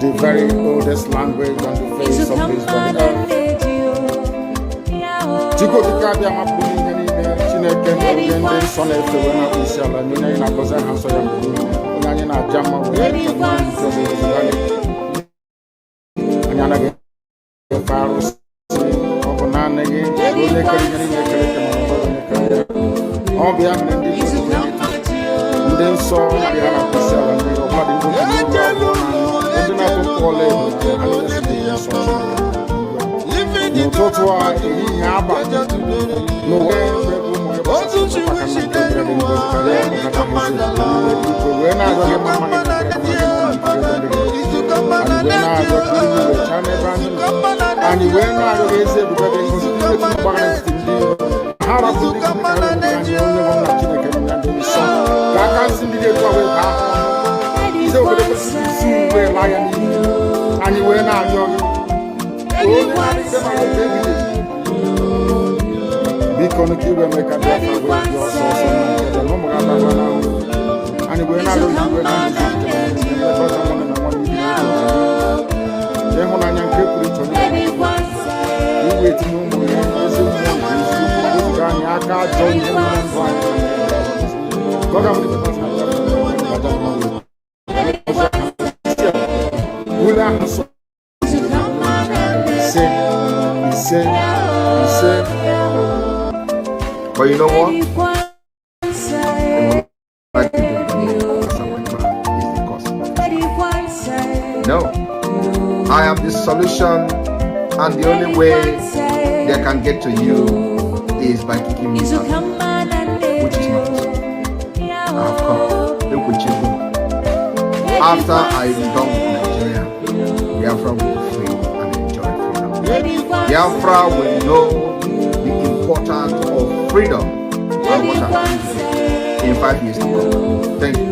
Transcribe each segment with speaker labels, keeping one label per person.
Speaker 1: the very oldest language on the face of this very earth. Chico Dikabia Mapuni, Chineke, and son of the winner of Isala, Nina, Cosa Hanso, Yanina Jama, Yana Faros, Obanana, all the and then saw Biafra and you were not young. Because you will make a difference with your source and you will not lose but you know what? No, I am the solution, and the only way they can get to you is by kicking me out, which is not possible. I have come. Look what you do. After I am done with Nigeria, Biafra will be free and enjoy freedom. Biafra will know the importance of freedom and what happens in 5 years to come. Thank you.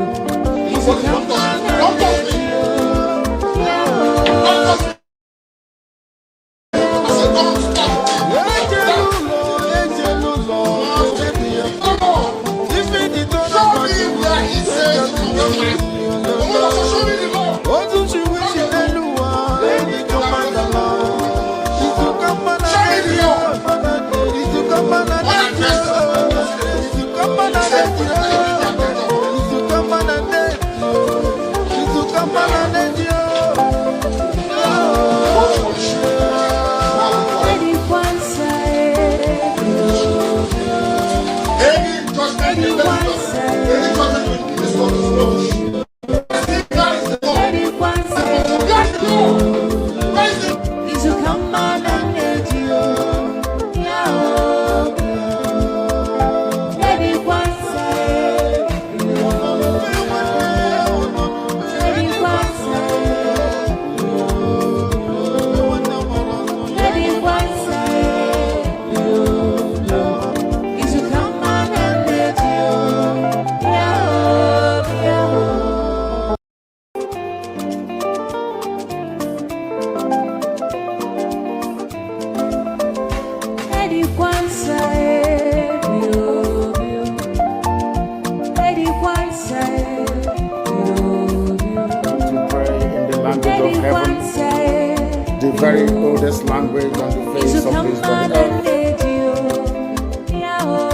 Speaker 1: The very oldest language on the face of this very earth.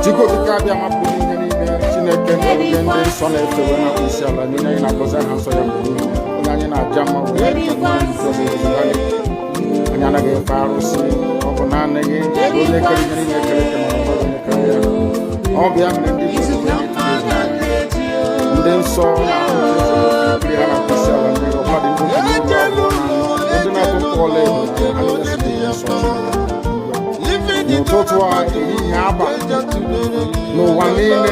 Speaker 1: Chico Dikabia Mapuni, Chineke, and son of the winner of Isala, Nina, Cosa Hanso, Yanina Jama, Yana Faros, Obanana, all the and then saw no one in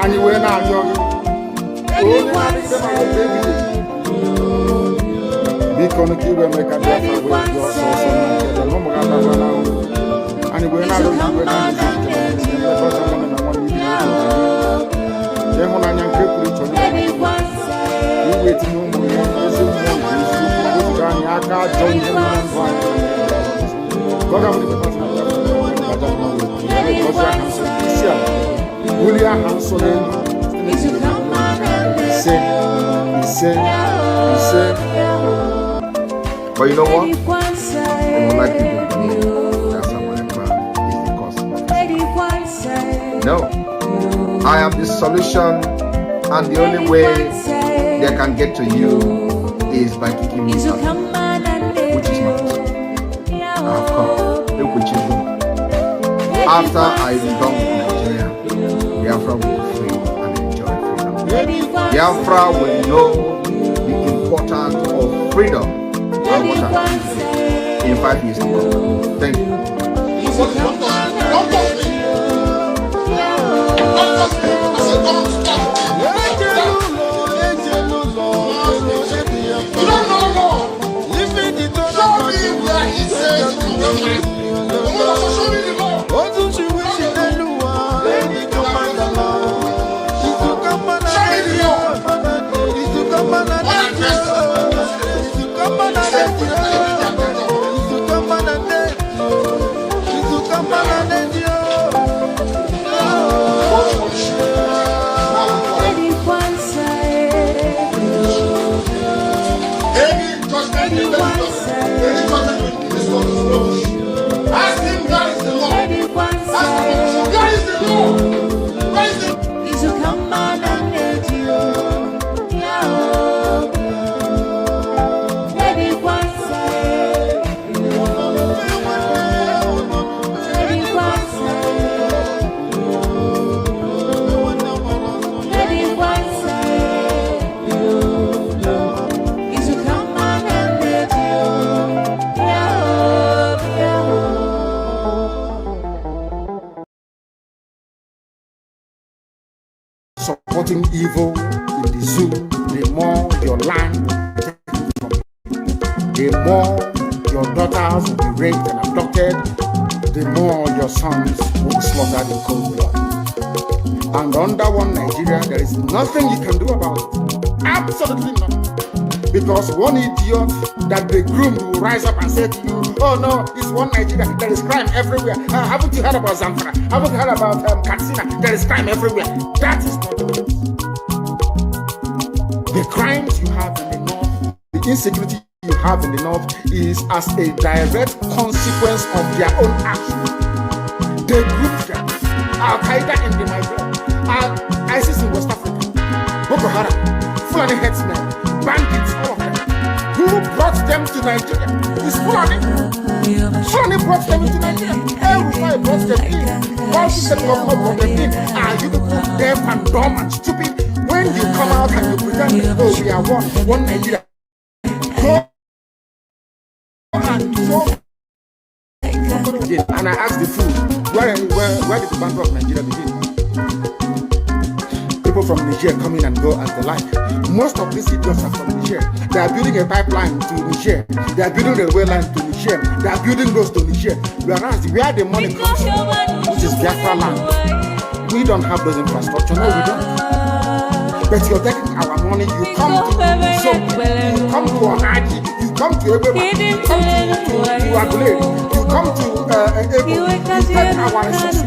Speaker 1: and you were not young. Because you will make a difference with your source and you will not lose. But you know what? They would like people to believe that someone is the cause of this. No. I am the solution, and the only way they can get to you is by kicking me out, which is not possible. I have come. Look what you do. After I return to Nigeria, Biafra will be free and enjoy freedom. Biafra will know the importance of freedom and what happens in 5 years to come. Thank you.
Speaker 2: Supporting evil in the zoo, the more your land the more your daughters will be raped and abducted, the more your sons will be slaughtered in cold blood. And under one Nigeria, there is nothing you can do about it. Absolutely nothing. Because one idiot that they groomed will rise up and say to you, oh no, it's one Nigeria, there is crime everywhere. Haven't you heard about Zamfara? Haven't you heard about Katsina? There is crime everywhere. That is not the case. The crimes you have in the north, the insecurity you have in the north is as a direct consequence of their own actions. They grouped them. Al-Qaeda in the Nigeria, ISIS in West Africa, Boko Haram, Fulani headsmen, bandits, all of them. Who brought them to Nigeria? It's Fulani. Fulani brought them into Nigeria. Everybody brought them in. All the government brought them in. Are you deaf and dumb and stupid? When you come out and you pretend, oh, we are one Nigeria. Go and show. And I asked the fool, where did the Bank of Nigeria begin? People from Niger come in and go as they like. Most of these idiots are from Niger. They are building a pipeline to Niger. They are building a rail line to Niger. They are building roads to Niger. Whereas where the money comes from, which is Biafra land, we don't have those infrastructure. No, we don't. But you're taking our money. You come to Soap, you come to Ohaji, you come to Ebeba, you come to Agule, you come to Ebo, you take our resources,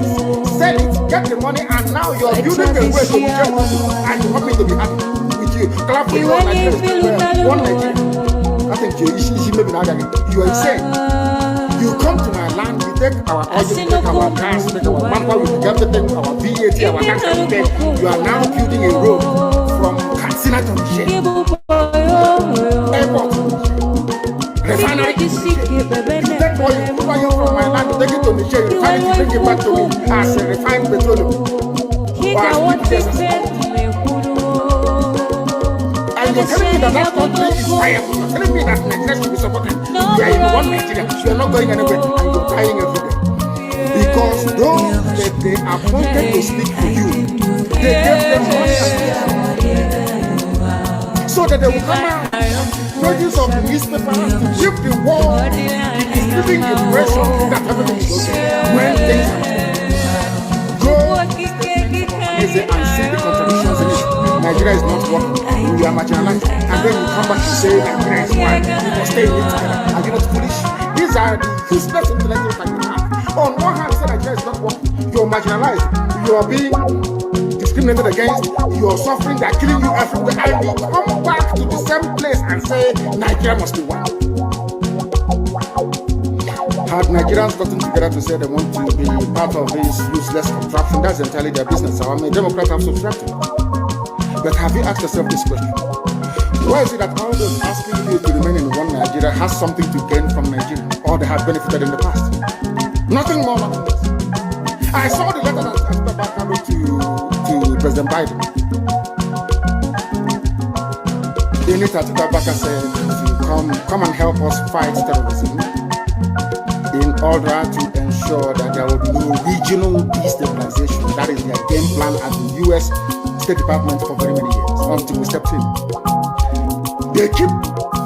Speaker 2: sell it, get the money, and now you're building a way to Nigeria, and you want me to be happy with you. Clap for you, one Nigeria. I think you are insane. You come to my land, you take our oil, you take our gas, you take our manpower, you take everything, our VAT, our tax, everything. You are now building a road from Katsina to Niger. Airport, refinery. You take oil from my land, you take it to Niger, you refine it, you bring it back to me as a refined petroleum. And you're telling me that country is viable. You're telling me that Nigeria should be supported. We are in one Nigeria. You are not going anywhere and you're dying every day. Because those that they appointed to speak for you, they gave them money so that they will come out, produce of the newspaper, to give the world the giving impression that everything is okay. When things happen, go easy and see the contradictions in it. Nigeria is not working. We are marginalized. And then you come back to say Nigeria is one. You must stay in it together. Are you not foolish? These These are the useless intellectuals that you have. On one hand, you say Nigeria is not working. You're marginalized. You are being discriminated against. You're suffering. They're killing you everywhere. And you come back to the same place and say Nigeria must be one. Had Nigerians gotten together to say they want to be part of this useless contraption, that's entirely their business. I'm a Democrat, I'm subscribed to it. But have you asked yourself this question? Why is it that all those asking you to remain in one Nigeria has something to gain from Nigeria, or they have benefited in the past? Nothing more, nothing less. I saw the letter that Atiku wrote to President Biden. In it, Atiku said, come and help us fight terrorism, in order to ensure that there will be no regional destabilization. That is their game plan at the U.S. State Department for very many years, until we stepped in. They keep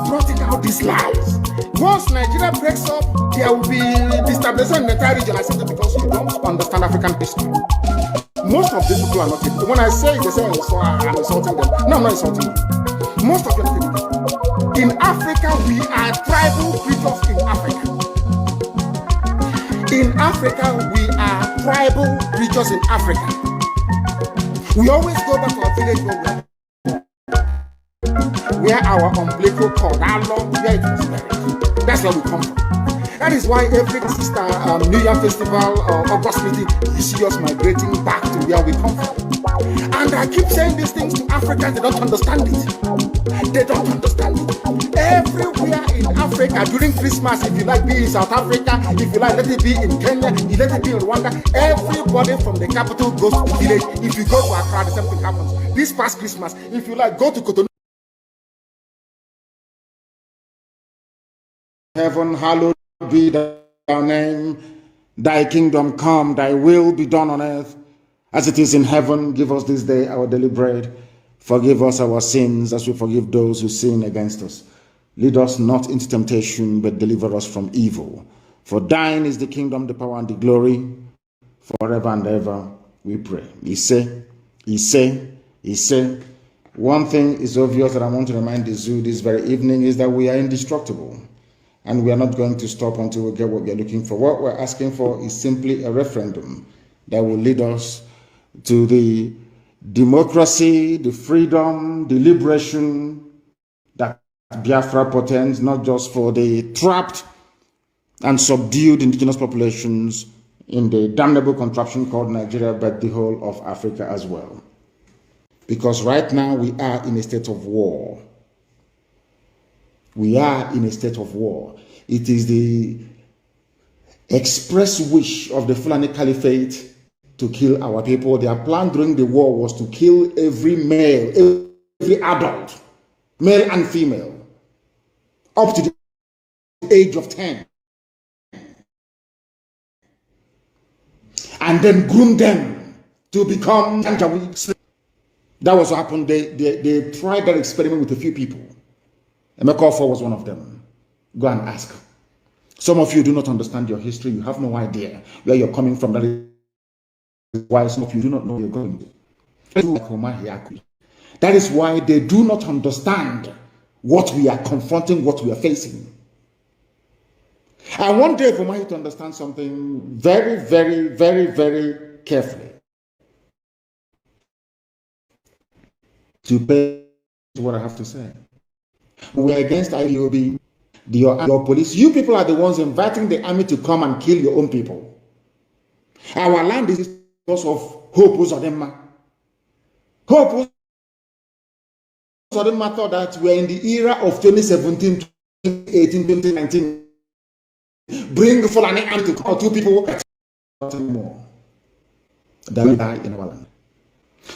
Speaker 2: plotting out these lies. Once Nigeria breaks up, there will be destabilization in the entire region. I say that because you don't understand African history. Most of these people are not educated. When I say they say I'm insulting them, no, I'm not insulting you. Most of them are educated. In Africa, we are tribal creatures in Africa. In Africa, we are tribal creatures in Africa. We always go back to our village where our umbilical cord, how long, where it was buried. That's where we come from. That is why every sister New Year festival or August meeting, you see us migrating back to where we come from. And I keep saying these things to Africans, they don't understand it. They don't understand it. Everywhere in Africa during Christmas, if you like, be in South Africa, if you like, let it be in Kenya, you let it be in Rwanda, everybody from the capital goes to the village. If you go to Accra, the same thing happens. This past Christmas, if you like, go to Cotonou. Heaven, hallowed be thy name, thy kingdom come, thy will be done on earth as it is in heaven. Give us this day our daily bread. Forgive us our sins as we forgive those who sin against us. Lead us not into temptation, but deliver us from evil. For thine is the kingdom, the power, and the glory, forever and ever, we pray. He say. One thing is obvious that I want to remind the zoo this very evening is that we are indestructible. And we are not going to stop until we get what we are looking for. What we're asking for is simply a referendum that will lead us to the democracy, the freedom, the liberation that Biafra portends, not just for the trapped and subdued indigenous populations in the damnable contraption called Nigeria, but the whole of Africa as well. Because right now we are in a state of war. We are in a state of war. It is the express wish of the Fulani Caliphate to kill our people. Their plan during the war was to kill every male, every adult, male and female, up to the age of 10. And then groom them to become Janjaweed. That was what happened. They tried that experiment with a few people. Emeka was one of them. Go and ask. Some of you do not understand your history. You have no idea where you're coming from. That is why some of you do not know where you're going. That is why they do not understand what we are confronting, what we are facing. I want Dave Umahi to understand something very, very, very, very carefully. To pay what I have to say. We are against IPOB, your police. You people are the ones inviting the army to come and kill your own people. Our land is because of Hope Uzodinma. Hope Uzodinma thought that we are in the era of 2017, 2018, 2019. Bring Fulani army to call two people. Not anymore. That will die in our land.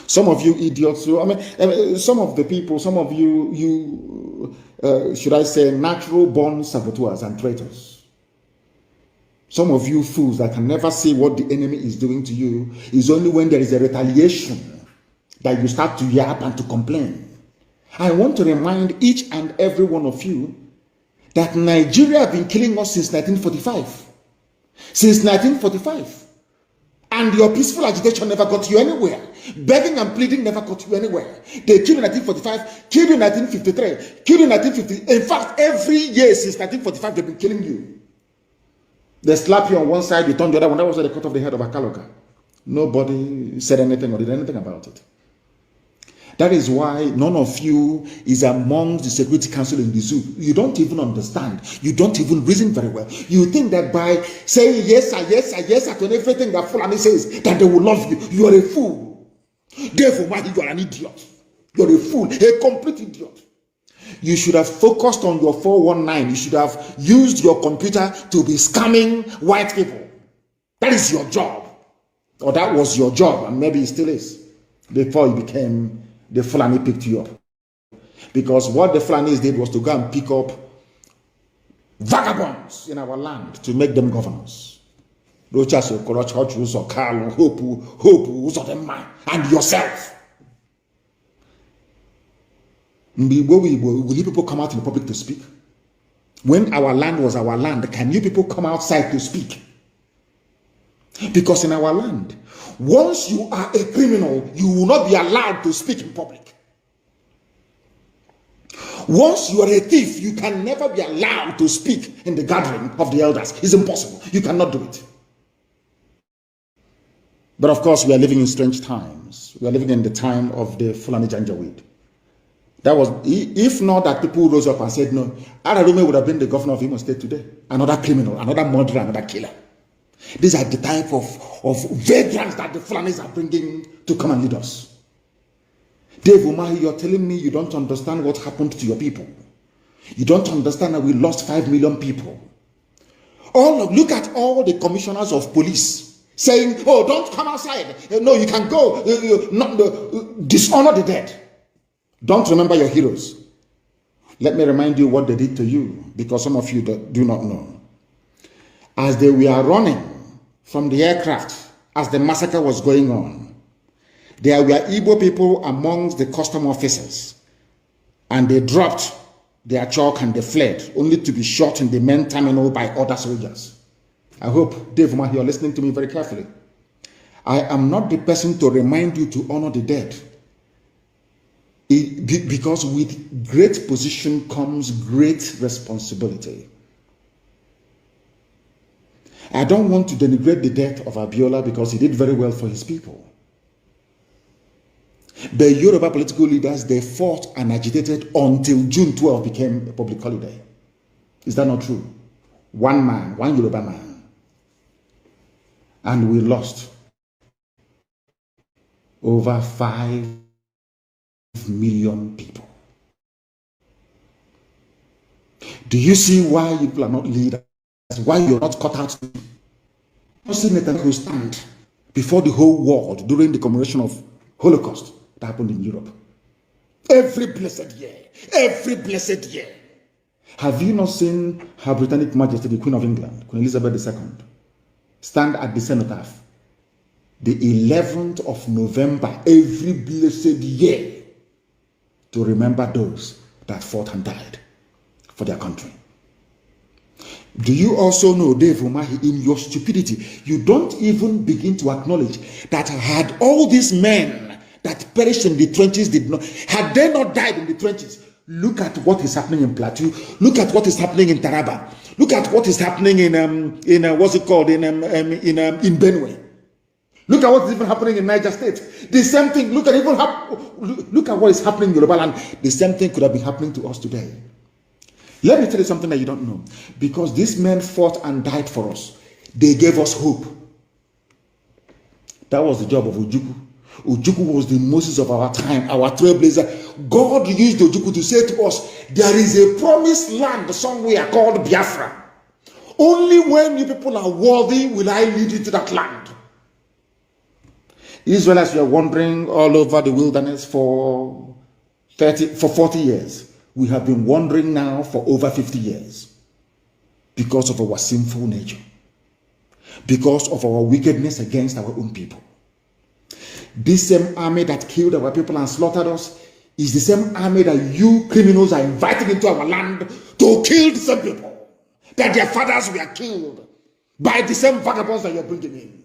Speaker 2: Some of you idiots, some of the people, some of you, should I say, natural born saboteurs and traitors. Some of you fools that can never see what the enemy is doing to you is only when there is a retaliation that you start to yap and to complain. I want to remind each and every one of you that Nigeria have been killing us since 1945. Since 1945. And your peaceful agitation never got you anywhere. Begging and pleading never got you anywhere. They killed in 1945, killed in 1953, killed in 1950. In fact, every year since 1945, they've been killing you. They slap you on one side, you turn the other one. That was why they cut off the head of Akaloka. Nobody said anything or did anything about it. That is why none of you is among the Security Council in the zoo. You don't even understand. You don't even reason very well. You think that by saying yes, sir, yes, sir, yes, sir, to everything that Fulani says, that they will love you. You are a fool. Therefore, you are an idiot. You are a fool, a complete idiot. You should have focused on your 419. You should have used your computer to be scamming white people. That is your job. Or that was your job, and maybe it still is, before you became the Fulani picked you up. Because what the Fulanis did was to go and pick up vagabonds in our land to make them governors. And yourself. Will you people come out in the public to speak? When our land was our land, can you people come outside to speak? Because in our land, once you are a criminal, you will not be allowed to speak in public. Once you are a thief, you can never be allowed to speak in the gathering of the elders. It's impossible. You cannot do it. But of course, we are living in strange times. We are living in the time of the Fulani Janjaweed. That was, if not that people rose up and said, no, Ararume would have been the governor of Imo State today. Another criminal, another murderer, another killer. These are the type of vagrants that the Fulanis are bringing to come and lead us. Dave Umahi, you're telling me you don't understand what happened to your people. You don't understand that we lost 5 million people. Look at all the commissioners of police saying, oh, don't come outside. No, you can go. Dishonor the dead. Don't remember your heroes. Let me remind you what they did to you, because some of you do not know. As they were running from the aircraft, as the massacre was going on, there were Igbo people amongst the custom officers, and they dropped their chalk and they fled, only to be shot in the main terminal by other soldiers. I hope, Dave Umahi, you're listening to me very carefully. I am not the person to remind you to honor the dead. Because with great position comes great responsibility. I don't want to denigrate the death of Abiola because he did very well for his people. The Yoruba political leaders, they fought and agitated until June 12 became a public holiday. Is that not true? One man, one Yoruba man. And we lost over 5 million people. Do you see why people are not leaders? Why you're not cut out? You see Netanyahu stand before the whole world during the commemoration of Holocaust that happened in Europe. Every blessed year. Every blessed year. Have you not seen Her Britannic Majesty, the Queen of England, Queen Elizabeth II, stand at the cenotaph the 11th of November every blessed year to remember those that fought and died for their country? Do you also know, Dave Umahi, in your stupidity, you don't even begin to acknowledge that had all these men that perished in the trenches had they not died in the trenches, look at what is happening in Plateau, look at what is happening in Taraba, look at what is happening in Benue. Look at what is even happening in Niger State. The same thing, look at what is happening in Yoruba land. The same thing could have been happening to us today. Let me tell you something that you don't know. Because these men fought and died for us, they gave us hope. That was the job of Ojukwu. Ojukwu was the Moses of our time, our trailblazer. God used Ojukwu to say to us, there is a promised land somewhere called Biafra. Only when you people are worthy will I lead you to that land. Israelites were wandering all over the wilderness for 40 years. We have been wandering now for over 50 years because of our sinful nature, because of our wickedness against our own people. This same army that killed our people and slaughtered us is the same army that you criminals are inviting into our land to kill the same people, that their fathers were killed by the same vagabonds that you're bringing in.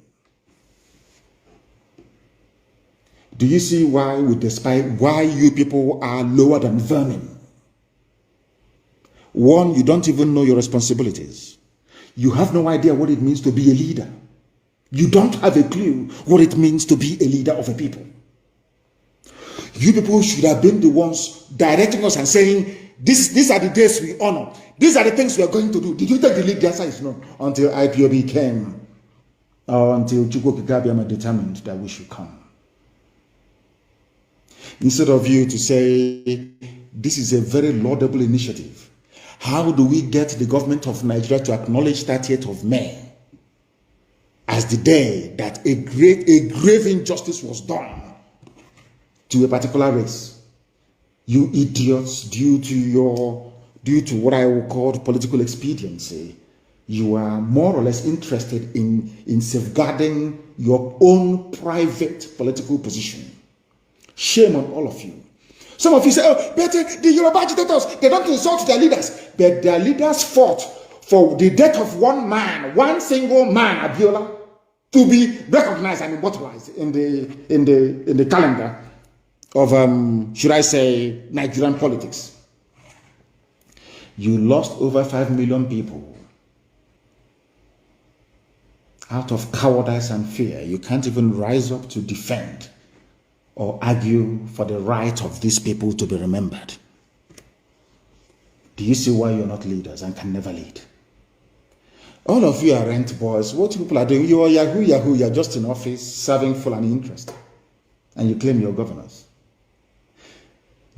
Speaker 2: Do you see why we despise, why you people are lower than vermin? One, you don't even know your responsibilities. You have no idea what it means to be a leader. You don't have a clue what it means to be a leader of a people. You people should have been the ones directing us and saying, these are the days we honor. These are the things we are going to do. Did you take the lead? The answer is no. Until IPOB came, or until Chukwu Kikabiama determined that we should come. Instead of you to say, this is a very laudable initiative. How do we get the government of Nigeria to acknowledge 30th of May as the day that a grave injustice was done to a particular race? You idiots, due to what I will call political expediency, you are more or less interested in safeguarding your own private political position. Shame on all of you. Some of you say, oh, but the Yoruba agitators, they don't insult their leaders. But their leaders fought for the death of one man, one single man, Abiola, to be recognized and immortalized in the calendar of, should I say, Nigerian politics. You lost over 5 million people out of cowardice and fear. You can't even rise up to defend or argue for the right of these people to be remembered. Do you see why you're not leaders and can never lead? All of you are rent boys. What people are doing, you are Yahoo, you're just in office serving Fulani interest. And you claim you're governors.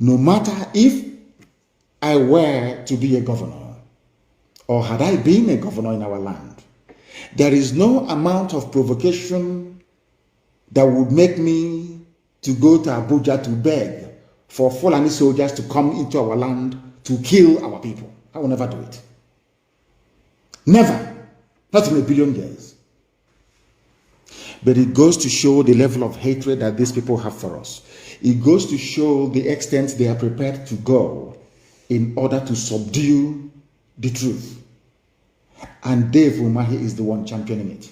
Speaker 2: No matter if I were to be a governor, or had I been a governor in our land, there is no amount of provocation that would make me to go to Abuja to beg for Fulani soldiers to come into our land to kill our people. I will never do it. Never. Not in a billion years. But it goes to show the level of hatred that these people have for us. It goes to show the extent they are prepared to go in order to subdue the truth. And Dave Umahi is the one championing it.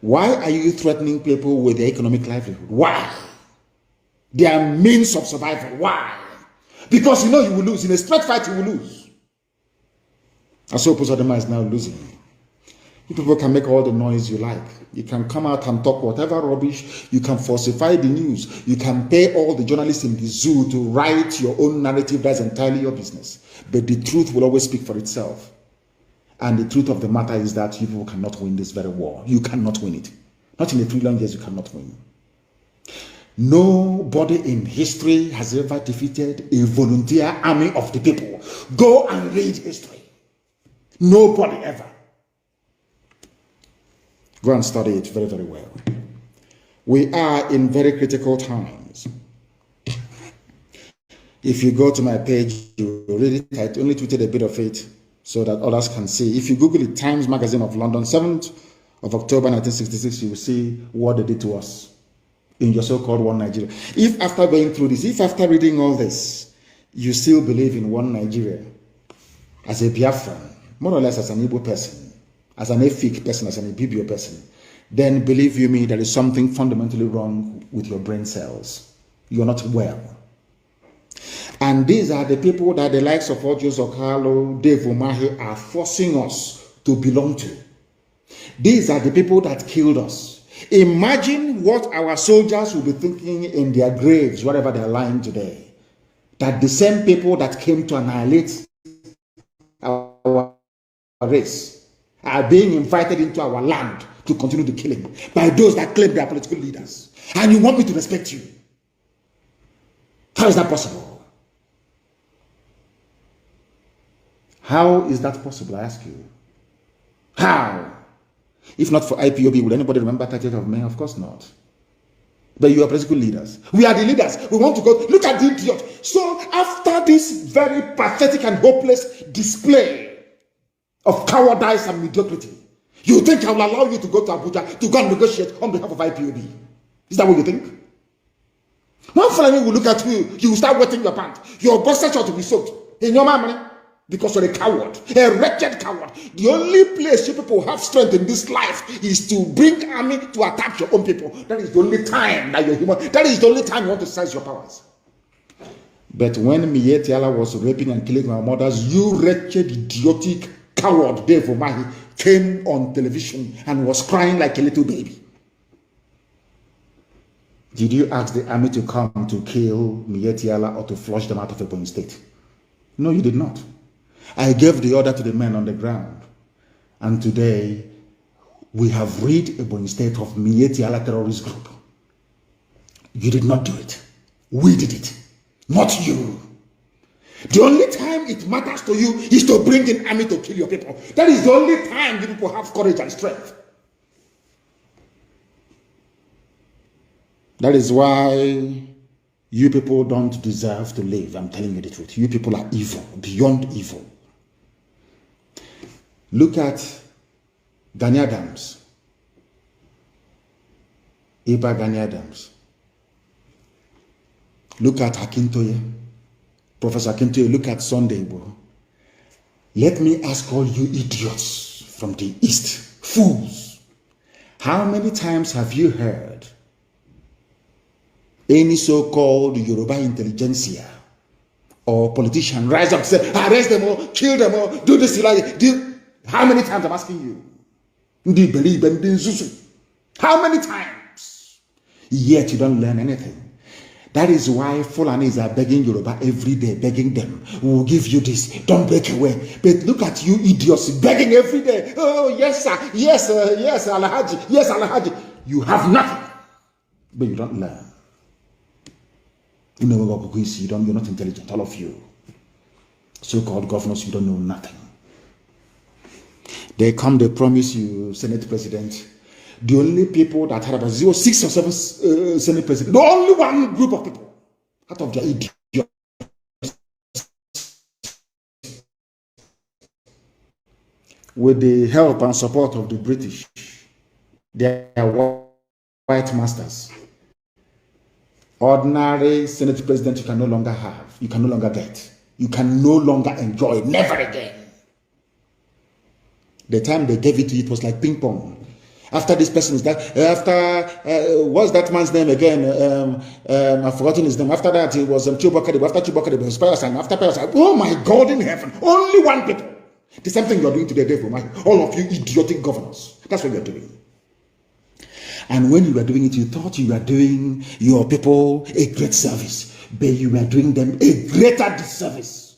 Speaker 2: Why are you threatening people with their economic livelihood? Why? Their means of survival. Why? Because you know you will lose. In a straight fight, you will lose. I suppose Adama is now losing. You people can make all the noise you like. You can come out and talk whatever rubbish. You can falsify the news. You can pay all the journalists in the zoo to write your own narrative. That's entirely your business. But the truth will always speak for itself. And the truth of the matter is that you people cannot win this very war. You cannot win it. Not in a trillion years, you cannot win. Nobody in history has ever defeated a volunteer army of the people. Go and read history. Nobody ever. Go and study it very, very well. We are in very critical times. If you go to my page, you read it. I only tweeted a bit of it so that others can see. If you Google it, Times Magazine of London, 7th of October 1966, you will see what they did to us in your so-called one Nigeria. If after going through this, if after reading all this, you still believe in one Nigeria, as a Biafran, more or less as an Igbo person, as an Efik person, as an Ibibio person, then believe you me, there is something fundamentally wrong with your brain cells. You're not well. And these are the people that the likes of Ojo Zokalo, Dave Umahi are forcing us to belong to. These are the people that killed us. Imagine what our soldiers will be thinking in their graves, wherever they're lying today. That the same people that came to annihilate our race are being invited into our land to continue the killing by those that claim they are political leaders. And you want me to respect you? How is that possible? How is that possible, I ask you? How? If not for IPOB, will anybody remember 30th of May? Of course not. But you are political leaders. We are the leaders. We want to go. Look at the idiot. So after this very pathetic and hopeless display of cowardice and mediocrity, you think I will allow you to go to Abuja to go and negotiate on behalf of IPOB? Is that what you think? One family will look at you, you will start wetting your pants. Your boxer short will be soaked in your money because you're a coward, a wretched coward. The only place you people have strength in this life is to bring army to attack your own people. That is the only time that you're human. That is the only time you want to exercise your powers. But when Miye Tiala was raping and killing our mothers, you wretched, idiotic coward Dave Umahi came on television and was crying like a little baby. Did you ask the army to come to kill Mietiala or to flush them out of Ebonyi State? No, you did not. I gave the order to the men on the ground. And today, we have rid Ebonyi State of Mietiala terrorist group. You did not do it. We did it. Not you. The only time it matters to you is to bring in army to kill your people. That is the only time you people have courage and strength. That is why you people don't deserve to live. I'm telling you the truth. You people are evil, beyond evil. Look at Gani Adams. Iba Gani Adams. Look at Akintoye. Professor Akintoye, look at Sunday Igboho. Let me ask all you idiots from the East, fools, how many times have you heard any so-called Yoruba intelligentsia or politician rise up and say, arrest them all, kill them all, do this, like do? How many times I'm asking you? How many times? Yet you don't learn anything. That is why Fulanis are begging Yoruba every day, begging them, we will give you this, don't break away. But look at you idiots begging every day. Oh, yes, sir, yes, yes, Alhaji, yes, Alhaji. You have nothing, but you don't learn. You know, you're not intelligent, all of you. So-called governors, you don't know nothing. They come, they promise you Senate president. The only people that had about 6 or 7 Senate presidents, the only one group of people out of their idiots. With the help and support of the British, their white masters. Ordinary Senate president you can no longer have, you can no longer get, you can no longer enjoy, never again. The time they gave it to you, it was like ping pong. After this person is that, what's that man's name again? I've forgotten his name. After that, it was Chubakadebo. After Chubakadebo, it was Parasite. After Parasite, oh my God in heaven, only one people. The same thing you're doing today, Dave, all of you idiotic governors. That's what you're doing. And when you were doing it, you thought you were doing your people a great service, but you were doing them a greater disservice.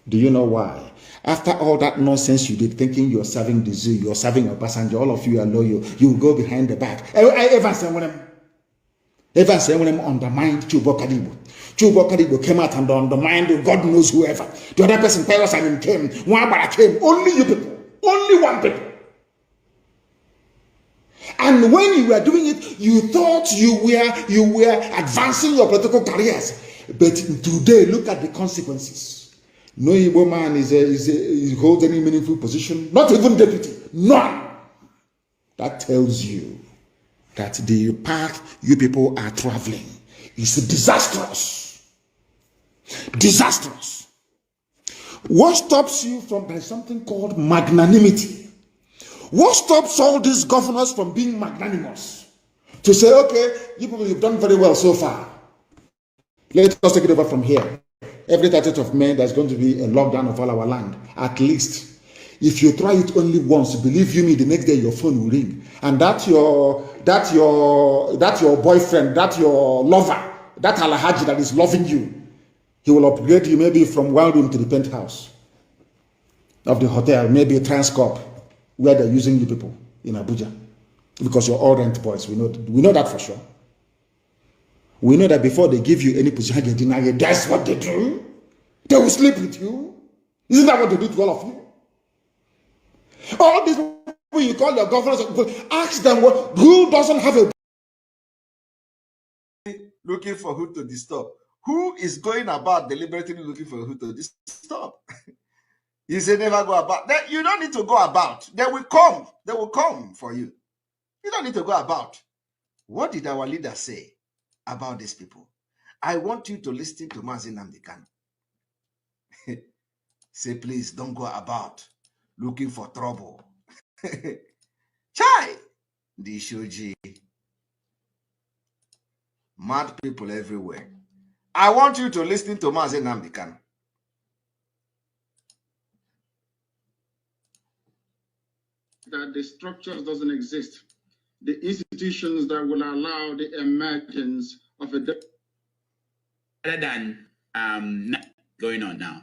Speaker 2: Do you know why? After all that nonsense you did, thinking you're serving the zoo, you're serving your passenger, all of you are loyal, you go behind the back. Evans undermined Chubakadebo. Chubakadebo came out and undermined God knows whoever. The other person, Simon, came. One came. Only you people. Only one people. And when you were doing it, you thought you were advancing your political careers. But today, look at the consequences. No Igbo man holds any meaningful position, not even deputy, none. That tells you that the path you people are traveling is disastrous. Disastrous. What stops you from, there's something called magnanimity. What stops all these governors from being magnanimous? To say, okay, you people, you've done very well so far. Let us take it over from here. Every 30th of May, there's going to be a lockdown of all our land, at least. If you try it only once, believe you me, the next day your phone will ring, and that your boyfriend, that your lover, that Alhaji that is loving you, he will upgrade you maybe from one room to the penthouse of the hotel, maybe a Transcorp, where they're using you people in Abuja, because you're all rent boys. We know that for sure. We know that before they give you any position, that's what they do. They will sleep with you. Isn't that what they do to all of you? All these people you call your governors, ask them who doesn't have a...
Speaker 1: Looking for who to disturb. Who is going about deliberately looking for who to disturb? You say never go about. You don't need to go about. They will come. They will come for you. You don't need to go about. What did our leader say about these people? I want you to listen to Mazi Nnamdi Kanu. Say, please don't go about looking for trouble. Chai! The Shoji. Mad people everywhere. I want you to listen to Mazi Nnamdi Kanu.
Speaker 2: that the structures doesn't exist, the institutions that will allow the emergence of a
Speaker 3: rather than going on now.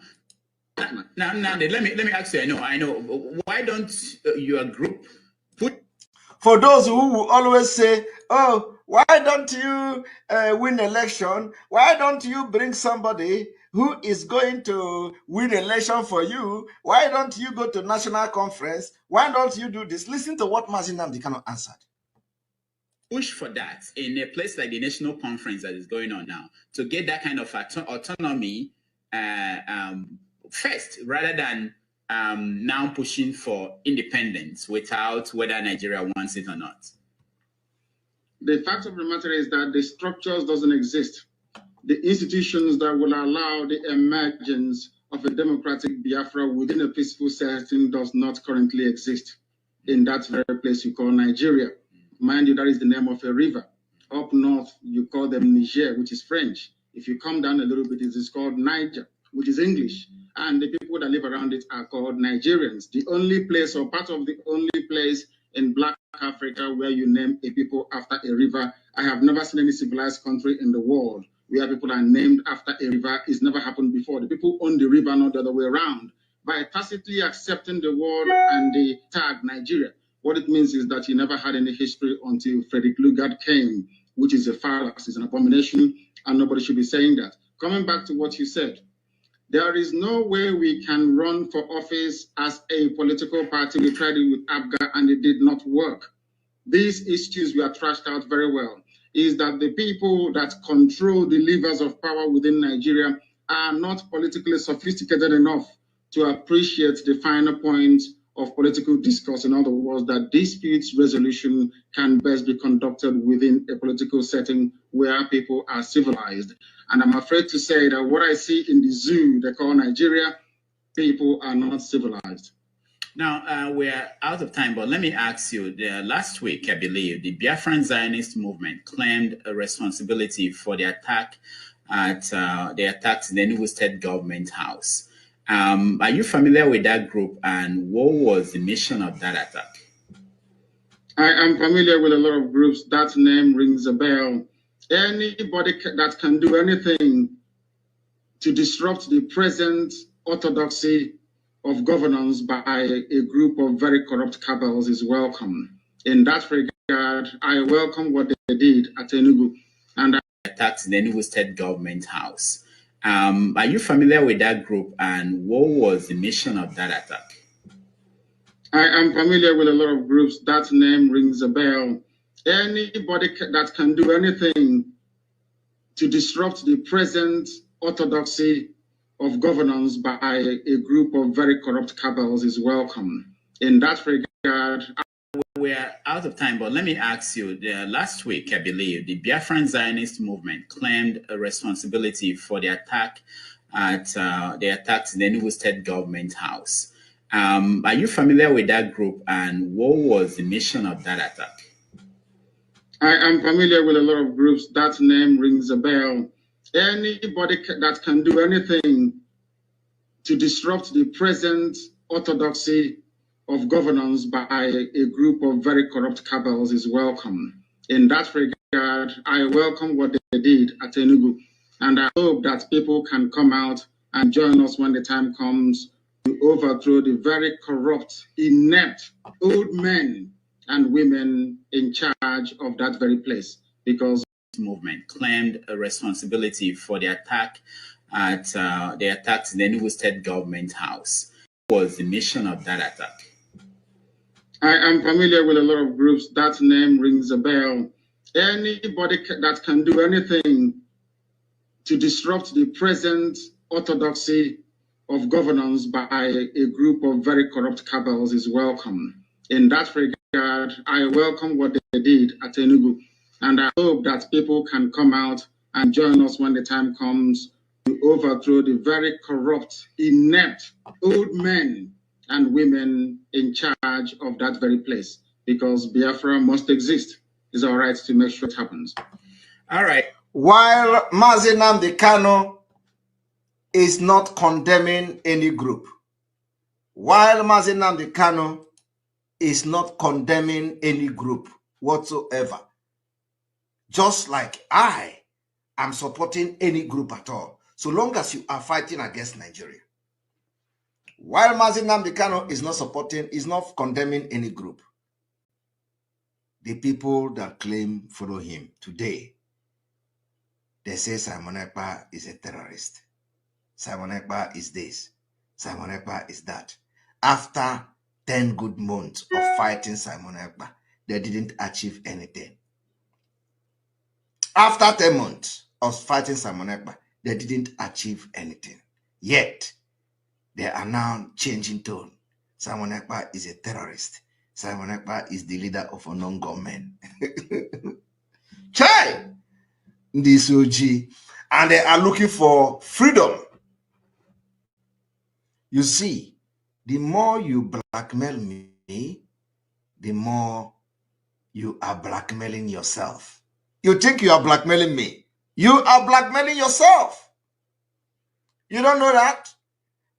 Speaker 3: Now, let me ask you. I know. Why don't your group put?
Speaker 1: For those who will always say, "Oh, why don't you win election? Why don't you bring somebody who is going to win election for you? Why don't you go to national conference? Why don't you do this?" Listen to what Mazi Nnamdi Kanu answered.
Speaker 3: Push for that in a place like the national conference that is going on now to get that kind of autonomy first, rather than now pushing for independence without whether Nigeria wants it or not.
Speaker 2: The fact of the matter is that the structures doesn't exist. The institutions that will allow the emergence of a democratic Biafra within a peaceful setting does not currently exist in that very place you call Nigeria. Mind you, that is the name of a river. Up north, you call them Niger, which is French. If you come down a little bit, it is called Niger, which is English. And the people that live around it are called Nigerians. The only place, or part of the only place in Black Africa where you name a people after a river. I have never seen any civilized country in the world where people are named after a river. It's never happened before. The people own the river, not the other way around. By tacitly accepting the word and the tag Nigeria, what it means is that you never had any history until Frederick Lugard came, which is a fallacy, it's an abomination, and nobody should be saying that. Coming back to what you said, there is no way we can run for office as a political party. We tried it with ABGA and it did not work. These issues were trashed out very well. Is that the people that control the levers of power within Nigeria are not politically sophisticated enough to appreciate the finer points of political discourse. In other words, that disputes resolution can best be conducted within a political setting where people are civilized. And I'm afraid to say that what I see in the zoo they call Nigeria, people are not civilized.
Speaker 3: Now, we're out of time, but let me ask you, last week, I believe, the Biafran Zionist movement claimed a responsibility for the attack at the Enugu State Government House. Are you familiar with that group, and what was the mission of that attack?
Speaker 2: I am familiar with a lot of groups. That name rings a bell. Anybody that can do anything to disrupt the present orthodoxy of governance by a group of very corrupt cabals is welcome. In that regard, I welcome what they did at Enugu. And
Speaker 3: attacked the Enugu State Government House. Are you familiar with that group, and what was the mission of that attack?
Speaker 2: I am familiar with a lot of groups. That name rings a bell. Anybody that can do anything to disrupt the present orthodoxy of governance by a group of very corrupt cabals is welcome. In that regard,
Speaker 3: we're out of time, but let me ask you, last week, I believe, the Biafran Zionist movement claimed a responsibility for the attack at the Enugu State Government House. Are you familiar with that group, and what was the mission of that attack?
Speaker 2: I am familiar with a lot of groups. That name rings a bell. Anybody that can do anything to disrupt the present orthodoxy of governance by a group of very corrupt cabals is welcome. In that regard, I welcome what they did at Enugu, and I hope that people can come out and join us when the time comes to overthrow the very corrupt, inept old men and women in charge of that very place, because
Speaker 3: this movement claimed a responsibility for the attack at the Enugu State Government House. What was the mission of that attack?
Speaker 2: I am familiar with a lot of groups. That name rings a bell. Anybody that can do anything to disrupt the present orthodoxy of governance by a group of very corrupt cabals is welcome. In that regard, I welcome what they did at Enugu, and I hope that people can come out and join us when the time comes to overthrow the very corrupt, inept old men and women in charge of that very place, because Biafra must exist. It's our right to make sure it happens.
Speaker 3: All right.
Speaker 1: While Mazi Nnamdi Kanu is not condemning any group, while Mazi Nnamdi Kanu is not condemning any group whatsoever. Just like I am supporting any group at all, so long as you are fighting against Nigeria. While Mazi Nnamdi Kanu is not supporting, is not condemning any group. The people that claim follow him today, they say Simon Ekpa is a terrorist. Simon Ekpa is this. Simon Ekpa is that. After 10 good months of fighting Simon Ekpa, they didn't achieve anything. After 10 months of fighting Simon Ekpa, they didn't achieve anything. Yet, they are now changing tone. Simon Ekpa is a terrorist. Simon Ekpa is the leader of a non-government. Chai! This OG. And they are looking for freedom. You see, the more you blackmail me, the more you are blackmailing yourself. You think you are blackmailing me. You are blackmailing yourself. You don't know that?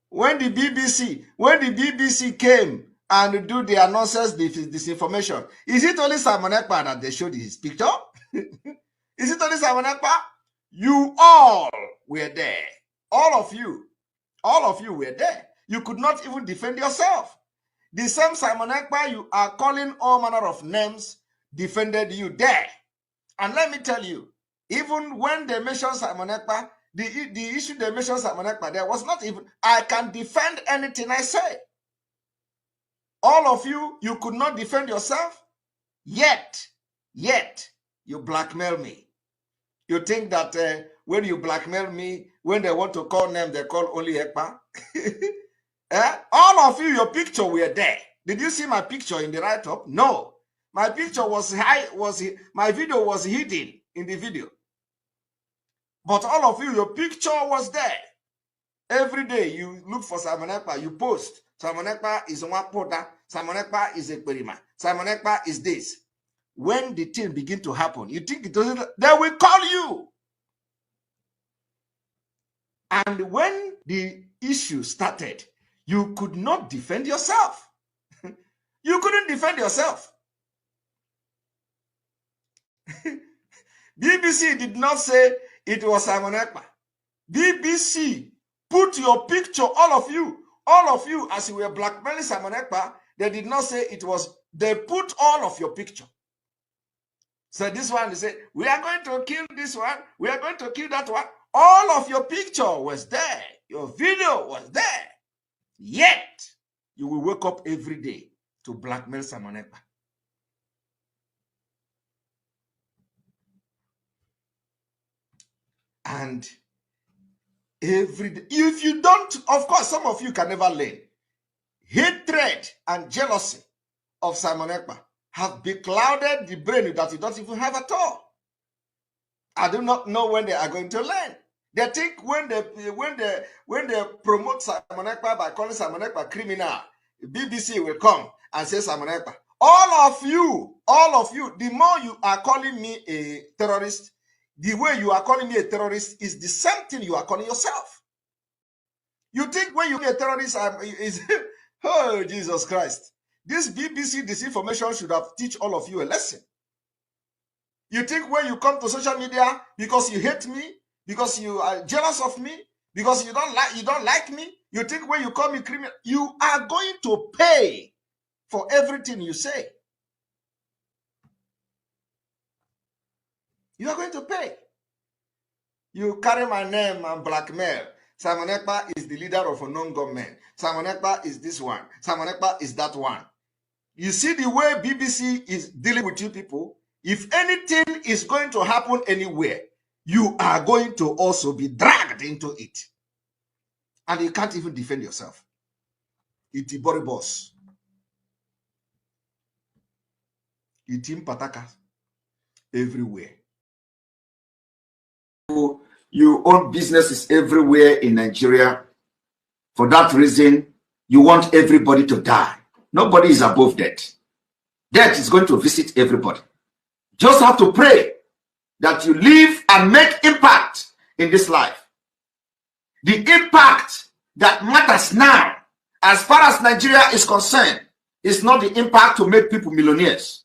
Speaker 1: When the BBC came and do their nonsense disinformation, is it only Simon Ekpa that they showed his picture? Is it only Simon Ekpa? You all were there. All of you were there. You could not even defend yourself. The same Simon Ekpa you are calling all manner of names defended you there. And let me tell you, even when they mentioned Simon Ekpa, the issue they mentioned Simon Ekpa, there was not even, I can defend anything I say. All of you could not defend yourself, yet, you blackmail me. You think that when you blackmail me, when they want to call name, they call only Ekpa? All of you, your picture were there. Did you see my picture in the write-up? No. My picture was my video was hidden in the video. But all of you, your picture was there. Every day you look for Simon Ekpa, you post. Simon Ekpa is one porter. Simon Ekpa is a perima. Simon Ekpa is this. When the thing begin to happen, you think it doesn't, they will call you. And when the issue started, you could not defend yourself. You couldn't defend yourself. BBC did not say it was Simon Ekpa. BBC put your picture, all of you, as you were blackmailing Simon Ekpa, they did not say it was, they put all of your picture. So this one, they say, we are going to kill this one, we are going to kill that one. All of your picture was there. Your video was there. Yet, you will wake up every day to blackmail Simon Ekpa. And every day, if you don't, of course, some of you can never learn. Hatred and jealousy of Simon Ekpa have beclouded the brain that you don't even have at all. I do not know when they are going to learn. They think when they promote Simon Ekpa by calling Simon Ekpa criminal, BBC will come and say Simon Ekpa. All of you, the more you are calling me a terrorist, the way you are calling me a terrorist is the same thing you are calling yourself. You think when you be a terrorist is oh Jesus Christ. This BBC disinformation should have teach all of you a lesson. You think when you come to social media because you hate me, because you are jealous of me, because you don't like me, you think when you call me criminal, you are going to pay for everything you say. You are going to pay. You carry my name and blackmail. Simon Ekpa is the leader of a non-government. Simon Ekpa is this one. Simon Ekpa is that one. You see the way BBC is dealing with you people? If anything is going to happen anywhere, you are going to also be dragged into it. And you can't even defend yourself. It's body boss. It's in Pataka. Everywhere. You own businesses everywhere in Nigeria. For that reason, you want everybody to die. Nobody is above death. Death is going to visit everybody. Just have to pray that you live and make impact in this life. The impact that matters now, as far as Nigeria is concerned, is not the impact to make people millionaires.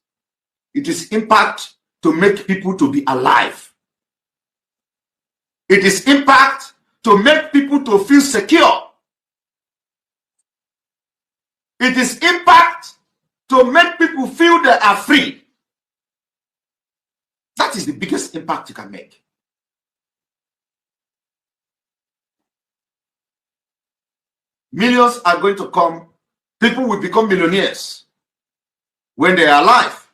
Speaker 1: It is impact to make people to be alive. It is impact to make people to feel secure. It is impact to make people feel they are free. That is the biggest impact you can make. Millions are going to come. People will become millionaires when they are alive.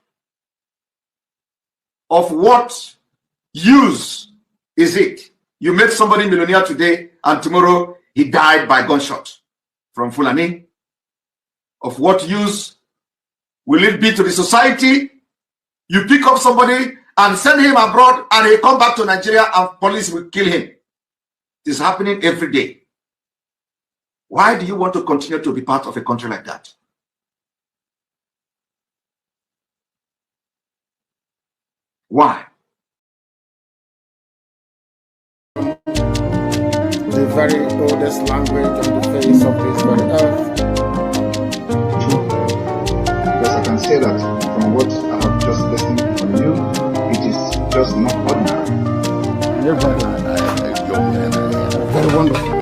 Speaker 1: Of what use is it? You make somebody millionaire today and tomorrow he died by gunshot from Fulani. Of what use will it be to the society? You pick up somebody and send him abroad and he come back to Nigeria and police will kill him. It is happening every day. Why do you want to continue to be part of a country like that? Why?
Speaker 2: The very oldest language on the face of this very earth.
Speaker 4: True. Because I can say that from what I have just listened from you, it is just not ordinary.
Speaker 2: Very wonderful.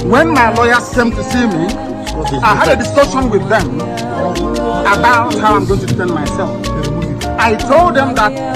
Speaker 2: When my lawyers came to see me, I had a discussion with them about how I'm going to defend myself. I told them that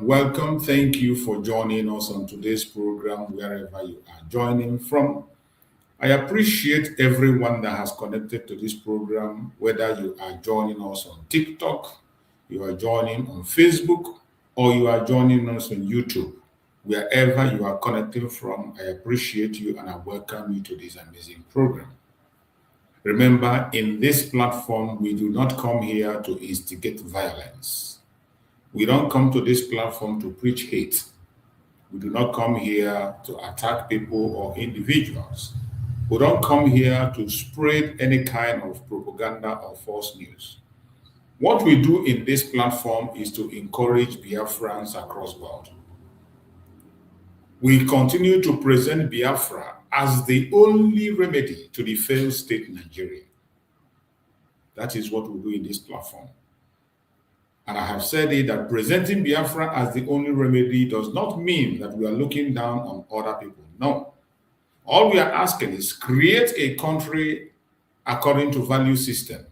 Speaker 5: Welcome. Thank you for joining us on today's program, wherever you are joining from. I appreciate everyone that has connected to this program, whether you are joining us on TikTok, you are joining on Facebook, or you are joining us on YouTube. Wherever you are connecting from, I appreciate you and I welcome you to this amazing program. Remember, in this platform, we do not come here to instigate violence. We don't come to this platform to preach hate. We do not come here to attack people or individuals. We don't come here to spread any kind of propaganda or false news. What we do in this platform is to encourage Biafrans across the world. We continue to present Biafra as the only remedy to the failed state Nigeria. That is what we do in this platform. And I have said it that presenting Biafra as the only remedy does not mean that we are looking down on other people. No. All we are asking is create a country according to value system.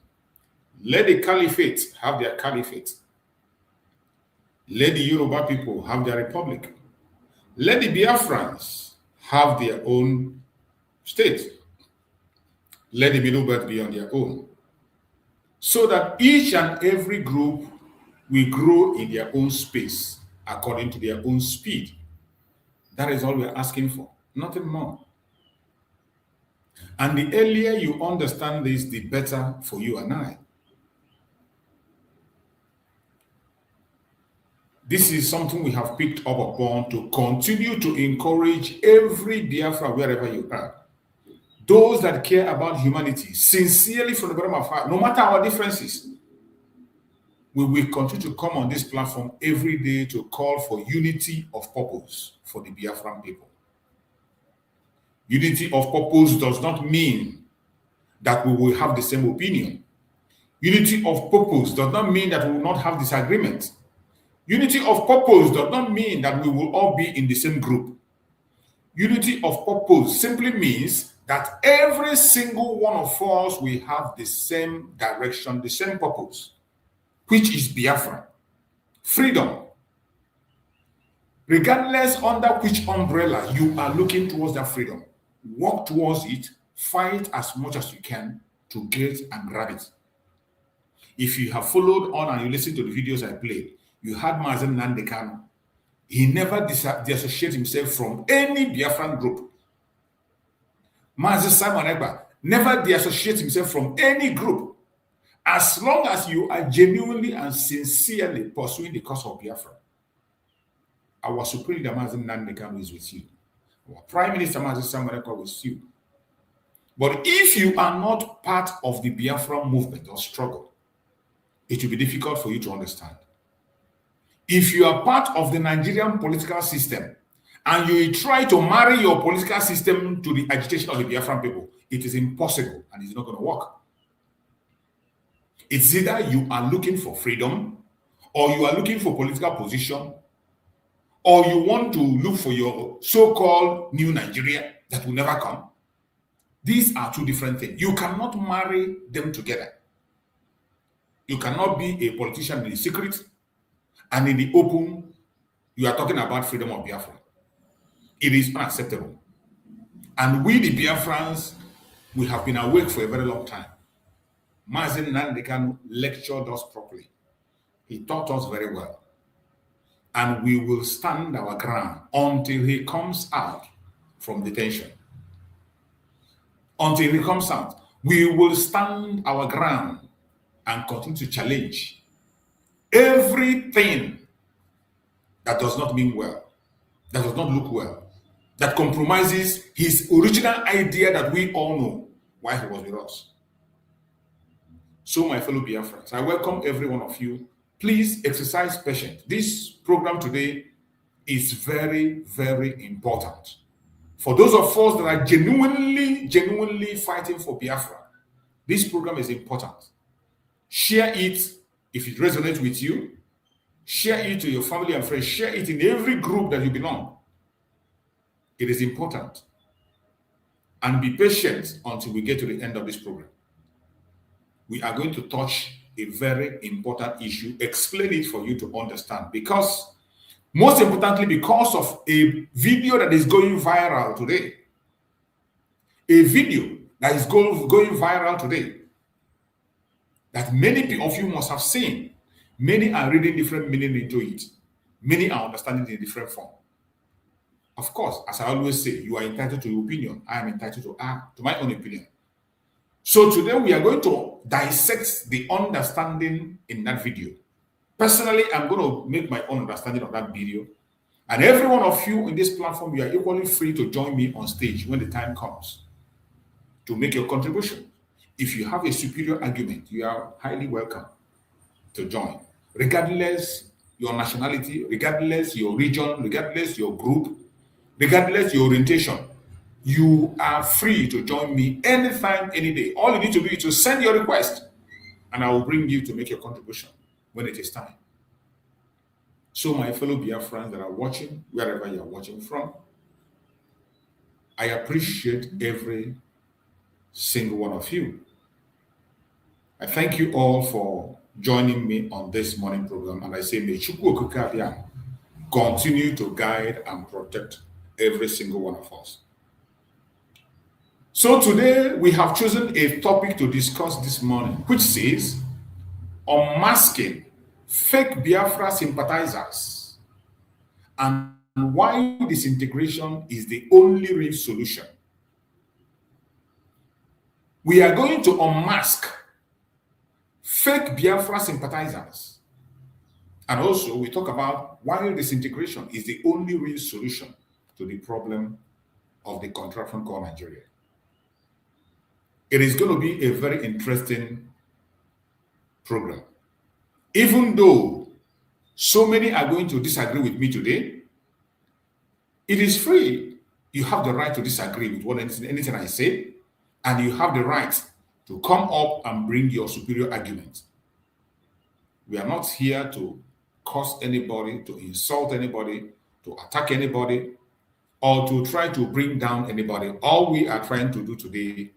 Speaker 5: Let the caliphate have their caliphate. Let the Yoruba people have their republic. Let the Biafrans have their own state. Let the Middle Belt be on their own. So that each and every group will grow in their own space according to their own speed. That is all we're asking for, nothing more. And the earlier you understand this, the better for you and I. This is something we have picked up upon to continue to encourage every Biafra wherever you are. Those that care about humanity, sincerely from the bottom of our heart, no matter our differences, we will continue to come on this platform every day to call for unity of purpose for the Biafran people. Unity of purpose does not mean that we will have the same opinion. Unity of purpose does not mean that we will not have disagreement. Unity of purpose does not mean that we will all be in the same group. Unity of purpose simply means that every single one of us will have the same direction, the same purpose, which is Biafra, freedom. Regardless under which umbrella you are looking towards that freedom, work towards it, fight as much as you can to get and grab it. If you have followed on and you listen to the videos I played, you had Mazen Nandekano. He never dissociates himself from any Biafran group. Mazen Simon Egba never dissociates himself from any group. As long as you are genuinely and sincerely pursuing the cause of Biafra, our Supreme Leader Mazen Nandekano is with you. Our Prime Minister Mazen Simon Egba is with you. But if you are not part of the Biafra movement or struggle, it will be difficult for you to understand. If you are part of the Nigerian political system and you try to marry your political system to the agitation of the Biafran people, it is impossible and it's not going to work. It's either you are looking for freedom, or you are looking for political position, or you want to look for your so-called new Nigeria that will never come. These are two different things. You cannot marry them together. You cannot be a politician in the secret, and in the open, you are talking about freedom of Biafra. It is unacceptable. And we, the Biafrans, we have been awake for a very long time. Mazen Nandekano lectured us properly. He taught us very well. And we will stand our ground until he comes out from detention. Until he comes out, we will stand our ground and continue to challenge everything that does not mean well, that does not look well, that compromises his original idea that we all know why he was with us. So, my fellow Biafrans, I welcome every one of you. Please exercise patience. This program today is very, very important. For those of us that are genuinely fighting for Biafra, this program is important. Share it if it resonates with you. Share it to your family and friends. Share it in every group that you belong. It is important. And be patient until we get to the end of this program. We are going to touch a very important issue, explain it for you to understand, because, most importantly, because of a video that is going viral today. A video that is going viral today that many of you must have seen. Many are reading different meaning into it. Many are understanding it in different form. Of course, as I always say, you are entitled to your opinion. I am entitled to my own opinion. So today we are going to dissect the understanding in that video. Personally, I'm going to make my own understanding of that video. And every one of you in this platform, you are equally free to join me on stage when the time comes to make your contribution. If you have a superior argument, you are highly welcome. to join, regardless your nationality, regardless your region, regardless your group, regardless your orientation. You are free to join me anytime, any day. All you need to do is to send your request, and I will bring you to make your contribution when it is time. So, my fellow Biafrans that are watching, wherever you are watching from, I appreciate every single one of you. I thank you all for joining me on this morning program, and I say, may Chukwu Okike Abiam continue to guide and protect every single one of us. So today we have chosen a topic to discuss this morning, which says unmasking fake Biafra sympathizers and why disintegration is the only real solution. We are going to unmask fake Biafra sympathizers, and also we talk about why disintegration is the only real solution to the problem of the contraction called Nigeria. It is going to be a very interesting program. Even though so many are going to disagree with me today, it is free. You have the right to disagree with anything I say, and you have the right to come up and bring your superior argument. We are not here to curse anybody, to insult anybody, to attack anybody, or to try to bring down anybody. All we are trying to do today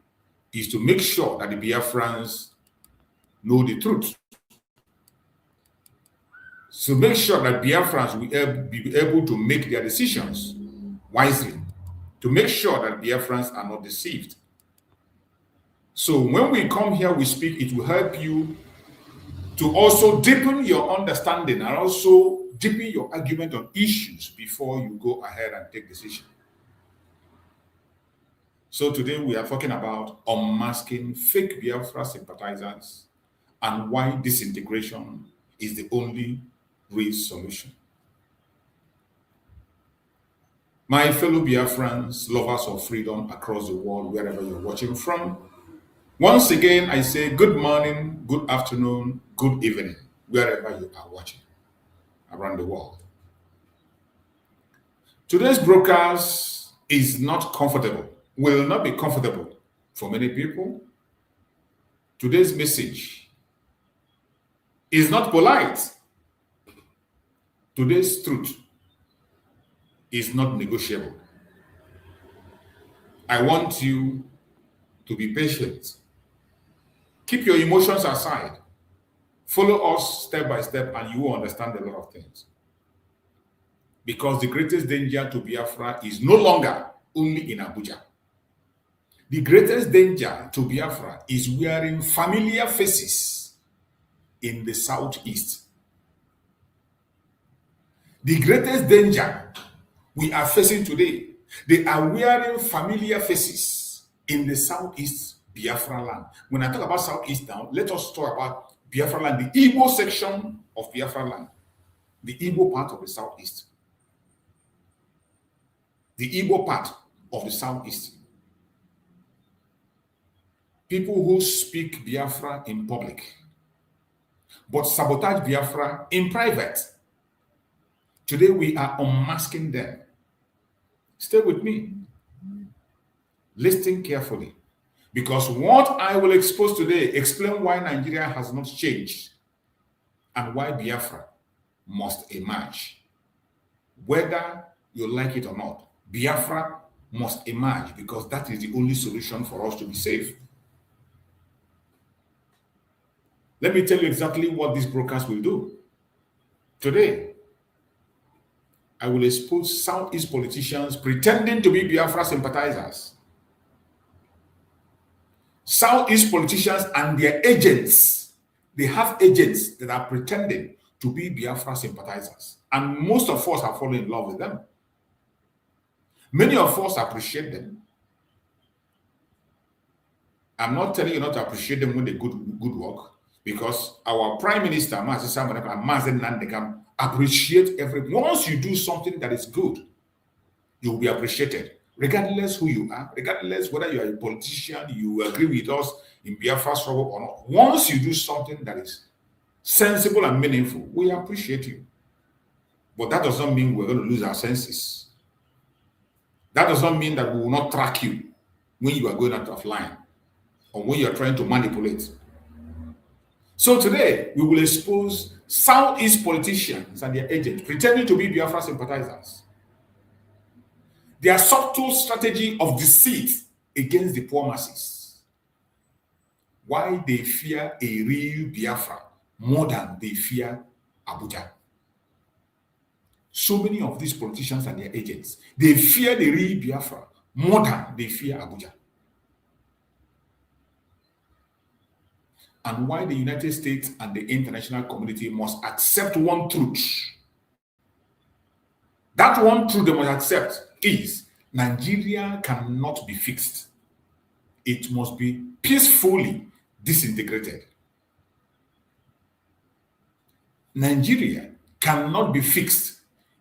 Speaker 5: is to make sure that the Biafrans know the truth. So make sure that Biafrans will be able to make their decisions wisely, to make sure that Biafrans are not deceived. So when we come here, we speak, it will help you to also deepen your understanding and also deepen your argument on issues before you go ahead and take decisions. So today we are talking about unmasking fake Biafra sympathizers and why disintegration is the only real solution. My fellow Biafrans, lovers of freedom across the world, wherever you're watching from, once again I say good morning, good afternoon, good evening, wherever you are watching around the world. Today's broadcast is not comfortable. Will not be comfortable for many people. Today's message is not polite. Today's truth is not negotiable. I want you to be patient. Keep your emotions aside. Follow us step by step and you will understand a lot of things. Because the greatest danger to Biafra is no longer only in Abuja. The greatest danger to Biafra is wearing familiar faces in the southeast. The greatest danger we are facing today, they are wearing familiar faces in the southeast Biafra land. When I talk about southeast now, let us talk about Biafra land, the Igbo section of Biafra land, the Igbo part of the southeast. The Igbo part of the southeast. People who speak Biafra in public, but sabotage Biafra in private. Today we are unmasking them. Stay with me. Listen carefully. Because what I will expose today explain why Nigeria has not changed and why Biafra must emerge. Whether you like it or not, Biafra must emerge because that is the only solution for us to be safe. Let me tell you exactly what this broadcast will do. Today, I will expose Southeast politicians pretending to be Biafra sympathizers. Southeast politicians and their agents, they have agents that are pretending to be Biafra sympathizers. And most of us have fallen in love with them. Many of us appreciate them. I'm not telling you not to appreciate them when they do good work, because our Prime Minister, Mazen Nandekam, appreciate everything. Once you do something that is good, you will be appreciated, regardless who you are, regardless whether you are a politician, you agree with us in Biafra struggle or not. Once you do something that is sensible and meaningful, we appreciate you. But that does not mean we're going to lose our senses. That does not mean that we will not track you when you are going out of line or when you are trying to manipulate. So today, we will expose Southeast politicians and their agents pretending to be Biafra sympathizers. Their subtle strategy of deceit against the poor masses. Why they fear a real Biafra more than they fear Abuja. So many of these politicians and their agents, they fear the real Biafra more than they fear Abuja. And why the United States and the international community must accept one truth. That one truth they must accept is Nigeria cannot be fixed. It must be peacefully disintegrated. Nigeria cannot be fixed.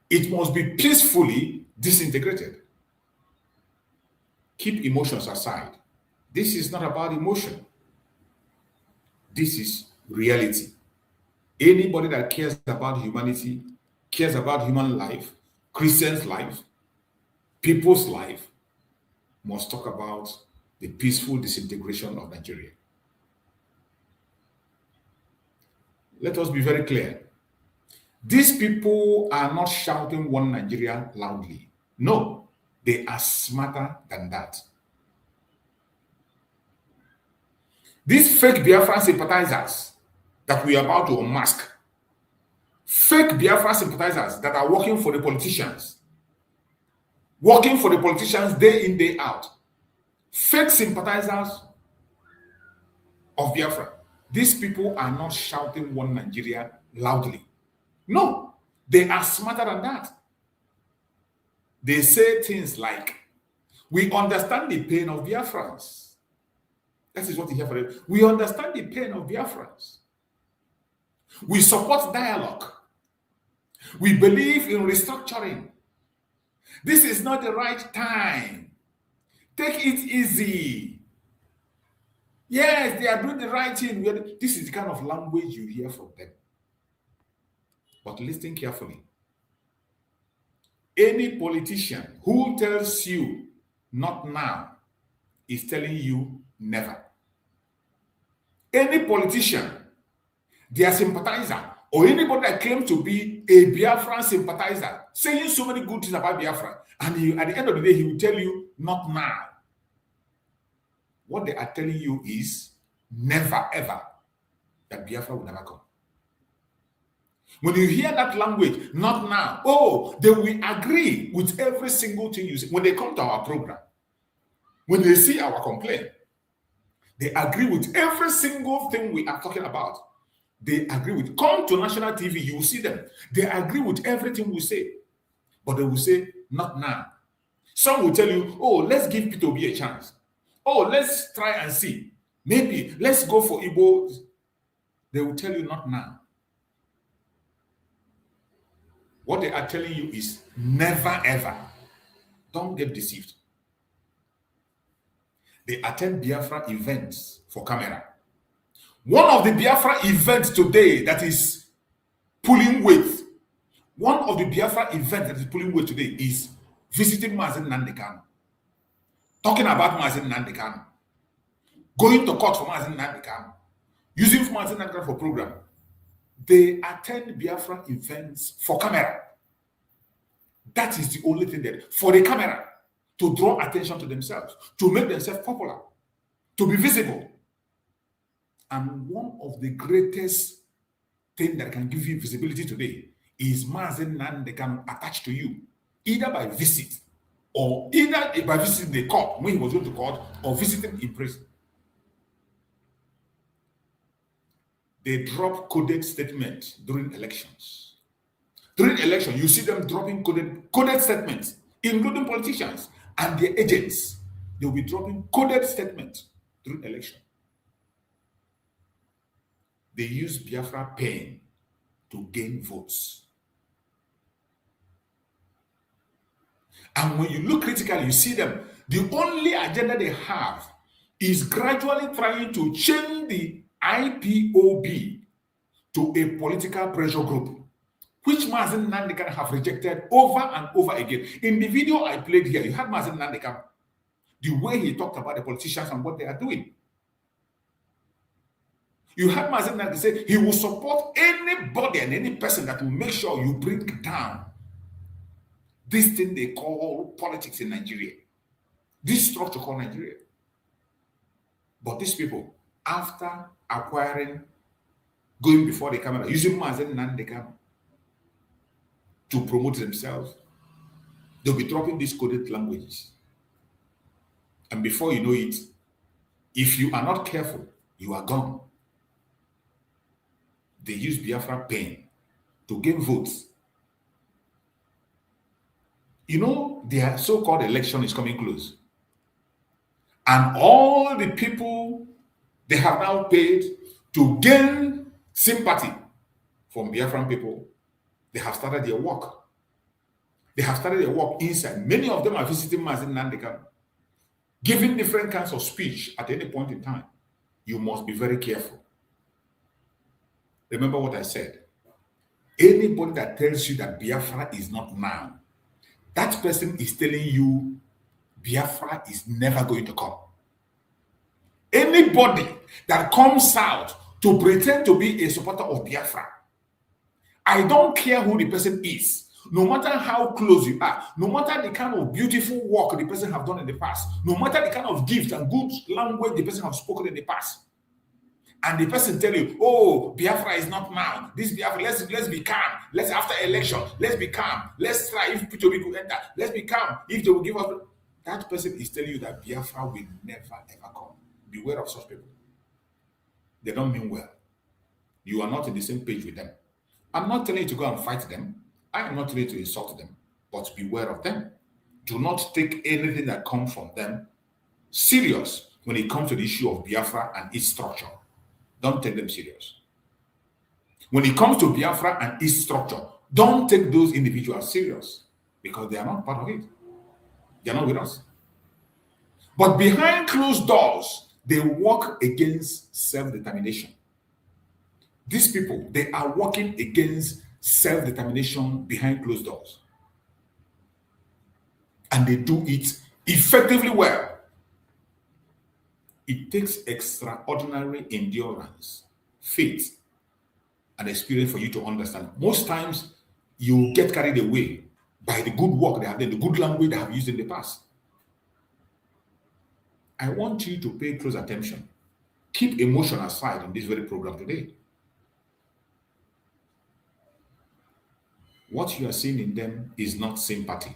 Speaker 5: It must be peacefully disintegrated. Keep emotions aside. This is not about emotion. This is reality. Anybody that cares about humanity, cares about human life, Christians' life, people's life, must talk about the peaceful disintegration of Nigeria. Let us be very clear. These people are not shouting one Nigeria loudly. No, they are smarter than that. These fake Biafra sympathizers that we are about to unmask, fake Biafra sympathizers that are working for the politicians day in, day out, fake sympathizers of Biafra. These people are not shouting one Nigeria loudly. No, they are smarter than that. They say things like, we understand the pain of Biafrans. That is what you hear from them. We understand the pain of Biafrans. We support dialogue. We believe in restructuring. This is not the right time. Take it easy. Yes, they are doing the right thing. This is the kind of language you hear from them. But listen carefully. Any politician who tells you not now is telling you never. Any politician, their sympathizer, or anybody that claims to be a Biafran sympathizer, saying so many good things about Biafra, and at the end of the day, he will tell you not now. What they are telling you is never ever, that Biafra will never come. When you hear that language, not now, oh, they will agree with every single thing you say. When they come to our program, when they see our complaint, they agree with every single thing we are talking about. They agree with, come to national TV, you will see them. They agree with everything we say, but they will say, not now. Some will tell you, oh, let's give P2B a chance. Oh, let's try and see. Maybe, let's go for Igbo. They will tell you, not now. What they are telling you is never ever. Don't get deceived. They attend Biafra events for camera. One of the Biafra events today that is pulling weight, today is visiting Mazen Nnamdi Kanu, talking about Mazen Nnamdi Kanu, going to court for Mazen Nnamdi Kanu, using Mazen Nnamdi Kanu for program. They attend Biafra events for camera. That is the only thing there for the camera, to draw attention to themselves, to make themselves popular, to be visible. And one of the greatest things that can give you visibility today is Mazen Nnamdi Kanu attached to you, either by visit or either by visiting the court when he was going to court or visiting in prison. They drop coded statements during elections. During election, you see them dropping coded statements, including politicians and their agents. They will be dropping coded statements during election. They use Biafra pain to gain votes. And when you look critically, you see them. The only agenda they have is gradually trying to change the IPOB to a political pressure group, which Mazen Nandekan have rejected over and over again. In the video I played here, you had Mazen Nandekan, the way he talked about the politicians and what they are doing. You had Mazen Nandekan say he will support anybody and any person that will make sure you bring down this thing they call politics in Nigeria, this structure called Nigeria. But these people, after acquiring, going before the camera, using Mazen Nandekan to promote themselves, they'll be dropping these coded languages. And before you know it, if you are not careful, you are gone. They use Biafra pain to gain votes. You know, their so-called election is coming close. And all the people they have now paid to gain sympathy from Biafran people, they have started their work. They have started their work inside. Many of them are visiting Mazen Nandekan, giving different kinds of speech at any point in time. You must be very careful. Remember what I said. Anybody that tells you that Biafra is not now, that person is telling you Biafra is never going to come. Anybody that comes out to pretend to be a supporter of Biafra, I don't care who the person is, no matter how close you are, no matter the kind of beautiful work the person have done in the past, no matter the kind of gift and good language the person have spoken in the past, and the person tell you, oh, Biafra is not now. This Biafra, let's be calm. Let's after election, let's be calm. Let's try if P2B could enter. Let's be calm. If they will give us, that person is telling you that Biafra will never ever come. Beware of such people. They don't mean well. You are not in the same page with them. I'm not telling you to go and fight them. I am not telling you to insult them, but beware of them. Do not take anything that comes from them serious when it comes to the issue of Biafra and its structure. Don't take them serious. When it comes to Biafra and its structure, don't take those individuals serious because they are not part of it. They are not with us. But behind closed doors, they work against self-determination. These people, they are working against self-determination behind closed doors. And they do it effectively well. It takes extraordinary endurance, faith, and experience for you to understand. Most times, you get carried away by the good work they have done, the good language they have used in the past. I want you to pay close attention. Keep emotion aside in this very program today. What you are seeing in them is not sympathy.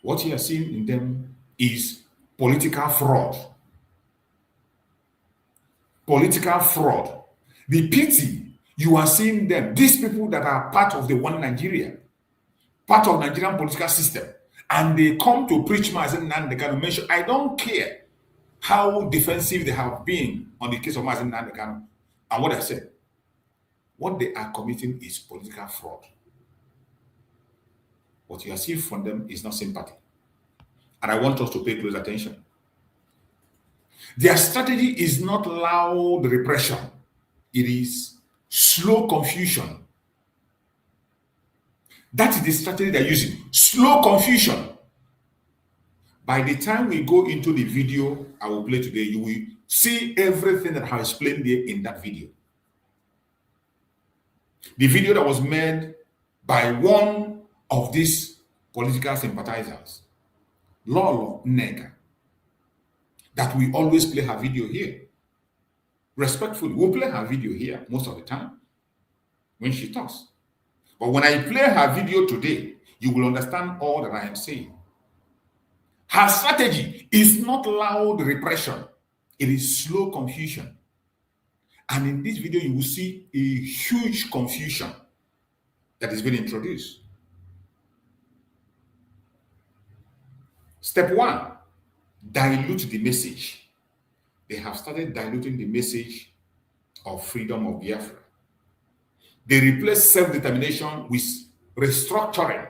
Speaker 5: What you are seeing in them is political fraud. Political fraud. The pity you are seeing them, these people that are part of the one Nigeria, part of Nigerian political system, and they come to preach Mazen Nandekan, mention, I don't care how defensive they have been on the case of Mazen Nandekan and what I said. What they are committing is political fraud. What you are seeing from them is not sympathy. And I want us to pay close attention. Their strategy is not loud repression. It is slow confusion. That is the strategy they're using. Slow confusion. By the time we go into the video I will play today, you will see everything that I have explained there in that video. The video that was made by one of these political sympathizers, Lolo Nega, that we always play her video here. Respectfully, we'll play her video here most of the time when she talks. But when I play her video today, you will understand all that I am saying. Her strategy is not loud repression. It is slow confusion. And in this video, you will see a huge confusion that is being introduced. Step one, dilute the message. They have started diluting the message of freedom of Biafra. They replace self-determination with restructuring.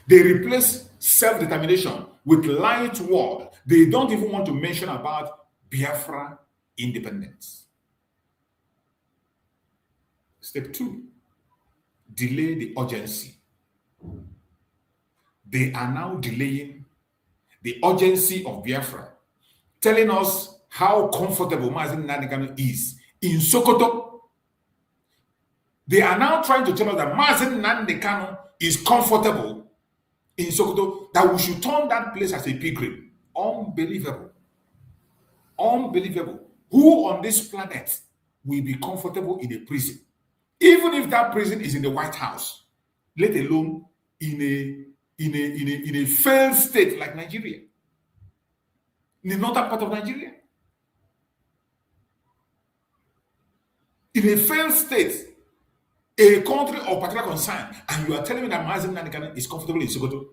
Speaker 5: They replace self-determination with light word. They don't even want to mention about Biafra independence. Step 2, delay the urgency. They are now delaying the urgency of Biafra, telling us how comfortable Mazen Nandekano is in Sokoto. They are now trying to tell us that Mazen Nandekano is comfortable in Sokoto, that we should turn that place as a pilgrim. Unbelievable. Unbelievable. Who on this planet will be comfortable in a prison? Even if that prison is in the White House, let alone in a failed state like Nigeria, in the northern part of Nigeria. In a failed state, a country of particular concern, and you are telling me that Mazen Nandekano is comfortable in Sokoto.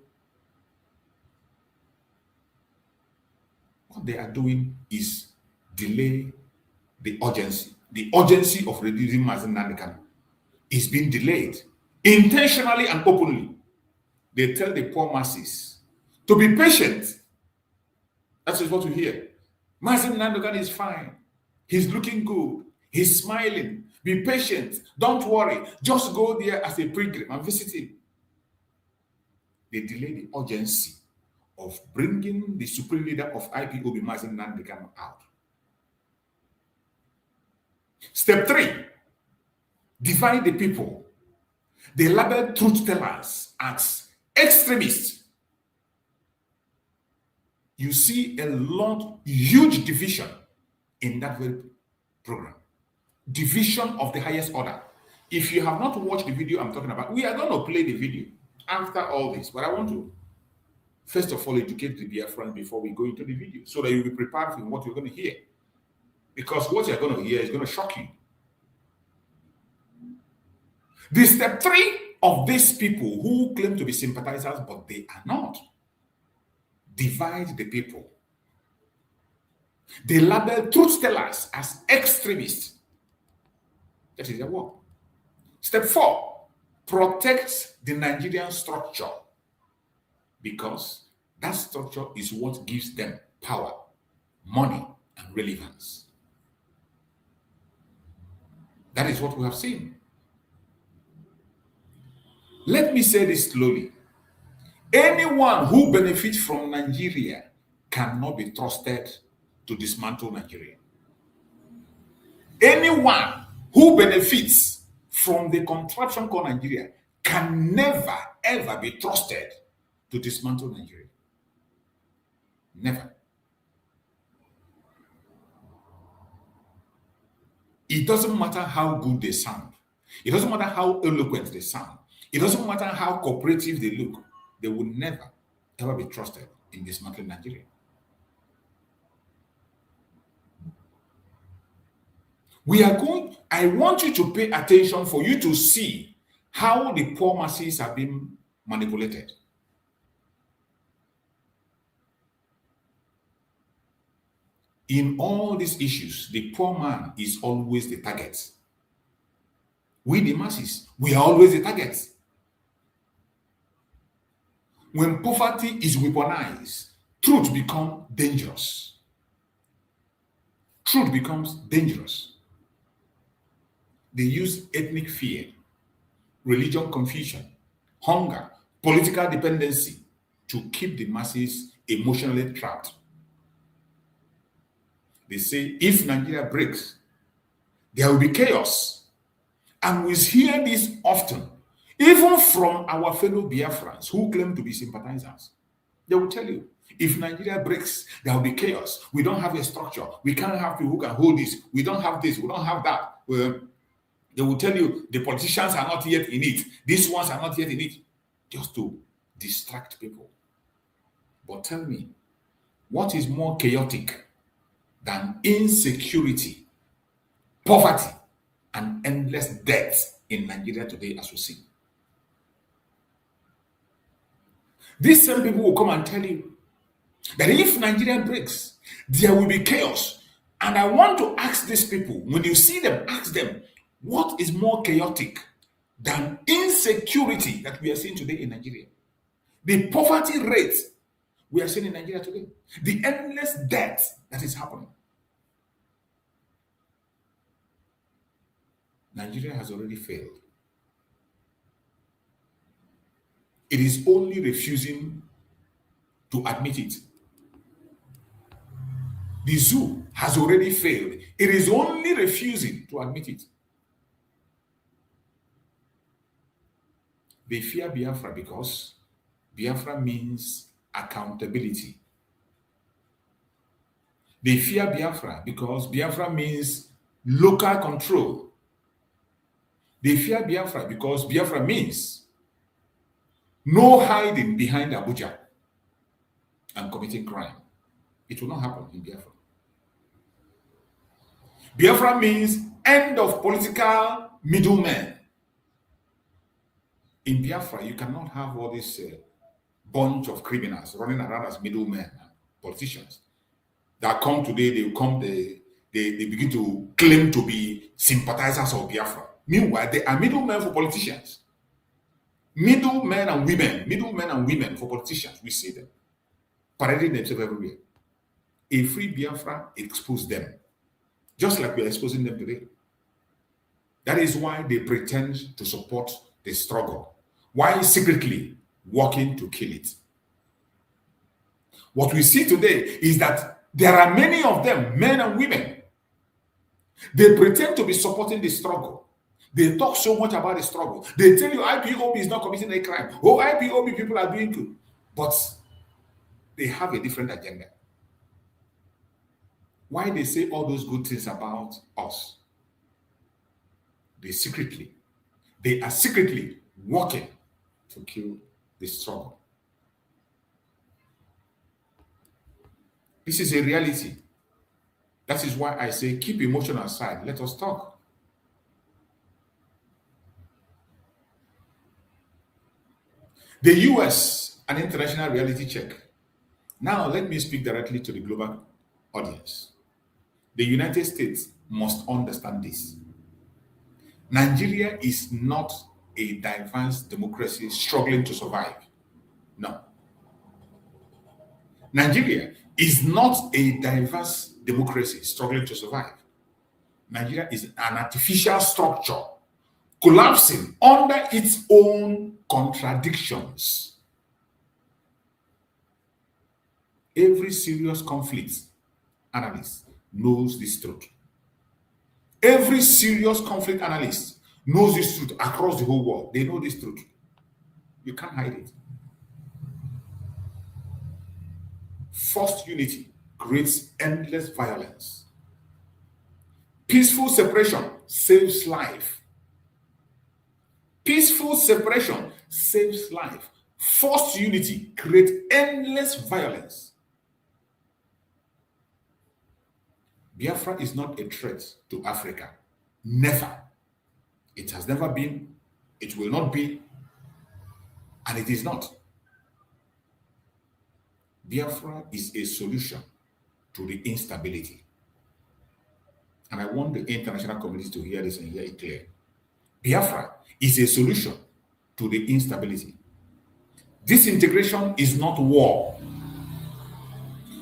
Speaker 5: What they are doing is delay the urgency. The urgency of reducing Mazen Nandekano is being delayed intentionally and openly. They tell the poor masses to be patient. That is what we hear. Mazen Nandekano is fine. He's looking good. He's smiling. Be patient. Don't worry. Just go there as a pilgrim and visit him. They delay the urgency of bringing the supreme leader of IPOB, Mazen Nandekano, out. Step 3, divide the people. They label truth tellers as extremists. You see a huge division in that very program. Division of the highest order. If you have not watched the video I'm talking about, we are going to play the video after all this, but I want to first of all educate the Biafran before we go into the video, so that you'll be prepared for what you're going to hear. Because what you're going to hear is going to shock you. The step 3 of these people who claim to be sympathizers, but they are not, divide the people. They label truth tellers as extremists. That is their work. Step 4, protect the Nigerian structure, because that structure is what gives them power, money, and relevance. That is what we have seen. Let me say this slowly. Anyone who benefits from Nigeria cannot be trusted to dismantle Nigeria. Anyone who benefits from the contraption called Nigeria can never, ever be trusted to dismantle Nigeria. Never. It doesn't matter how good they sound. It doesn't matter how eloquent they sound. It doesn't matter how cooperative they look. They will never, ever be trusted in dismantling Nigeria. I want you to pay attention for you to see how the poor masses are being manipulated. In all these issues, the poor man is always the target. We, the masses, we are always the targets. When poverty is weaponized, truth becomes dangerous. Truth becomes dangerous. They use ethnic fear, religion confusion, hunger, political dependency to keep the masses emotionally trapped. They say if Nigeria breaks, there will be chaos. And we hear this often, even from our fellow Biafrans who claim to be sympathizers. They will tell you, if Nigeria breaks, there will be chaos. We don't have a structure. We can't have people who can hold this. We don't have this. We don't have that. Well, they will tell you the politicians are not yet in it. These ones are not yet in it. Just to distract people. But tell me, what is more chaotic than insecurity, poverty, and endless debt in Nigeria today as we see? These same people will come and tell you that if Nigeria breaks, there will be chaos. And I want to ask these people, when you see them, ask them, what is more chaotic than insecurity that we are seeing today in Nigeria? The poverty rate we are seeing in Nigeria today, the endless debt that is happening. Nigeria has already failed. It is only refusing to admit it. The zoo has already failed. It is only refusing to admit it. They fear Biafra because Biafra means accountability. They fear Biafra because Biafra means local control. They fear Biafra because Biafra means no hiding behind Abuja and committing crime. It will not happen in Biafra. Biafra means end of political middlemen. In Biafra, you cannot have all this bunch of criminals running around as middlemen and politicians that come today, they begin to claim to be sympathizers of Biafra. Meanwhile, they are middlemen for politicians. Middlemen and women for politicians. We see them parading themselves everywhere. A free Biafra exposes them, just like we are exposing them today. That is why they pretend to support the struggle, while secretly working to kill it. What we see today is that there are many of them, men and women. They pretend to be supporting the struggle. They talk so much about the struggle. They tell you IPOB is not committing a crime. Oh, IPOB people are doing good. But they have a different agenda. Why they say all those good things about us? They are secretly working to kill the struggle. This is a reality. That is why I say keep emotion aside. Let us talk. The US, an international reality check. Now let me speak directly to the global audience. The United States must understand this. Nigeria is not a diverse democracy struggling to survive. No. Nigeria is not a diverse democracy struggling to survive. Nigeria is an artificial structure collapsing under its own contradictions. Every serious conflict analyst knows this truth. Every serious conflict analyst knows this truth across the whole world. They know this truth. You can't hide it. Forced unity creates endless violence. Peaceful separation saves life. Peaceful separation saves life. Forced unity creates endless violence. Biafra is not a threat to Africa. Never. It has never been, it will not be, and it is not. Biafra is a solution to the instability. And I want the international community to hear this and hear it clear. Biafra is a solution to the instability. Disintegration is not war.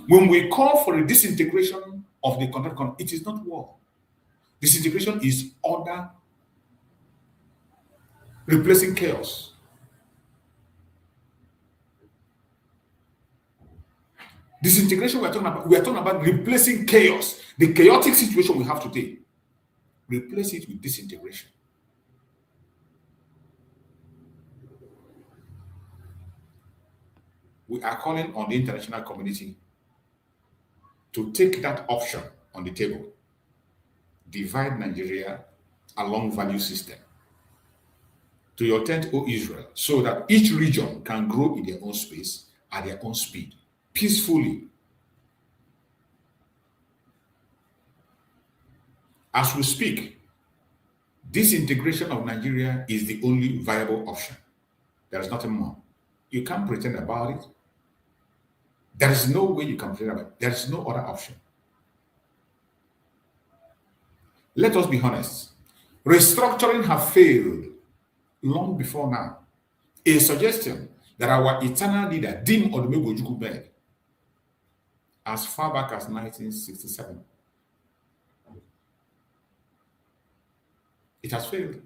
Speaker 5: When we call for a disintegration of the country, it is not war. Disintegration is order replacing chaos. Disintegration, we are talking about replacing chaos. The chaotic situation we have today, replace it with disintegration. We are calling on the international community to take that option on the table. Divide Nigeria along value system to your tent, O Israel, so that each region can grow in their own space at their own speed, peacefully. As we speak, disintegration of Nigeria is the only viable option. There is nothing more. You can't pretend about it. There is no way you can pretend about it. There is no other option. Let us be honest. Restructuring has failed long before now. A suggestion that our eternal leader, Dim Odumegwu made as far back as 1967. It has failed.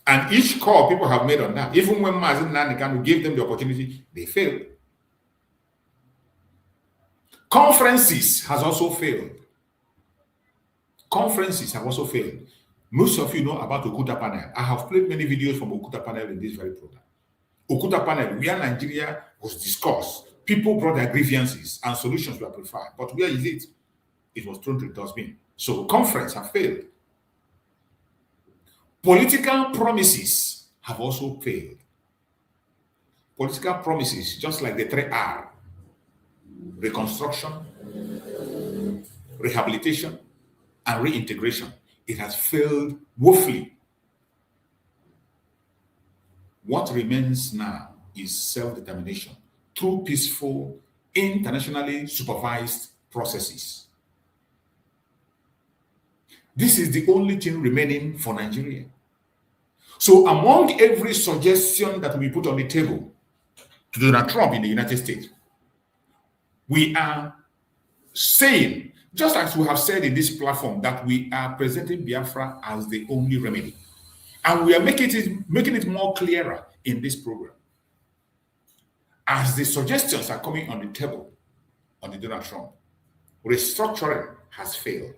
Speaker 5: And each call people have made on that, even when Mazi Nnamdi Kanu gave them the opportunity, they failed. Conferences has also failed. Conferences have also failed. Most of you know about Okuta panel. I have played many videos from Okuta panel in this very program. Okuta panel, where Nigeria was discussed, people brought their grievances and solutions were preferred. But where is it? It was thrown to the dustbin. So conference have failed. Political promises have also failed. Political promises, just like the 3R, reconstruction, rehabilitation, and reintegration, it has failed woefully. What remains now is self-determination through peaceful, internationally supervised processes. This is the only thing remaining for Nigeria. So among every suggestion that we put on the table to Donald Trump in the United States, we are saying, just as we have said in this platform, that we are presenting Biafra as the only remedy. And we are making it more clearer in this program. As the suggestions are coming on the table on the Donald Trump, restructuring has failed.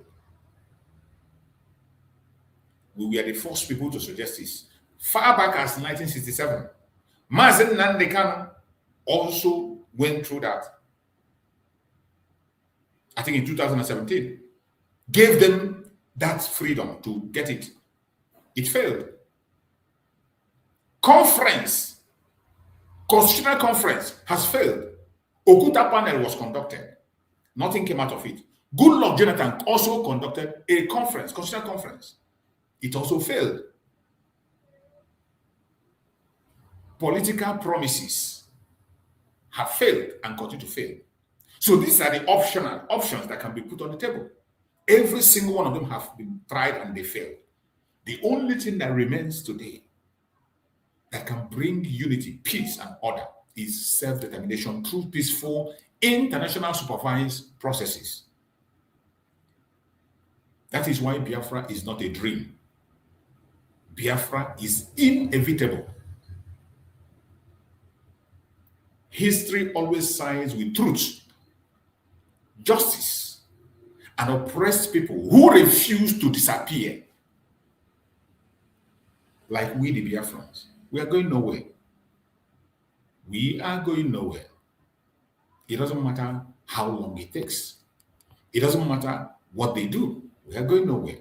Speaker 5: We were the first people to suggest this. Far back as 1967, Mazi Nnamdi Kanu also went through that. I think in 2017, gave them that freedom to get it. It failed. Constitutional conference has failed. Okuta panel was conducted. Nothing came out of it. Goodluck Jonathan also conducted a conference, constitutional conference. It also failed. Political promises have failed and continue to fail. So these are the options that can be put on the table. Every single one of them have been tried and they failed. The only thing that remains today that can bring unity, peace, and order is self-determination through peaceful, international supervised processes. That is why Biafra is not a dream. Biafra is inevitable. History always sides with truth, justice, and oppressed people who refuse to disappear. Like we, the Biafrans. We are going nowhere. We are going nowhere. It doesn't matter how long it takes. It doesn't matter what they do. We are going nowhere.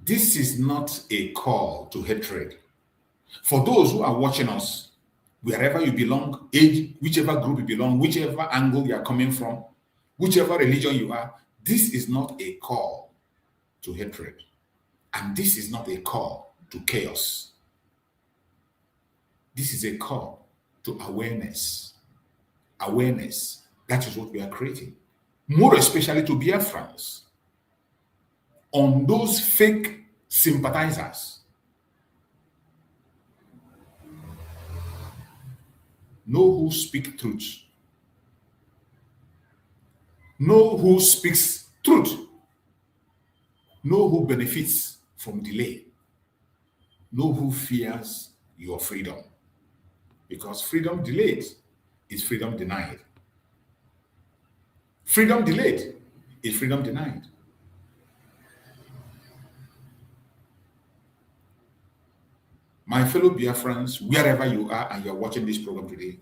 Speaker 5: This is not a call to hatred. For those who are watching us, wherever you belong, age, whichever group you belong, whichever angle you are coming from, whichever religion you are, this is not a call to hatred. And this is not a call to chaos. This is a call to awareness. Awareness. That is what we are creating. More especially to Biafrans. On those fake sympathizers. Know who speak truth. Know who speaks truth. Know who benefits from delay. Know who fears your freedom. Because freedom delayed is freedom denied. Freedom delayed is freedom denied. My fellow Biafrans, wherever you are and you're watching this program today,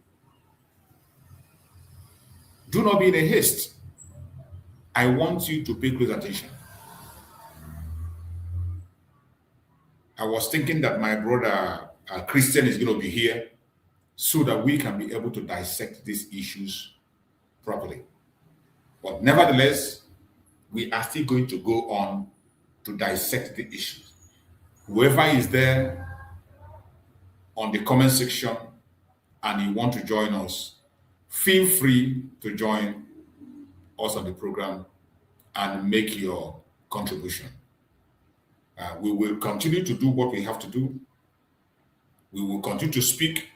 Speaker 5: do not be in a haste. I want you to pay close attention. I was thinking that my brother Christian is going to be here so that we can be able to dissect these issues properly. But nevertheless, we are still going to go on to dissect the issues. Whoever is there on the comment section and you want to join us, feel free to join us on the program and make your contribution. We will continue to do what we have to do. We will continue to speak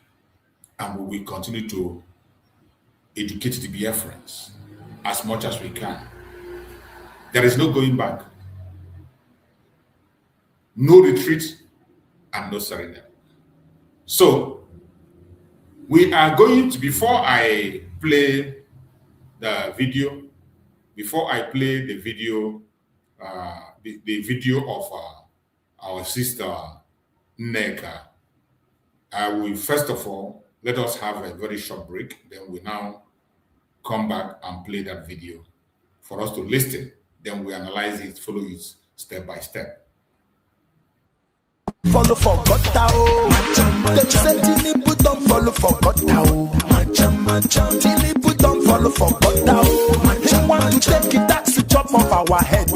Speaker 5: and we will continue to educate the Biafrans as much as we can. There is no going back, no retreat, and no surrender. So we are going to, before I play the video, the video of our sister Neka, I will first of all let us have a very short break. Then we now come back and play that video for us to listen. Then we analyze it, follow it step by step.
Speaker 6: Follow for God now. Them say Tinubu don't follow for God now. Tinubu don't follow for God now. They want to take it, that's the chop of our head.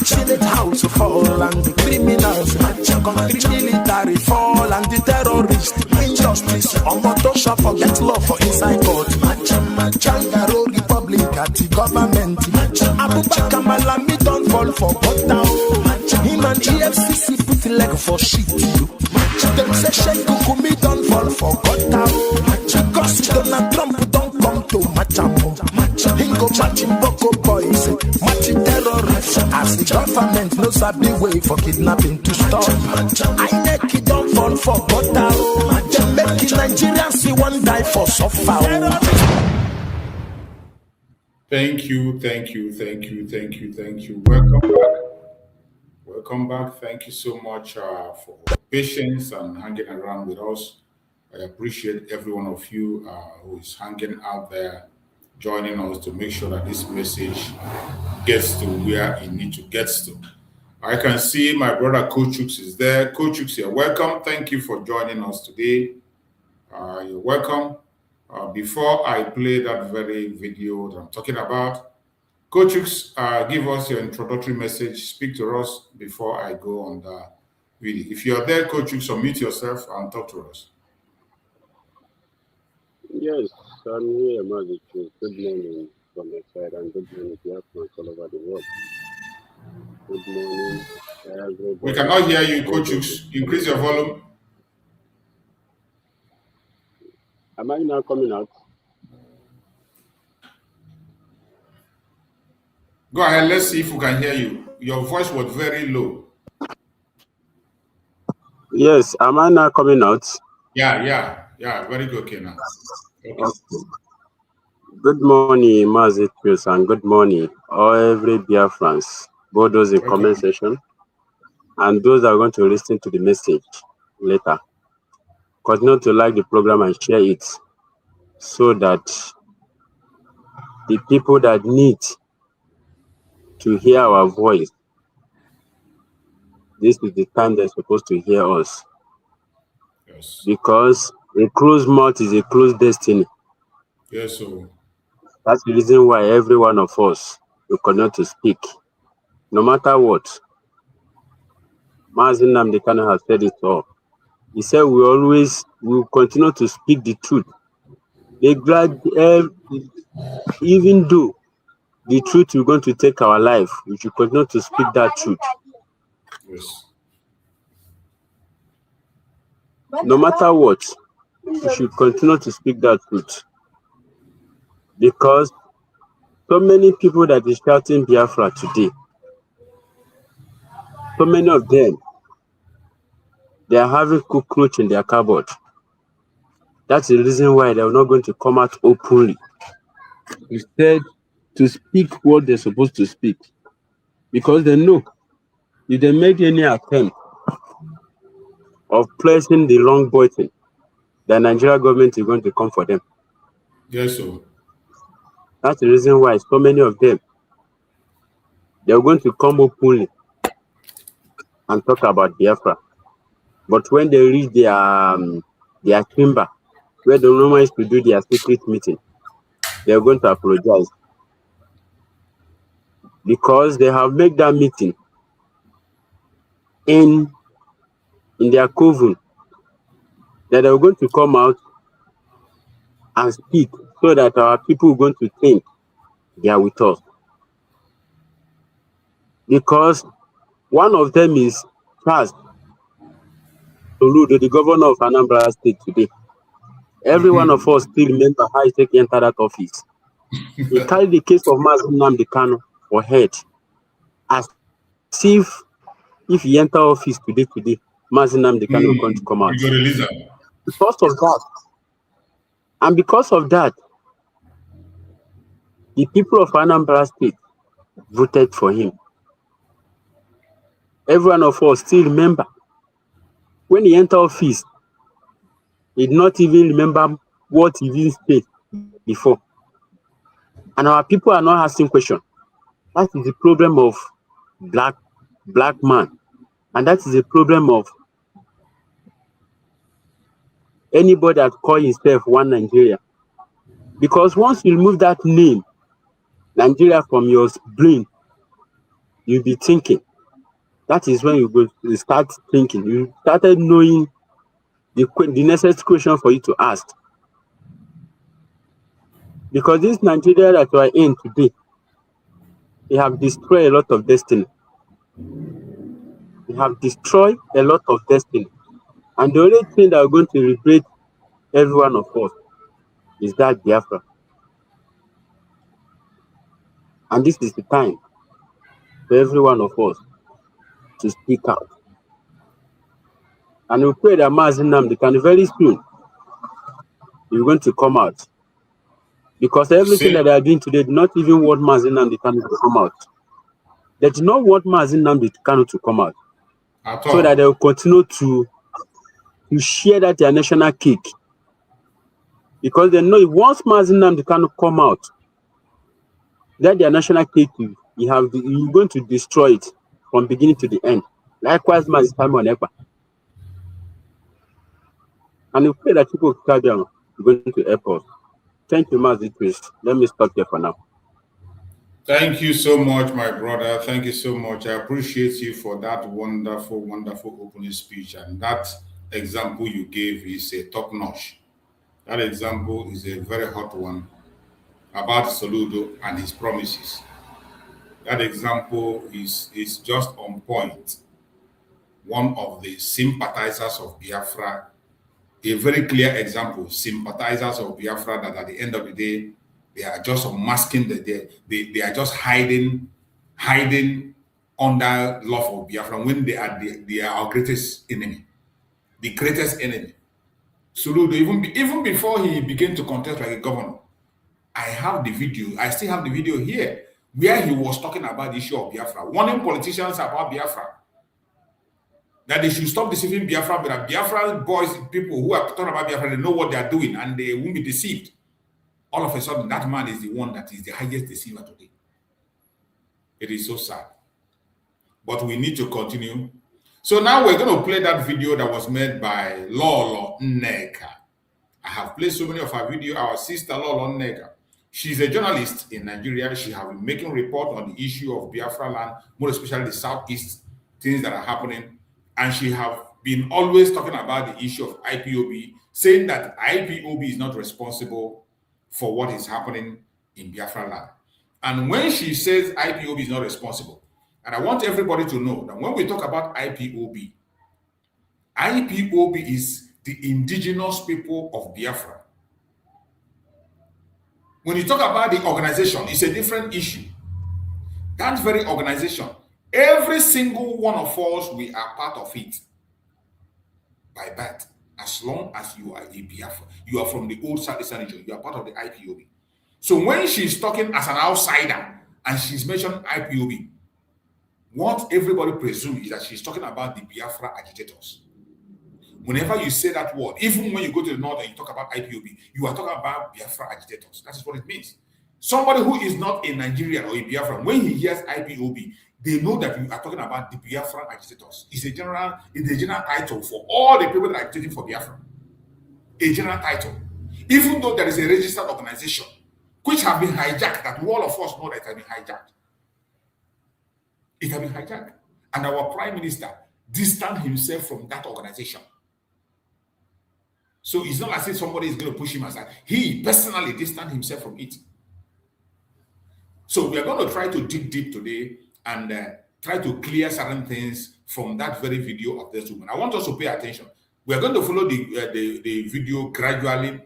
Speaker 6: Senate House fall and the criminals, concrete military fall and the terrorists, injustice, on motor shop forget law for inside court. Changaro Republic at the government. Abuja Malami don't fall for God now. Him and GFCC put leg for shit. Them say Sheikh Kukumi don't fall for God now. Because Donald Trump don't come to Machamo. Hingo matching Boko boys, matching terrorists. As the government knows the way for kidnapping to stop. I make it don't fall for God now. Them make Nigerians see one die for suffer.
Speaker 5: Thank you. Welcome back. Thank you so much for patience and hanging around with us. I appreciate every one of you who is hanging out there, joining us to make sure that this message gets to where it needs to get to. I can see my brother Coach Chooks is there. Coach Chooks, you're welcome. Thank you for joining us today. You're welcome. Before I play that very video that I'm talking about, Coach Chooks, give us your introductory message. Speak to us before I go on the video. If you're there, Coach Chooks, unmute yourself and talk to us.
Speaker 7: Yes, I'm here, Magic. Good morning from my side, and good morning to Biafrans all over the world. Good morning, everybody.
Speaker 5: We cannot hear you, Coach Chooks. Increase your volume.
Speaker 7: Am I now coming out?
Speaker 5: Go ahead, let's see if we can hear you. Your voice was very low.
Speaker 7: Yes, am I now coming out?
Speaker 5: Yeah, very good, okay now. Okay.
Speaker 7: Good morning, Mazik, and good morning, all every Biafrans, both those in comment section and those that are going to listen to the message later. Continue to like the program and share it so that the people that need to hear our voice, this is the time they're supposed to hear us.
Speaker 5: Yes.
Speaker 7: Because a closed mouth is a closed destiny.
Speaker 5: Yes, so
Speaker 7: that's the reason why every one of us will continue to speak, no matter what. Mazin Namdekano has said it all. He said we will continue to speak the truth. Even though the truth is going to take our life, we should continue to speak that truth.
Speaker 5: yes.
Speaker 7: No matter what, we should continue to speak that truth. Because so many people that is shouting Biafra today, so many of them, they are having cockroach in their cupboard. That's the reason why they are not going to come out openly. Instead, to speak what they're supposed to speak. Because they know if they make any attempt of placing the wrong button, the Nigerian government is going to come for them.
Speaker 5: Yes, so
Speaker 7: that's the reason why so many of them, they're going to come openly and talk about Biafra. But when they reach their chamber, where they normally used to do their secret meeting, they're going to apologize. Because they have made that meeting in their coven, that they're going to come out and speak so that our people are going to think they are with us. Because one of them is Charles Soludo, the governor of Anambra State today. Every one of us still remember how he entered that office. He carried the case of Mazin Namdekano for head, as if he enter office today, Mazinam the Kanu going to come out.
Speaker 5: You go release them.
Speaker 7: Because of that, and because of that, the people of Anambra State voted for him. Every one of us still remember when he entered office, he did not even remember what he did say before. And our people are not asking questions. That is the problem of black man. And that is the problem of anybody that call himself one Nigeria. Because once you remove that name, Nigeria, from your brain, you'll be thinking. That is when you start thinking. You started knowing the necessary question for you to ask. Because this Nigeria that we are in today, they have destroyed a lot of destiny. They have destroyed a lot of destiny. And the only thing that are going to liberate every one of us is that Biafra. And this is the time for every one of us to speak out. And we pray that Mazinam can very soon you're going to come out. Because everything that they are doing today do not even want Mazinam to come out. They do not want Mazinam to come out. So that they will continue to share that their national cake. Because they know if once Mazinam come out, that their national cake, you're going to destroy it from beginning to the end. Likewise, Mazinam. And we pray that people are going to help us. Thank you, Mazi. Let me stop here for now.
Speaker 5: Thank you so much, my brother. Thank you so much. I appreciate you for that wonderful, wonderful opening speech. And that example you gave is a top-notch. That example is a very hot one about Soludo and his promises. That example is just on point. One of the sympathizers of Biafra, a very clear example, sympathizers of Biafra that at the end of the day, they are just unmasking they are just hiding under love of Biafra when they are our greatest enemy, the greatest enemy. Soludo, even before he began to contest like a governor, I still have the video here, where he was talking about the issue of Biafra, warning politicians about Biafra, that they should stop deceiving Biafra, but that Biafra boys, people who are talking about Biafra, they know what they are doing and they won't be deceived. All of a sudden, that man is the one that is the highest deceiver today. It is so sad. But we need to continue. So now we're going to play that video that was made by Lolo Nneka. I have played so many of her videos. Our sister Lolo Nneka, she's a journalist in Nigeria. She has been making report on the issue of Biafra land, more especially the Southeast, things that are happening. And she has been always talking about the issue of IPOB, saying that IPOB is not responsible for what is happening in Biafra land. And when she says IPOB is not responsible, and I want everybody to know that when we talk about IPOB is the indigenous people of Biafra. When you talk about the organization, it's a different issue. That very organization, every single one of us, we are part of it by birth. As long as you are a Biafra, you are from the old Southeastern region, you are part of the IPOB. So when she's talking as an outsider and she's mentioned IPOB, what everybody presumes is that she's talking about the Biafra agitators. Whenever you say that word, even when you go to the north and you talk about IPOB, you are talking about Biafra agitators. That is what it means. Somebody who is not a Nigerian or a Biafran, when he hears IPOB, they know that you are talking about the Biafran agitators. It's a general title for all the people that are agitating for Biafra. A general title. Even though there is a registered organization which have been hijacked, that all of us know that it has been hijacked. It has been hijacked. And our Prime Minister distanced himself from that organization. So it's not as if somebody is going to push him aside. He personally distanced himself from it. So we are going to try to dig deep today and try to clear certain things from that very video of this woman. I want us to pay attention. We are going to follow the video gradually,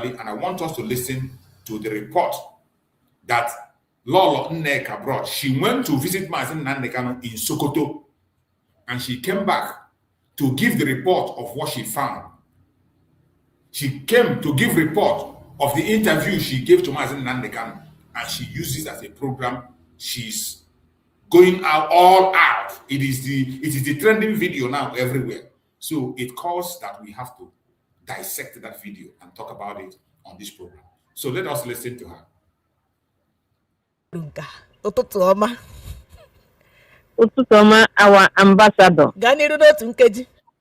Speaker 5: and I want us to listen to the report that Lolo Nneka brought. She went to visit Mazen Nandekano in Sokoto, and she came back to give the report of what she found. She came to give report of the interview she gave to Mazen Nandekano, and she uses it as a program. She's going out all out. It is the trending video now everywhere. So it calls that we have to dissect that video and talk about it on this program. So let us listen to her.
Speaker 8: Our ambassador.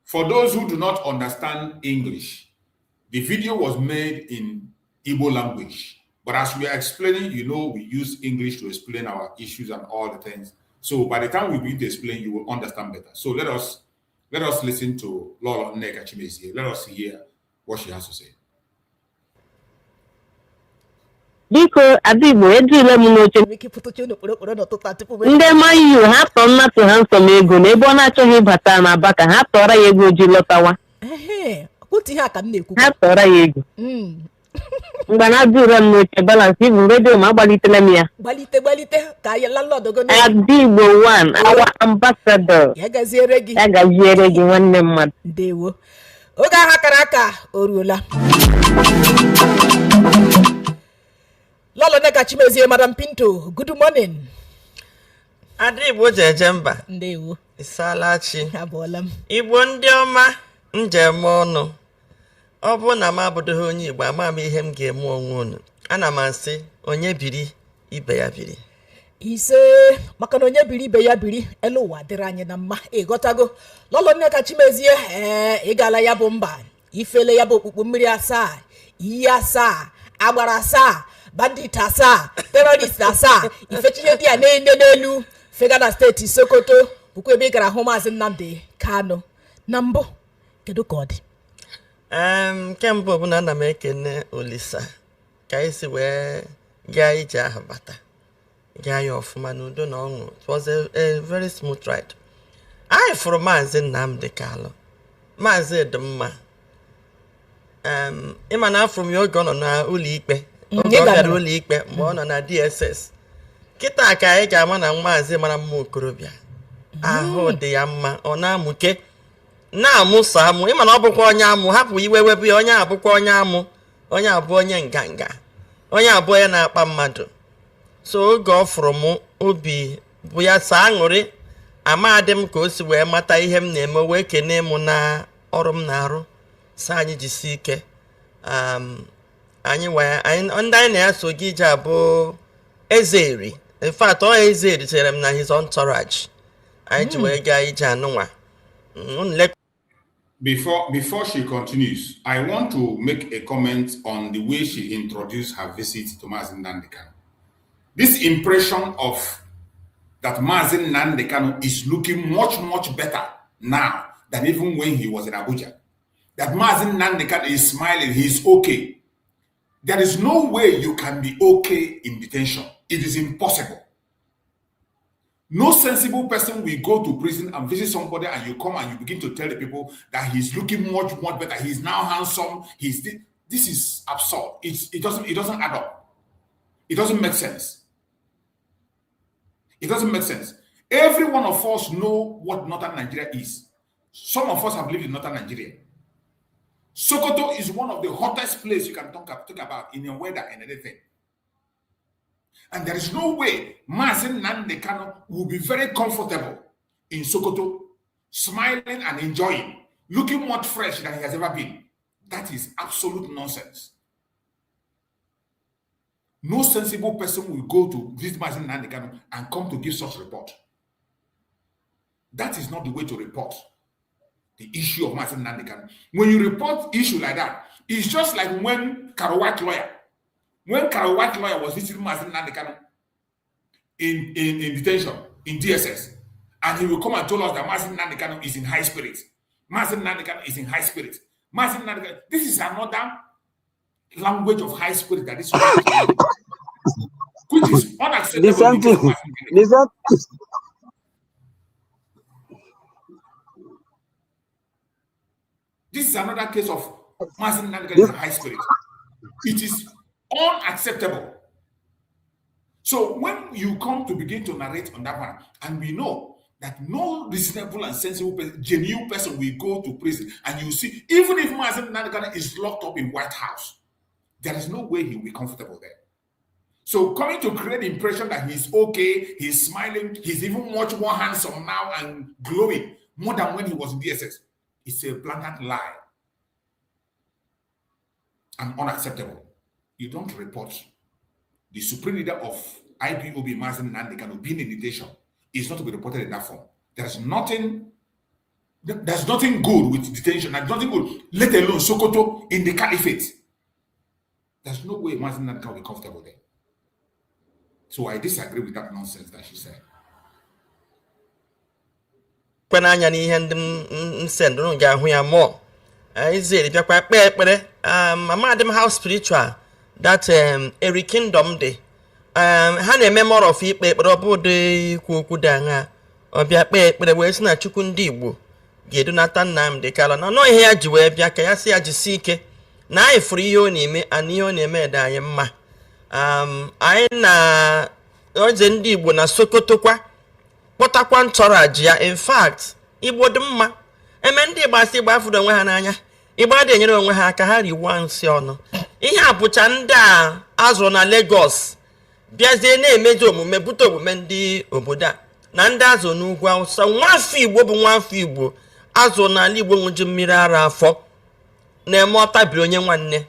Speaker 5: For those who do not understand English, the video was made in Igbo language. But as we are explaining, you know, we use English to explain our issues and all the things. So by the time we begin to explain, you will understand better. So let us listen to Lolo Nneka Chimezie. Let us hear what she has to say.
Speaker 8: Biko Adigbo ejile m n'oche ndị ma you ha tọ nnatụ ha nsọ m ego na ebe ọ na-achọghị ịbata na Aba ka ha tọrọ ya ego ji lọtawa ha tọrọ ya ego mgbe na adịrọ m n'oche balance ibu redio ma agbalitela m ya
Speaker 9: gbalite ka ya landlord go
Speaker 8: Adigbo one our ambassador
Speaker 9: ya gaziere gị
Speaker 8: nwanne mmadụ
Speaker 9: ndewo oge aha kara aka oruola Lolo Nneka Chimezie, Madam Pinto, good morning.
Speaker 10: Adigbo jejemba.
Speaker 9: Ndewo.
Speaker 10: Isalachi.
Speaker 9: Abolam.
Speaker 10: Igbo ndị ọma njem ọnụ. Ọ bụ na m abụdụghị onye Igbo ama m ihe m ga-eme onwe unu. Ana m asị onye biri ibe ya biri.
Speaker 9: Ise maka na onye biri ibe ya biri elu ụwa dịrị anyị na mma ịghọtago. Lolo Nneka Chimezie ịgala ya bụ mba ifele ya bụ okpukpu mmiri asaa iyi asaa agbara asaa bandit asaa terrorist asaa ifechiche dị ya n'elu fega na steeti Sokoto bụkwa ebe ị gara hụ Maazị Nnamdi Kanu na mbụ kedu ka ọ dị
Speaker 10: kemgbe bụ na ana m ekene Olisa ka isi wee gaa ije ahụ bata gaa ya ọfụma n'udo na ọṅụ. It was a very smooth ride. Anyị fụrụ Maazị Nnamdi Kanu Maazị Edemma ịma na afụrụ m ya oge ọ nọ n'ụlọ ikpe oge ọ bịara ụlọ ikpe mgbe ọ nọ na DSS kịta ka anyị ga-ama na Maazị mara mma okorobịa ahụ dị ya mma ọ na-amụke na-amụsọ amụ ịma na ọ bụkwa onye amụ hapụ iwe wepụ ya onye abụkwa onye amụ onye abụ onye nganga onye abụ onye na-akpa mmadụ. So oge ọ fụrụ m obi bụ ya saa aṅụrị amadị m ka o si wee mata ihe m na-eme wee kene m na ọrụ m na-arụ sa anyị jisi ike anyị ndị anyị na-eso gị ije abụ Ezeri. In fact ọ Ezeri chere m na his entourage anyị ji wee gaa ije anụnwa.
Speaker 5: Before she continues, I want to make a comment on the way she introduced her visit to Mazen Nnamdi Kanu. This impression of that Mazen Nnamdi Kanu is looking much, much better now than even when he was in Abuja. That Mazen Nnamdi Kanu is smiling, he's okay. There is no way you can be okay in detention. It is impossible. No sensible person will go to prison and visit somebody and you come and you begin to tell the people that he's looking much, much better. He's now handsome. This is absurd. It doesn't add up. It doesn't make sense. It doesn't make sense. Every one of us know what Northern Nigeria is. Some of us have lived in Northern Nigeria. Sokoto is one of the hottest places you can talk about in the weather and anything. And there is no way Mazen Nnamdi Kanu will be very comfortable in Sokoto, smiling and enjoying, looking more fresh than he has ever been. That is absolute nonsense. No sensible person will go to visit Mazen Nnamdi Kanu and come to give such report. That is not the way to report the issue of Mazen Nnamdi Kanu. When you report issue like that, it's just like when Karawat lawyer was visiting Mazen Nnamdi Kanu in detention, in DSS, and he will come and tell us that Mazen Nnamdi Kanu is in high spirits. Mazen Nnamdi Kanu is in high spirits. Mazen Nnamdi Kanu, this is another language of high spirit that is which is unacceptable. This is another case of Mazen Nnamdi Kanu in high spirit. It is unacceptable. So when you come to begin to narrate on that one, and we know that no reasonable and sensible person, genuine person will go to prison, and you see, even if Mazen Nandekano is locked up in White House, there is no way he will be comfortable there. So coming to create the impression that he's okay, he's smiling, he's even much more handsome now and glowing more than when he was in DSS, it's a blatant lie and unacceptable. You don't report the supreme leader of IPOB, Mazen Nandekano, being in detention is not to be reported in that form. There's nothing good with detention. There's nothing good, let alone Sokoto in the caliphate. There's no way Mazen Nandekano will be comfortable there. So I disagree with that nonsense that she said.
Speaker 10: Kwenanya ni ihe ndị nsendụ ga-ahụ ya more. Izere bịakwa kpee ekpere. Amadị how spiritual that every kingdom dị. Ha na-eme more of ikpe ekpere ọ bụ dị ikwu okwu dị anya. Ọ bịa kpee ekpere wee sị na Chukwu ndị Igbo ga-edunata Nnamdi Kanu. Na nọ ihe ya ji wee bịa ka ya sị ya jisi ike. Na anyị fụrụ ihe ọ na-eme ana ihe ọ na-eme dị anyị mma. Anyị na oze ndị Igbo na Sokoto kwa kpọtakwa ntọrọji ya. In fact, Igbo dị mma. Eme ndị Igbo asị gbafuru onwe ha n'anya. Igbo adị enyere onwe ha aka ha riwa nsị ọnụ. Ihe a bụcha ndị a azụrụ na Lagos bịazie na-emeji omume bute omume ndị obodo a na ndị azụ n'ugwu Awụsa. Nwafọ Igbo bụ nwafọ Igbo azụ n'ala Igbo nwụji mmiri ara afọ na-eme ọtabiri onye nwanne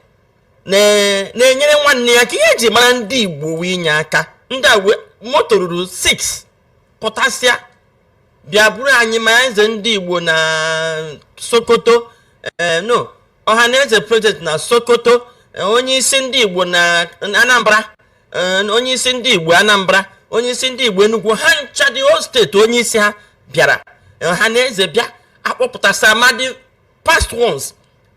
Speaker 10: na-enyere nwanne ya ka ihe eji mara ndị Igbo wee inye aka. Ndị a moto ruru 6 pọtasịa bịa bụrụ anyị ma eze ndị Igbo na Sokoto no Ọhaneze project na Sokoto, onye isi ndị Igbo na Anambra, onye isi ndị Igbo Anambra, onye isi ndị Igbo Enugu, ha ncha dị o steeti onye isi ha bịara. Ọhaneze bịa akpọpụtasị amadi past ones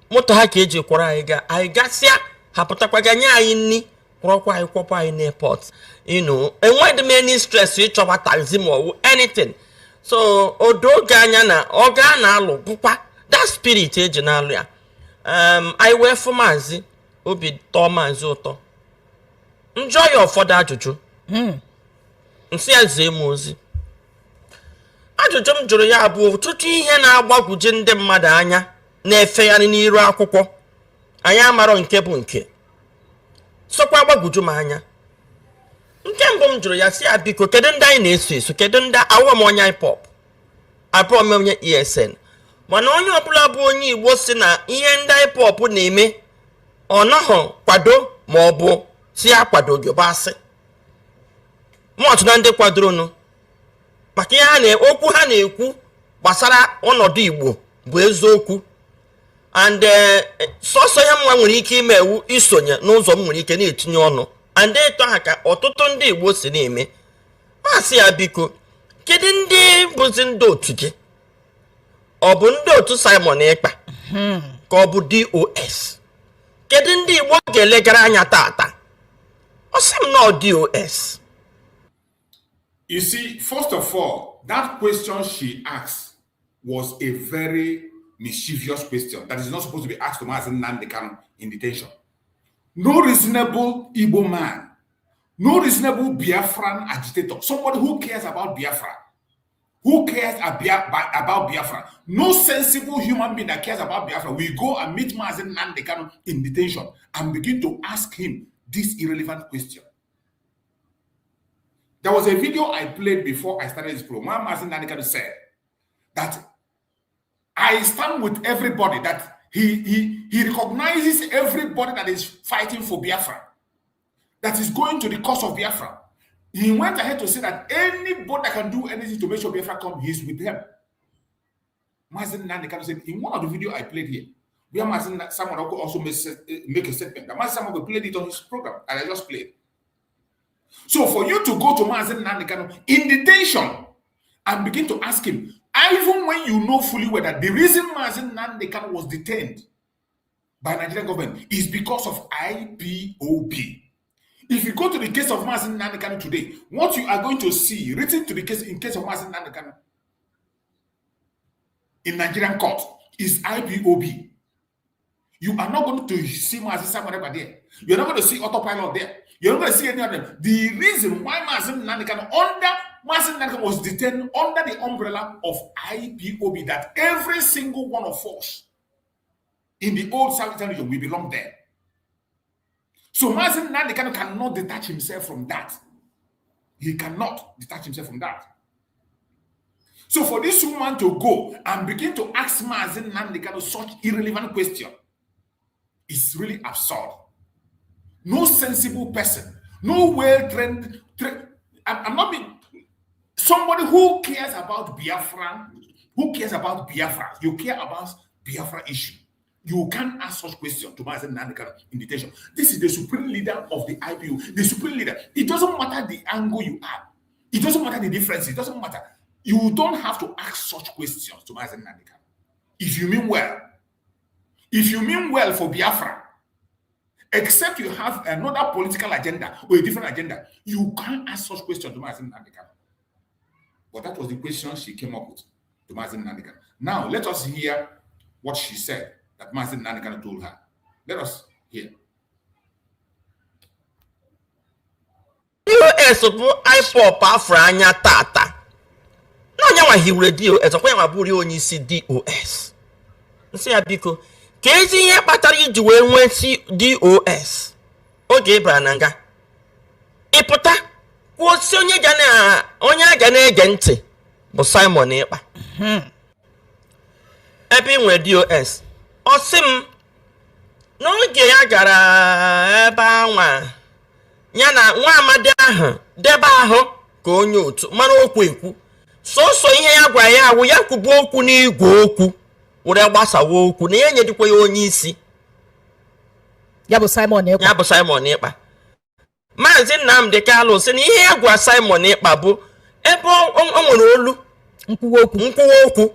Speaker 10: moto ha ka eji kwọrọ anyị ga anyị gasịa ha pụtakwaga nye anyị nni kwọrọkwa anyị kwọpụ anyị n'airport. Enweghị m any stress ịchọba taxi ma ọ anything. So odoge anya na ọ gaa na-alụ bụkwa that spirit eji na-alụ ya. Anyị wee fụ maazị obi tọọ maazị ụtọ njọ ya ụfọdụ ajụjụ nsị ya zee m ozi. Ajụjụ m jụrụ ya bụ ọtụtụ ihe na-agbagwoju ndị mmadụ anya na-efegharị n'iru akwụkwọ anyị amarọ nke bụ nke sokwa gbagwoju m anya. Nke mbụ m jụrụ ya si ya biko kedu ndị anyị na-eso eso, kedu ndị awụọ m onye hip-hop abụọ m onye ESN, mana onye ọbụla bụ onye Igbo si na ihe ndị hip-hop na-eme ọ nọghọ kwado ma ọ bụ si ya kwado gị bụ asị. Mọtụ na ndị kwadoro maka ihe okwu ha na-ekwu gbasara ọnọdụ Igbo bụ eziokwu. And sọsọ ya mma nwere ike ime ewu isonye n'ụzọ m nwere ike na-etinye ọnụ and eto ha ka ọtụtụ ndị Igbo si na-eme. Masị ya biko kedu ndị bụzi ndị otu gị? Ọ bụ ndị otu Simon Ekpa ka ọ bụ DOS? Kedu ndị Igbo ga-elegara anya tata? Ọ sị m na DOS.
Speaker 5: You see, first of all, that question she asked was a very mischievous question that is not supposed to be asked to Mazen Nnamdi Kanu in detention. No reasonable Igbo man, no reasonable Biafran agitator, somebody who cares about Biafra, who cares about Biafra, no sensible human being that cares about Biafra will go and meet Mazen Nnamdi Kanu in detention and begin to ask him this irrelevant question. There was a video I played before I started this program. Mazen Nnamdi Kanu said that I stand with everybody, that he recognizes everybody that is fighting for Biafra, that is going to the cause of Biafra. He went ahead to say that anybody that can do anything to make sure Biafra come, he's with them. Mazen Nnamdi Kanu said in one of the videos I played here, where Mazen someone also make a statement. That Mazen Samuel played it on his program, and I just played. So for you to go to Mazen Nnamdi Kanu in detention and begin to ask him, even when you know fully well that the reason Mazen Nnamdi Kanu was detained by Nigerian government is because of IPOB. If you go to the case of Mazen Nnamdi Kanu today, what you are going to see written to the case in case of Mazen Nnamdi Kanu in Nigerian court is IPOB. You are not going to see Mazen Samuel there. You're not going to see autopilot there. You're not going to see any of them. The reason why Mazen Nandekano was detained under the umbrella of IPOB, that every single one of us in the old Southern region, we belong there. So Mazen Nandekano cannot detach himself from that. He cannot detach himself from that. So for this woman to go and begin to ask Mazen Nandekano such irrelevant question is really absurd. No sensible person, no well-trained, I'm not being somebody who cares about Biafra, you care about Biafra issue. You can't ask such questions to Mazen Nandekano in detention. This is the supreme leader of the IPU, the supreme leader. It doesn't matter the angle you are. It doesn't matter the difference. It doesn't matter. You don't have to ask such questions to Mazen Nandekano. If you mean well. If you mean well for Biafra, except you have another political agenda or a different agenda, you can't ask such questions to Mazen Nandekano. But that was the question she came up with to Mazen Nandekano. Now, let us hear what she said that Mazen Nandekano told her. Let us hear.
Speaker 10: US bụ IPOB afọ anya tata n'anya nwa hiwere DOS ọkwa ya nwa bụrụ onye isi DOS nsị ya biko ka ezi ihe kpatara iji wee nwee si DOS oge ịbara na nga ịpụta kwụsị onye a ga na-ege ntị bụ Simon Ekpa ebe ị nwere DOS ọ sị m n'oge ya gara ebe anwa ya na nwa amadi ahụ debe ahụ ka onye otu mara okwu ekwu sọsọ ihe ya gwara ya awụ ya kwubu okwu n'igwe okwu were gbasawa okwu na ya nyedikwa ya onye isi
Speaker 9: ya bụ Simon Ekpa Maazị Nnamdi Kanu sị na ihe ya gwa Simon Ekpa bụ ebe o nwere olu nkwuwa okwu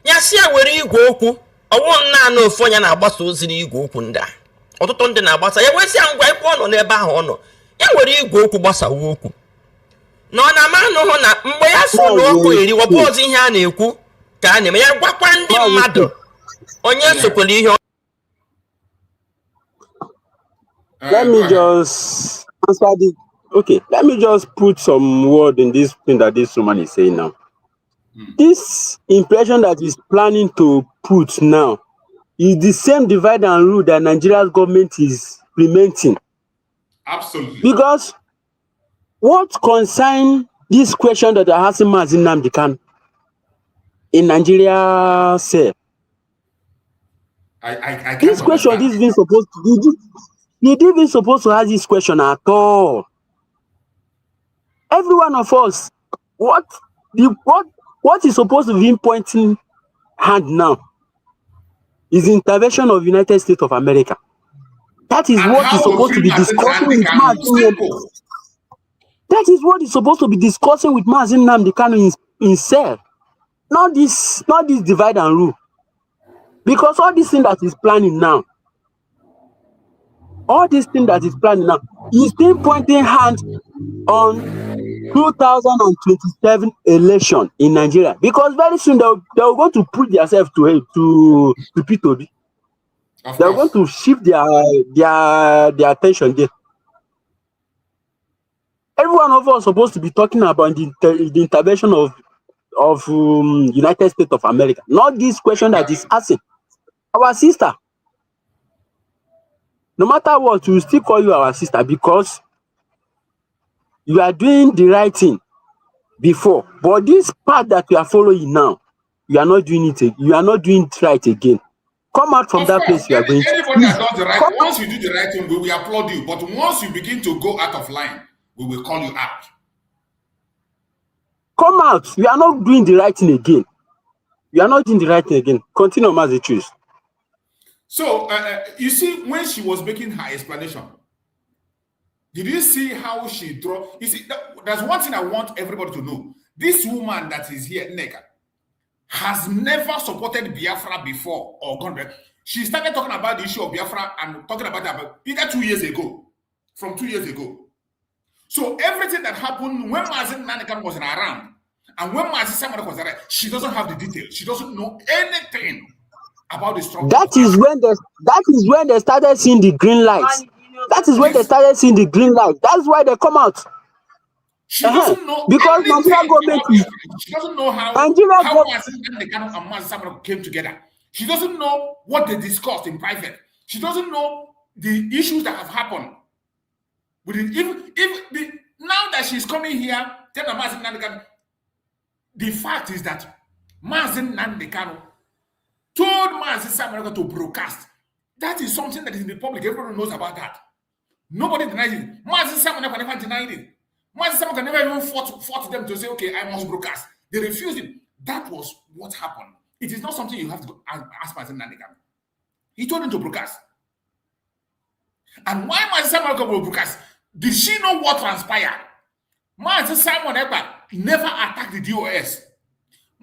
Speaker 9: ya si ya were igwe okwu ọwụ naanị ofu onye na-agbasa ozi n'igwe okwu ndị a ọtụtụ ndị na-agbasa ya wesị ya ngwa ebe ọ nọ n'ebe ahụ ọ nọ ya were igwe okwu gbasawa okwu na ọ na-ama anụhụ na mgbe ya so n'okwu eri wọbụ ozi ihe a na-ekwu ka a na-eme ya gwakwa ndị mmadụ onye sokwara ihe.
Speaker 7: Let me just answer the let me just put some word in this thing that this woman is saying now. This impression that is planning to put now is the same divide and rule that Nigeria's government is implementing.
Speaker 5: Absolutely.
Speaker 7: Because what concern this question that I asked Mazen Nnamdi Kanu in Nigeria say?
Speaker 5: I
Speaker 7: this question is even supposed to did even supposed to ask this question at all. Every one of us, what is supposed to be pointing hand now is the intervention of United States of America. That is what is supposed to be discussing with Mazen. That is what is supposed to be discussing with Mazen Nnamdi Kanu himself. Not this divide and rule. Because all this thing that is planning now, he's still pointing hand on 2027 election in Nigeria. Because very soon they're going to put themselves to P2B. They're going to shift their attention there. Every one of us is supposed to be talking about the intervention of United States of America. Not this question that is asking. Our sister. No matter what, we will still call you our sister because you are doing the right thing before. But this path that you are following now, you are not doing it. You are not doing it right again. Come out from that place you are going to.
Speaker 5: Anybody that does the right, once you do the right thing, we will applaud you. But once you begin to go out of line, we will call you out.
Speaker 7: Come out. You are not doing the right thing again. You are not doing the right thing again. Continue, Mazi, choose.
Speaker 5: So, you see, when she was making her explanation, did you see how she draw? You see, there's one thing I want everybody to know. This woman that is here, Neka, has never supported Biafra before or gone back. She started talking about the issue of Biafra and talking about that either 2 years ago, from 2 years ago. So everything that happened when Mazen Nandekano was around and when Mazen Simon was around, she doesn't have the details. She doesn't know anything about the struggle.
Speaker 7: That is when they started seeing the green lights. That is when they started seeing the green light. That's why they come out.
Speaker 5: She doesn't know
Speaker 7: because
Speaker 5: anything
Speaker 7: Nigeria government
Speaker 5: about Biafra. She doesn't know how
Speaker 7: Nigeria
Speaker 5: Mazi Nnamdi Kanu and Mazi Simon came together. She doesn't know what they discussed in private. She doesn't know the issues that have happened. Now that she's coming here, tell Mazi Nnamdi Kanu, the fact is that Mazi Nnamdi Kanu told Mazi Simon to broadcast. That is something that is in the public. Everyone knows about that. Nobody denies it. Mazi Simon never denied it. Mazi Simon can never even fought them to say, okay, I must broadcast. They refused it. That was what happened. It is not something you have to ask Mazi Nnamdi Kanu. He told him to broadcast. And why Mazi Simon will broadcast? Did she know what transpired? Mazi Simon never attacked the DOS.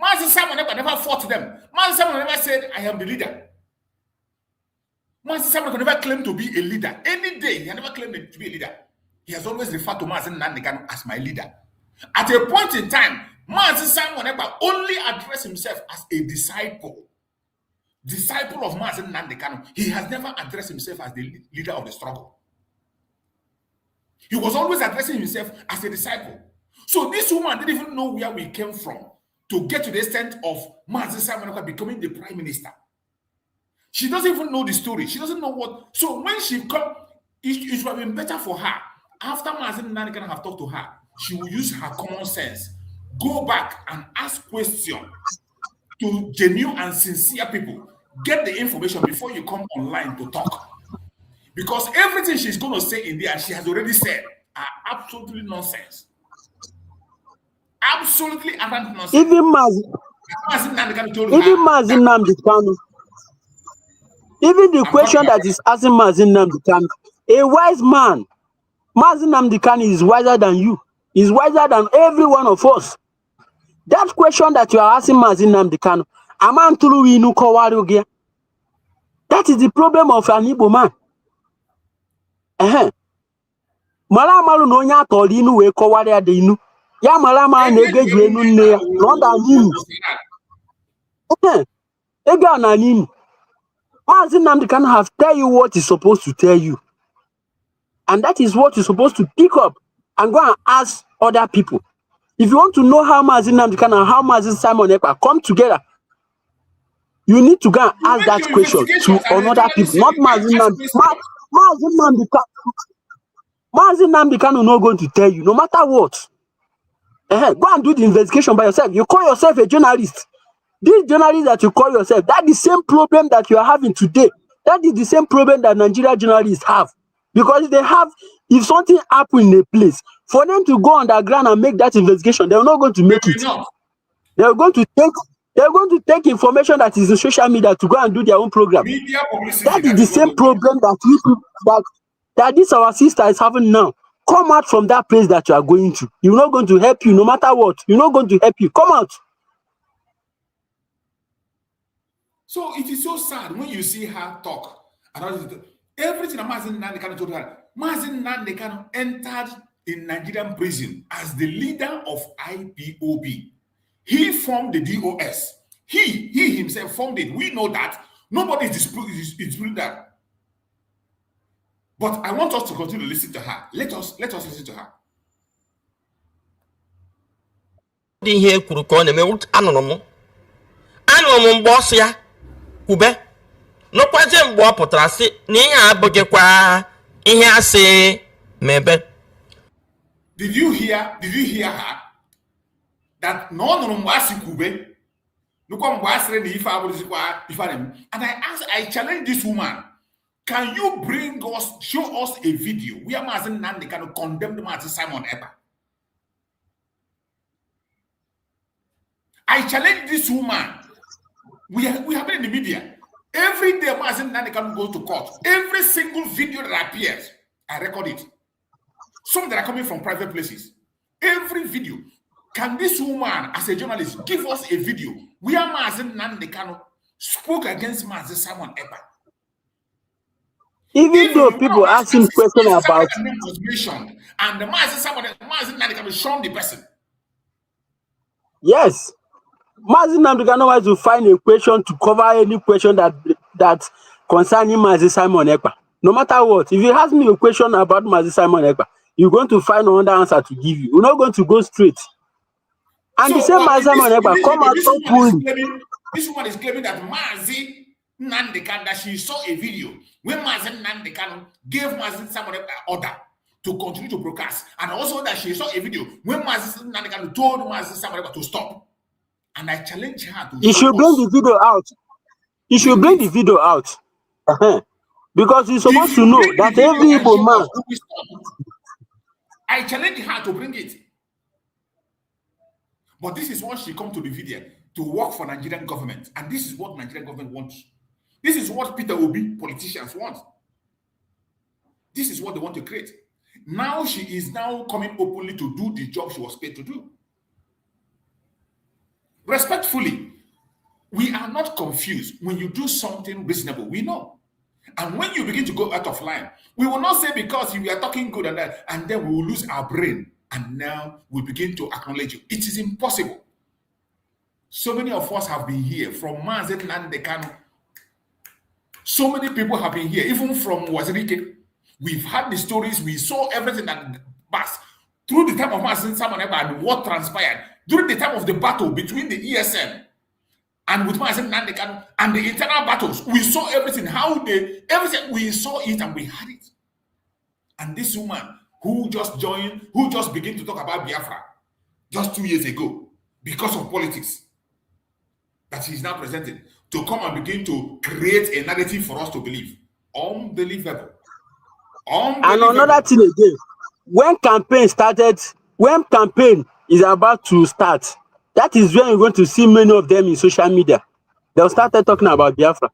Speaker 5: Mazi Simon never fought them. Mazi Simon never said, I am the leader. Mazi Simon could never claim to be a leader. Any day, he never claimed to be a leader. He has always referred to Mazi Nnamdi Kanu as my leader. At a point in time, Mazi Simon only addressed himself as a disciple of Mazi Nnamdi Kanu. He has never addressed himself as the leader of the struggle. He was always addressing himself as a disciple. So this woman didn't even know where we came from to get to the extent of Mazi Simon becoming the prime minister. She doesn't even know the story. She doesn't know what. So when she come, it would have been better for her. After Mazi Nnamdi Kanu have talked to her, she will use her common sense, go back and ask questions to genuine and sincere people. Get the information before you come online to talk. Because everything she's going to say in there, she has already said, are absolutely nonsense. Absolutely nonsense.
Speaker 7: Even Mazi Nnamdi Kanu. Even the question that is asking Mazi Nnamdi Kanu, a wise man, Mazi Nnamdi Kanu is wiser than you. He's wiser than every one of us. That question that you are asking Mazi Nnamdi Kanu, that is the problem of an Igbo man. Mara malu no nya to inu we kowari ade inu. Ya mara ma na egeju enu nne ya, no da ninu. Ega na ninu. Mazi Nnamdi Kanu have tell you what he's supposed to tell you. And that is what you're supposed to pick up and go and ask other people. If you want to know how Mazi Nnamdi Kanu and how Mazi Simon Ekpa come together, you need to go and ask that question to another people, not Mazi Nnamdi. Mazi Nnamdi Kanu not going to tell you, no matter what. Go and do the investigation by yourself. You call yourself a journalist. These journalists that you call yourself, that's the same problem that you are having today. That is the same problem that Nigeria journalists have. Because they have, if something happens in a place, for them to go underground and make that investigation, they're not going to make it. They're going to take information that is in social media to go and do their own program. That is the same problem that this our sister is having now. Come out from that place that you are going to. You're not going to help you no matter what. You're not going to help you. Come out.
Speaker 5: So it is so sad when you see her talk. Everything that Mazi Nnamdi Kanu told her, Mazi Nnamdi Kanu entered in Nigerian prison as the leader of IPOB. He formed the DOS. He himself formed it. We know that. Nobody is disputing that. But I want us to continue to listen to her. Let us listen to her.
Speaker 10: Ihe kwuru ka ọ na-eme anụrụ m boss ya kwube nọkwaje mgbe ọ pụtara sị na ihe abụghịkwa ihe asị mebe.
Speaker 5: Did you hear her? That no mgbe asị kwube nukwa mgbe asịrị na ife abụrụzikwa ife anem. And I challenge this woman. Can you show us a video where Mazi Nnamdi Kanu condemned Mazi Simon Ekpa? I challenge this woman. We have it in the media. Every day Mazi Nnamdi Kanu goes to court. Every single video that appears, I record it. Some that are coming from private places. Every video. Can this woman, as a journalist, give us a video where Mazi Nnamdi Kanu spoke against Mazi Simon Ekpa?
Speaker 7: Even though people ask him questions about
Speaker 5: was mentioned, and the Mazi Nnamdi Kanu shown the person.
Speaker 7: Yes. Mazi Nnamdi Kanu wants to find a question to cover any question that concerning Mazi Simon Ekpa. No matter what, if you ask me a question about Mazi Simon Ekpa, you're going to find another answer to give you. You're not going to go straight. And the same Mazi Simon Ekpa come out openly.
Speaker 5: This woman is claiming that Mazi Nandekano, that she saw a video when Mazi Nandekano gave Mazi Simon Ekpa order to continue to broadcast, and also that she saw a video when Mazi Nandekano told Mazi Simon Ekpa to stop. And I challenge her to.
Speaker 7: You should bring the video out. You should bring the video out. Because you're supposed to know that every Igbo man.
Speaker 5: I challenge her to bring it. But this is what she come to the video to work for Nigerian government. And this is what Nigerian government wants. This is what Peter Obi politicians want. This is what they want to create. Now she is now coming openly to do the job she was paid to do. Respectfully, we are not confused. When you do something reasonable, we know. And when you begin to go out of line, we will not say because we are talking good and that, and then we will lose our brain. And now we begin to acknowledge you. It is impossible. So many of us have been here from Mazi Nandekano. So many people have been here, even from Wazirike. We've had the stories, we saw everything that passed through the time of Mazi Simon Ekpa and what transpired during the time of the battle between the ESN and with Mazi Nandekano and the internal battles. We saw everything, everything, we saw it and we had it. And this woman who just joined, who just began to talk about Biafra just 2 years ago because of politics that she's now presenting, to come and begin to create a narrative for us to believe. Unbelievable.
Speaker 7: And another thing again, when campaign is about to start, that is when you're going to see many of them in social media. They'll start talking about Biafra.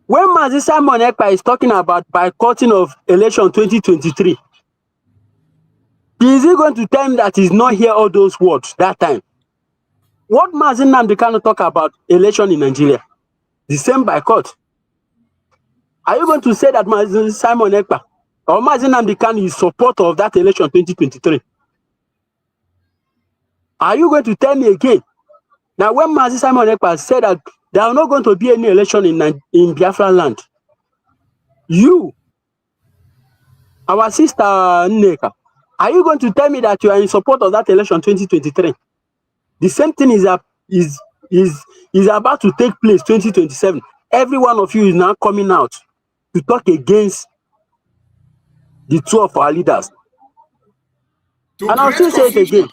Speaker 7: When Mazi Simon Ekpa is talking about boycotting of election 2023, is he going to tell me that he's not hear all those words that time? What Mazi Nandekano talk about election in Nigeria? The same boycott. Are you going to say that Mazi Simon Ekpa or Mazi Nandekano is supporter of that election 2023? Are you going to tell me again? Now, when Mazi Simon Ekpa said that there are not going to be any election in Biafra land, you, our sister Nneka, are you going to tell me that you are in support of that election 2023? The same thing is about to take place 2027. Every one of you is now coming out to talk against the two of our leaders. And I'll still say it again.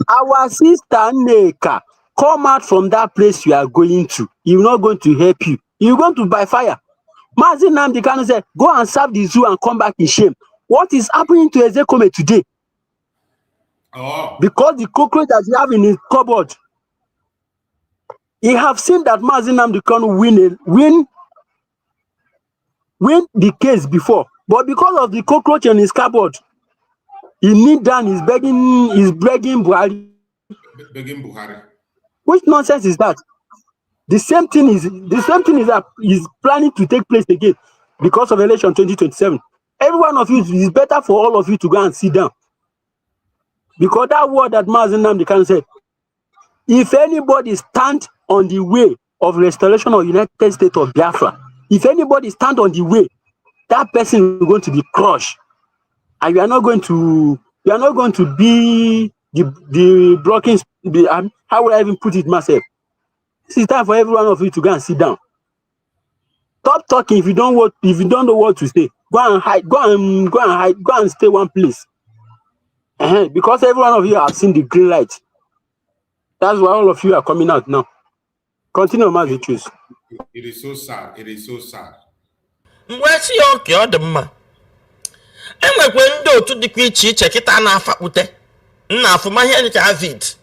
Speaker 7: Our sister Nneka, come out from that place you are going to. You're not going to help you. You're going to buy fire. Mazi Nandekano said, go and serve the zoo and come back in shame. What is happening to Ezekome today?
Speaker 5: Oh.
Speaker 7: Because the cockroach that he have in his cupboard, he have seen that Mazi Nandekano win the case before. But because of the cockroach in his cupboard, he kneel down, he's begging Buhari.
Speaker 5: Begging Buhari.
Speaker 7: Which nonsense is that? The same thing is that is planning to take place again because of election 2027. Every one of you, is better for all of you to go and sit down. Because that word that Mazi Nandekano said, if anybody stand on the way of restoration of United States of Biafra, if anybody stand on the way, that person is going to be crushed. And you are not going to be the blocking. How would I even put it myself? This is time for every one of you to go and sit down. Stop talking if you don't know what to say. Go and hide. Go and stay one place. Because every one of you have seen the green light. That's why all of you are coming out now. Continue, Mazi Choose.
Speaker 5: It is so sad. It is so sad.
Speaker 10: Where's your Kyodema? And my window to the creature, check it and half with it. Now for my head, David.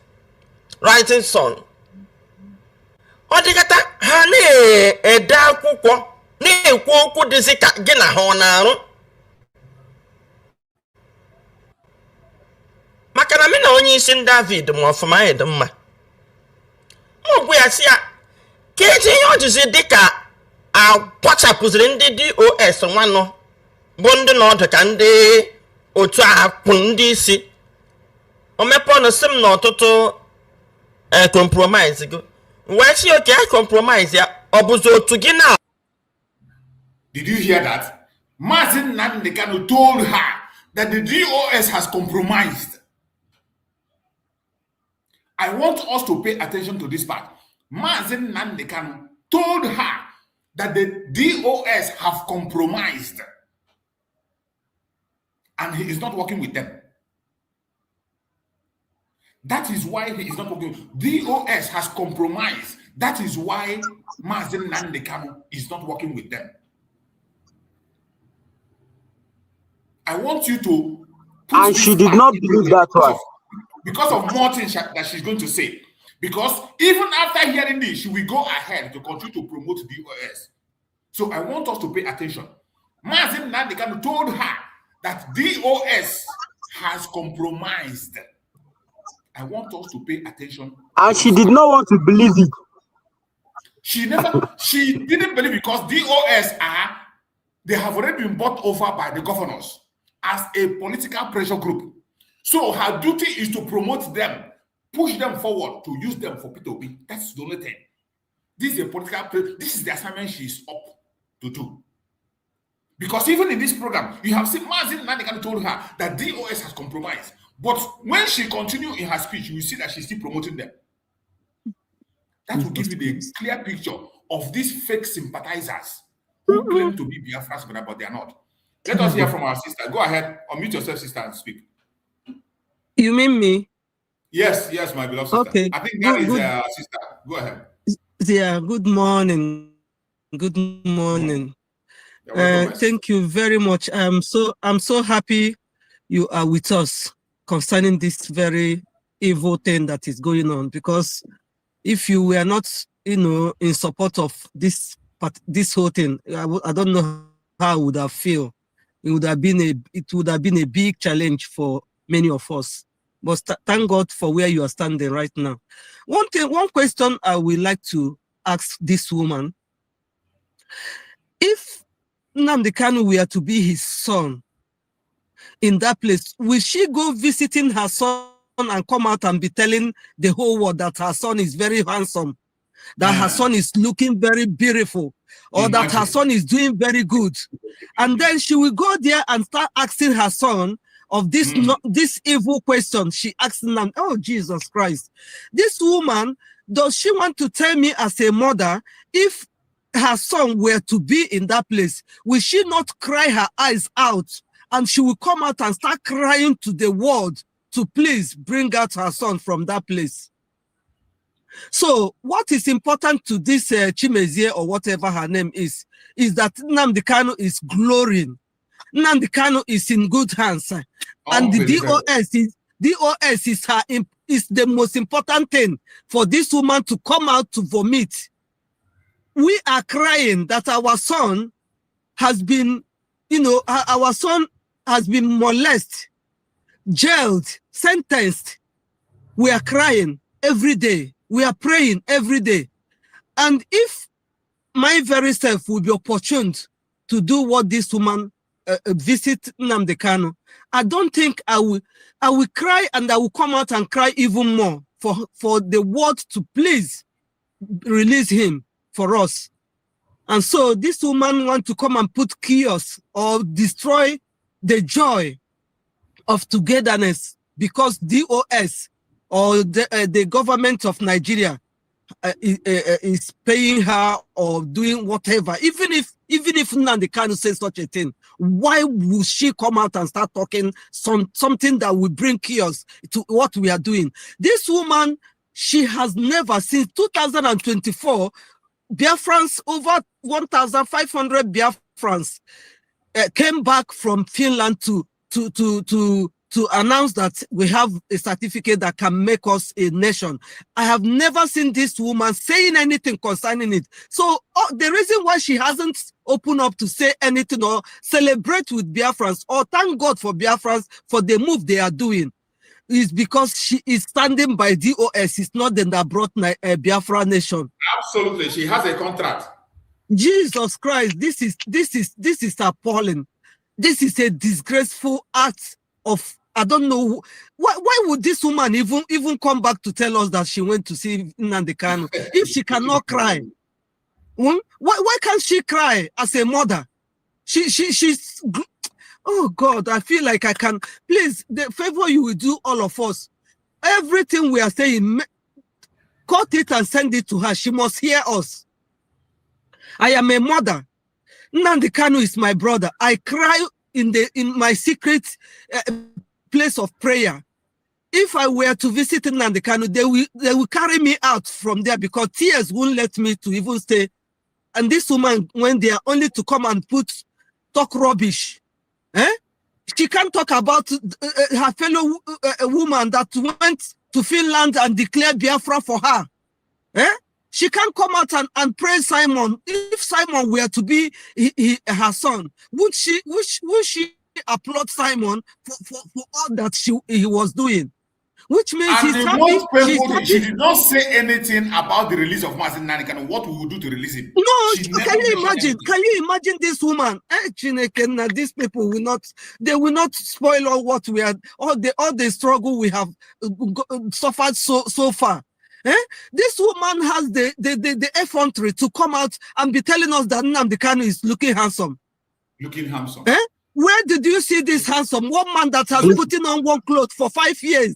Speaker 10: Writing son. What do you got? Honey, a dark cook. Ne cook is it again a honor. Macaramina only send David more for my head. Oh, we are see. Can't you just say, Dicker? I'll watch up with the DOS on one no. Bond not a candy or try Pundisi. Or me upon a sim not to compromise. Where's your care compromise? Ya Abuja to get now.
Speaker 5: Did you hear that? Mazin Nnamdi Kanu told her that the DOS has compromised. I want us to pay attention to this part. Mazin Nnamdi Kanu told her that the DOS have compromised and he is not working with them. That is why he is not working. DOS has compromised. That is why Mazin Nnamdi Kanu is not working with them. I want you to put
Speaker 7: and she did not believe that one.
Speaker 5: Because of more things that she's going to say. Because even after hearing this, she will go ahead to continue to promote DOS. So I want us to pay attention. Mazin Nnamdi Kanu told her that DOS has compromised. I want us to pay attention.
Speaker 7: And she did not want to believe it.
Speaker 5: She didn't believe because DOS they have already been bought over by the governors as a political pressure group. So her duty is to promote them, push them forward, to use them for P2P. That's the only thing. This is a political, this is the assignment she's up to do. Because even in this program, you have seen Mazin Nnamdi Kanu told her that DOS has compromised. But when she continues in her speech, you will see that she's still promoting them. That will give you the clear picture of these fake sympathizers who claim to be Biafra sympathizers, but they are not. Let us hear from our sister. Go ahead, unmute yourself, sister, and speak.
Speaker 11: You mean me?
Speaker 5: Yes, my beloved sister.
Speaker 11: Okay.
Speaker 5: I think that is sister. Go ahead.
Speaker 11: Yeah, good morning. Good morning. Thank you very much. I'm so happy you are with us concerning this very evil thing that is going on, because if you were not, in support of this whole thing, I don't know how I would have felt. It would have been a big challenge for many of us. But thank God for where you are standing right now. One question I would like to ask this woman: if Nnamdi Kanu were to be his son in that place, will she go visiting her son and come out and be telling the whole world that her son is very handsome, that her son is looking very beautiful, or that her son is doing very good? And then she will go there and start asking her son of this this evil question. She asked them, oh, Jesus Christ. This woman, does she want to tell me as a mother, if her son were to be in that place, will she not cry her eyes out, and she will come out and start crying to the world to please bring out her son from that place? So what is important to this Chimezie, or whatever her name is that Nnamdi Kanu is glorying. Nnamdi Kanu is in good hands. And the DOS is the most important thing for this woman to come out to vomit. We are crying that our son has been, our son has been molested, jailed, sentenced. We are crying every day. We are praying every day. And if my very self will be opportuned to do what this woman visit Nnamdi Kanu, I don't think I will cry, and I will come out and cry even more for the world to please release him for us. And so this woman want to come and put chaos or destroy the joy of togetherness because DOS or the government of Nigeria is paying her or doing whatever. Even if Nnamdi Kanu says such a thing, why would she come out and start talking something that will bring chaos to what we are doing? This woman, she has never, since 2024, Biafrans, over 1,500 Biafrans came back from Finland to announce that we have a certificate that can make us a nation. I have never seen this woman saying anything concerning it. So the reason why she hasn't opened up to say anything or celebrate with Biafrans or thank God for Biafrans for the move they are doing is because she is standing by DOS. It's not them that brought a Biafra nation.
Speaker 5: Absolutely, she has a contract.
Speaker 11: Jesus Christ, this is appalling. This is a disgraceful act of, I don't know why would this woman even come back to tell us that she went to see Nnamdi Kanu if she cannot cry? Why can't she cry as a mother? She's. Oh God, I feel like I can. Please, the favor you will do all of us. Everything we are saying, cut it and send it to her. She must hear us. I am a mother. Nnamdi Kanu is my brother. I cry in my secret place of prayer. If I were to visit Nnamdi Kanu, they will carry me out from there because tears won't let me to even stay. And this woman went there only to come and talk rubbish. She can't talk about her fellow woman that went to Finland and declared Biafra for her. She can't come out and praise Simon. If Simon were to be her son, would she applaud Simon for all that he was doing? Which means
Speaker 5: and
Speaker 11: he's
Speaker 5: the
Speaker 11: happy.
Speaker 5: most painful thing,
Speaker 11: Happy.
Speaker 5: she did not say anything about the release of Mazi Nnamdi Kanu, what we will do to release him.
Speaker 11: No,
Speaker 5: She
Speaker 11: can
Speaker 5: never
Speaker 11: you
Speaker 5: mentioned
Speaker 11: imagine?
Speaker 5: anything.
Speaker 11: Can you imagine this woman? These people will not. They will not spoil all what we had, all the struggle we have suffered so far. This woman has the effrontery to come out and be telling us that Nnamdi Kanu is looking handsome.
Speaker 5: Looking handsome.
Speaker 11: Where did you see this handsome? One man that has putting on one clothes for 5 years.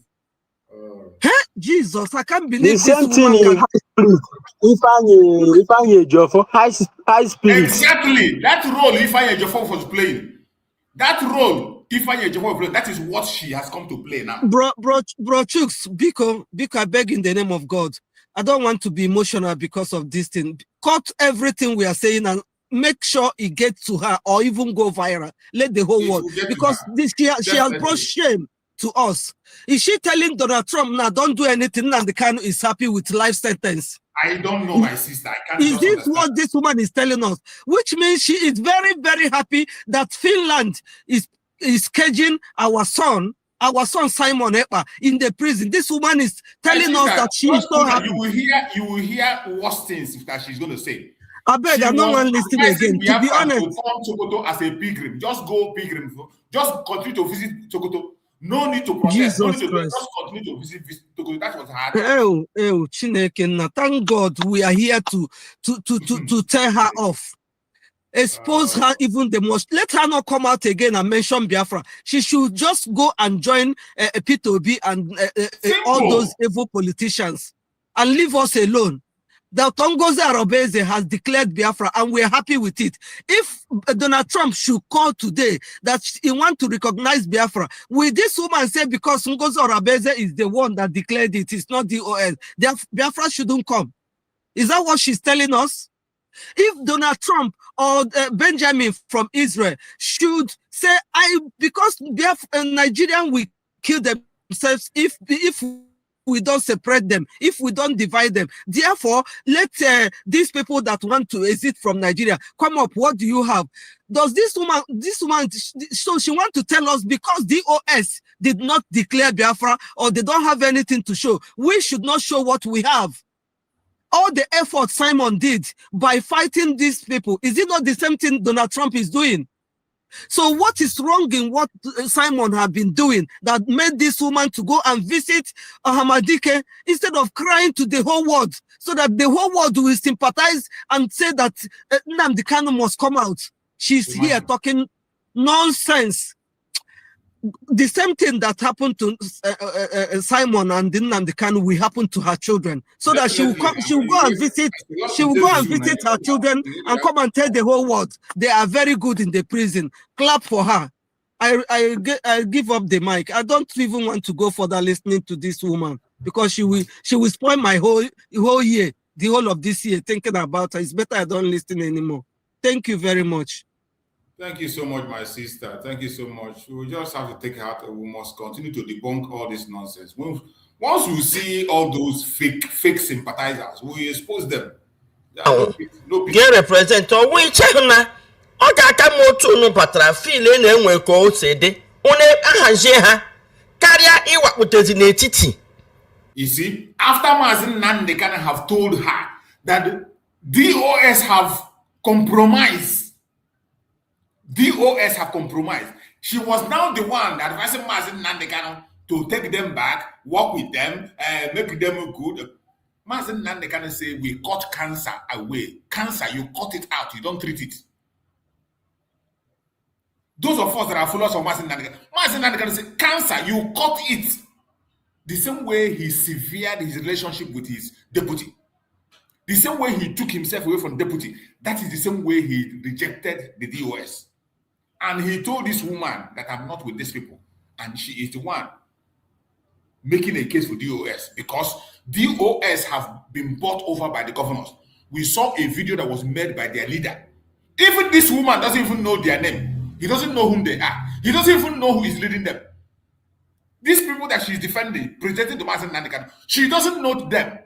Speaker 11: Jesus, I can't believe
Speaker 7: the same
Speaker 11: this
Speaker 7: thing
Speaker 11: woman
Speaker 7: in high spirit. Ifeanyi Ejiofor, high spirit.
Speaker 5: Exactly. That role Ifeanyi Ejiofor was playing. That role Ifeanyi Ejiofor was playing, that is what she has come to play now.
Speaker 11: Bro Chooks, Biko, I beg in the name of God. I don't want to be emotional because of this thing. Cut everything we are saying and make sure it gets to her or even go viral. Let the whole world. Because she has brought shame to us. Is she telling Donald Trump now, don't do anything and the Kanu is happy with life sentence?
Speaker 5: I don't know, my sister. I can't
Speaker 11: Is
Speaker 5: just
Speaker 11: this
Speaker 5: understand.
Speaker 11: what this woman is telling us? Which means she is very, very happy that Finland is caging our son Simon Ekpa in the prison. This woman is telling us that she is so happy.
Speaker 5: You will hear worse things that she's going to say.
Speaker 11: I beg, I don't want to listen again. To be honest,
Speaker 5: to come Sokoto as a pilgrim, just go pilgrim. Just continue to visit Sokoto. No need to protest.
Speaker 11: Jesus
Speaker 5: no need to
Speaker 11: Christ.
Speaker 5: Just continue to visit Sokoto. That was hard.
Speaker 11: Chineke, thank God we are here to tear her off. Expose her even the most. Let her not come out again and mention Biafra. She should just go and join P2B and all those evil politicians and leave us alone. The Tongoze Arobeze has declared Biafra and we're happy with it. If Donald Trump should call today that he wants to recognize Biafra, will this woman say because Tongoze Arobeze is the one that declared it, it's not DOS, Biafra shouldn't come? Is that what she's telling us? If Donald Trump or Benjamin from Israel should say, because Nigerian will kill themselves if we don't separate them, if we don't divide them. Therefore, let these people that want to exit from Nigeria come up. What do you have? Does this woman, so she wants to tell us because DOS did not declare Biafra or they don't have anything to show, we should not show what we have. All the effort Simon did by fighting these people, is it not the same thing Donald Trump is doing? So what is wrong in what Simon have been doing that made this woman to go and visit Ahmadike instead of crying to the whole world so that the whole world will sympathize and say that Nnamdi Kanu must come out? She's here talking nonsense. The same thing that happened to Simon and Nnamdi Kanu will happen to her children, so that she will go and visit her children and come and tell the whole world they are very good in the prison. Clap for her. I give up the mic. I don't even want to go further listening to this woman because she will spoil my whole year, the whole of this year, thinking about her. It's better I don't listen anymore. Thank you very much.
Speaker 5: Thank you so much, my sister. Thank you so much. We just have to take heart and we must continue to debunk all this nonsense. Once we see all those fake sympathizers, we expose them.
Speaker 10: Get represent we check na ọ ga-aka m otu unu batara file na-enwe ka o si dị unu ahazie ha karịa ịwakpụtezi n'etiti.
Speaker 5: You see, after Mazi Nnamdi Kanu have told her that DOS have compromised. DOS have compromised. She was now the one advising Mazi Nnamdi Kanu to take them back, work with them, make them good. Mazi Nnamdi Kanu say, we cut cancer away. Cancer, you cut it out, you don't treat it. Those of us that are followers of Mazi Nnamdi say, cancer, you cut it. The same way he severed his relationship with his deputy. The same way he took himself away from deputy. That is the same way he rejected the DOS. And he told this woman that I'm not with these people. And she is the one making a case for DOS because DOS have been bought over by the governors. We saw a video that was made by their leader. Even this woman doesn't even know their name. He doesn't know whom they are. He doesn't even know who is leading them. These people that she's defending, presenting to Mazi Nnamdi, she doesn't know them.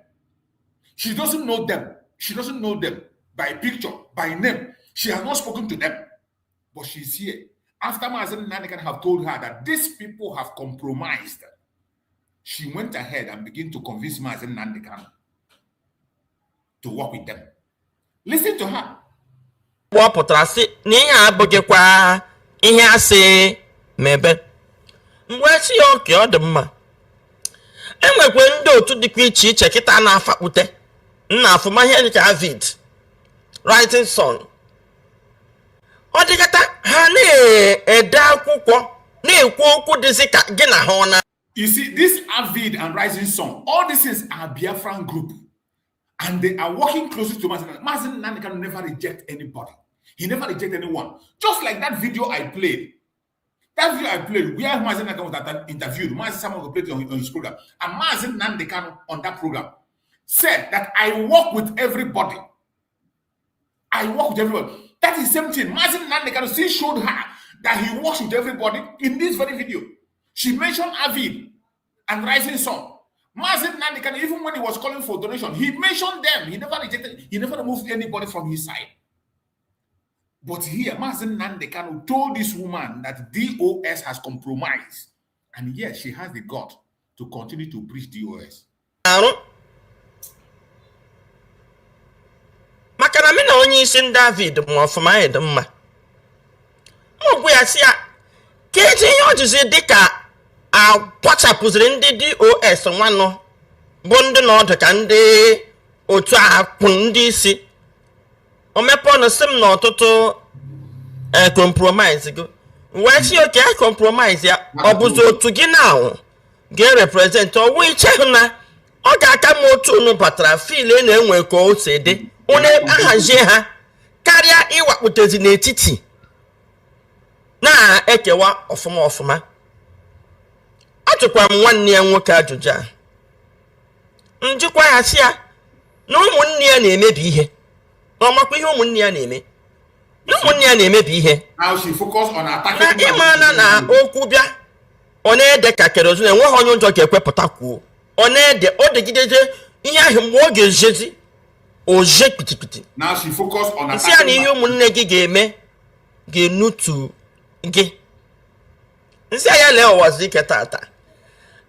Speaker 5: She doesn't know them. She doesn't know them by picture, by name. She has not spoken to them. But she's here. After Mazi Nnamdi have told her that these people have compromised, she went ahead and began to convince Mazi Nnamdi to work with them. Listen to her.
Speaker 10: Mwesi oke ọ dị mma. Enwekwe ndị otu dịkwa iche iche kịta na-afakpute. Nna afụma ihe dịka Avid, Rising Sun. Ọ dịkata ha na-ede akwụkwọ na-ekwu okwu dịzị ka gị na ha ọna.
Speaker 5: You see, this Avid and Rising Sun, all these things are Biafran group. And they are working closely to Mazi Nnamdi. Mazi Nnamdi can never reject anybody. He never reject anyone. Just like that video I played. That video I played, where Mazi Nnamdi was interviewed, Mazi someone who played on his program, and Mazi Nnamdi on that program said that I work with everybody. I work with everybody. That is the same thing. Mazi Nnamdi still showed her that he works with everybody in this very video. She mentioned Avid and Rising Sun. Mazi Nnamdi, even when he was calling for donation, he mentioned them. He never rejected, he never removed anybody from his side. But here, Mazi Nnamdi told this woman that DOS has compromised. And yet, she has the gut to continue to preach DOS.
Speaker 10: Makana mi na onye isi David mo ofuma edemma. Mo gwe asia. Keji ihe ojizi dịka kwachapụziri ndị DOS nwano bụ ndị nọdụ ka ndị otu akpụ ndị isi. O mepe no sim na ọtụtụ compromise go. Why see okay compromise ya obuzo otu gị now ga represent o we che na ọ ga-aka m otu unu batara feel na-enwe ka o si dị. One ahazie ha karịa ịwakpụtezi n'etiti na-ekewa ọfụma. Ajụkwa m nwanne ya nwoke ajụjụ a. Njikwa ya si ya na ụmụnne ya na-emebi ihe. Ọmakwa ihe ụmụnne ya na-eme. Ụmụnne ya na-emebi ihe.
Speaker 5: Now she focus on attacking.
Speaker 10: Na ịmana na okwu bịa ọ na-ede ka kerozin enweghị onye njọ ga-ekwepụta kwuo. Ọ na-ede ọ dịgideje ihe ahụ mgbe ọ ga-ejezi oje pitipiti.
Speaker 5: Now she focus on attacking.
Speaker 10: Isi ya na ihe ụmụnne gị ga-eme ga-enutu gị. Isi ya lee ụwazi ike tata.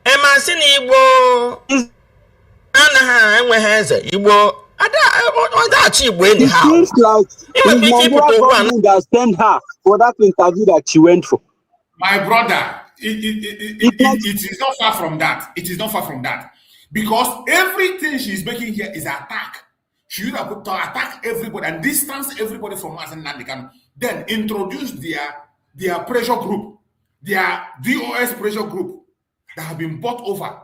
Speaker 10: Ema si na Igbo anaghị enweghị eze. Igbo it seems like the Nigerian government that sent her for that interview that she went for.
Speaker 5: My brother, it is not far from that. It is not far from that. Because everything she is making here is attack. She would have to attack everybody and distance everybody from Mazi Nnamdi, then introduce their pressure group, their DOS pressure group that have been bought over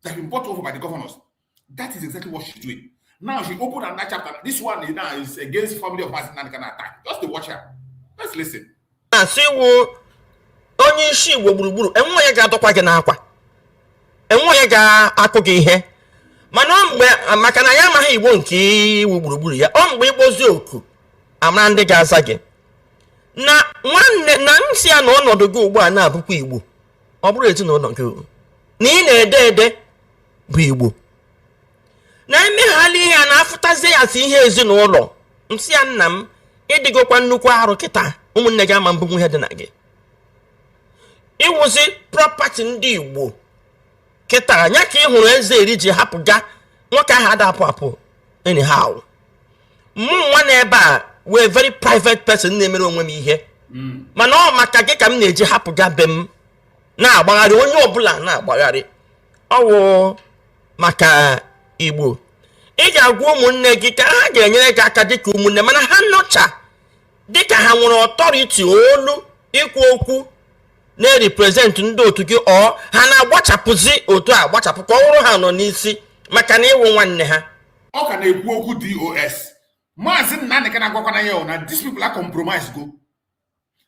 Speaker 5: by the governors. That is exactly what she's doing. Now she opened another chapter. This one is against family of Mazi Nnamdi attack. Just to watch her. Let's listen.
Speaker 10: Onye isi Igbo gburugburu enwe ya ga-adọkwa gị n'akwa. Enwe ya ga-akụ gị ihe. Mana mgbe maka na ya amaghị Igbo nke iwu gburugburu ya. Ọ mgbe Igbozi oku amara ndị ga-aza gị. Na nwanne na nsi ya na ọnọdụ gị ugbu a na-abụkwa Igbo. Ọ bụrụ ezinụlọ gị. Na ị na-ede ede bụ Igbo. Na emeghali ya na afụtazi ya si ihe ezinụlọ. Nsi ya nna m ịdịgokwa nnukwu arụ kịta ụmụnne gị ama mbụ ihe dị na gị. Iwuzi property ndị Igbo kịta anya ka ị hụrụ eze eri ji hapụga nwoke ahụ adapụ apụ anyhow. Nwa na ebe a wee very private person na-emere onwe m ihe. Mana ọ maka gị ka m na-eji hapụga be m na-agbagharị onye ọbụla na-agbagharị. Ọ wụ maka Igbo. Ị ga-agwa ụmụnne gị ka ha ga-enyere gị aka dịka ụmụnne mana ha nọcha dịka ha nwere authority olu ikwu okwu na-represent ndị otu gị ọ ha na-agbachapụzi otu a gbachapụ ka ọ bụrụ ha nọ n'isi maka na ịwụ nwanne ha.
Speaker 2: Ọ ka na-ekwu okwu DOS. Maazị Nnamdi Kanu agwakwana ya na these people are compromised go.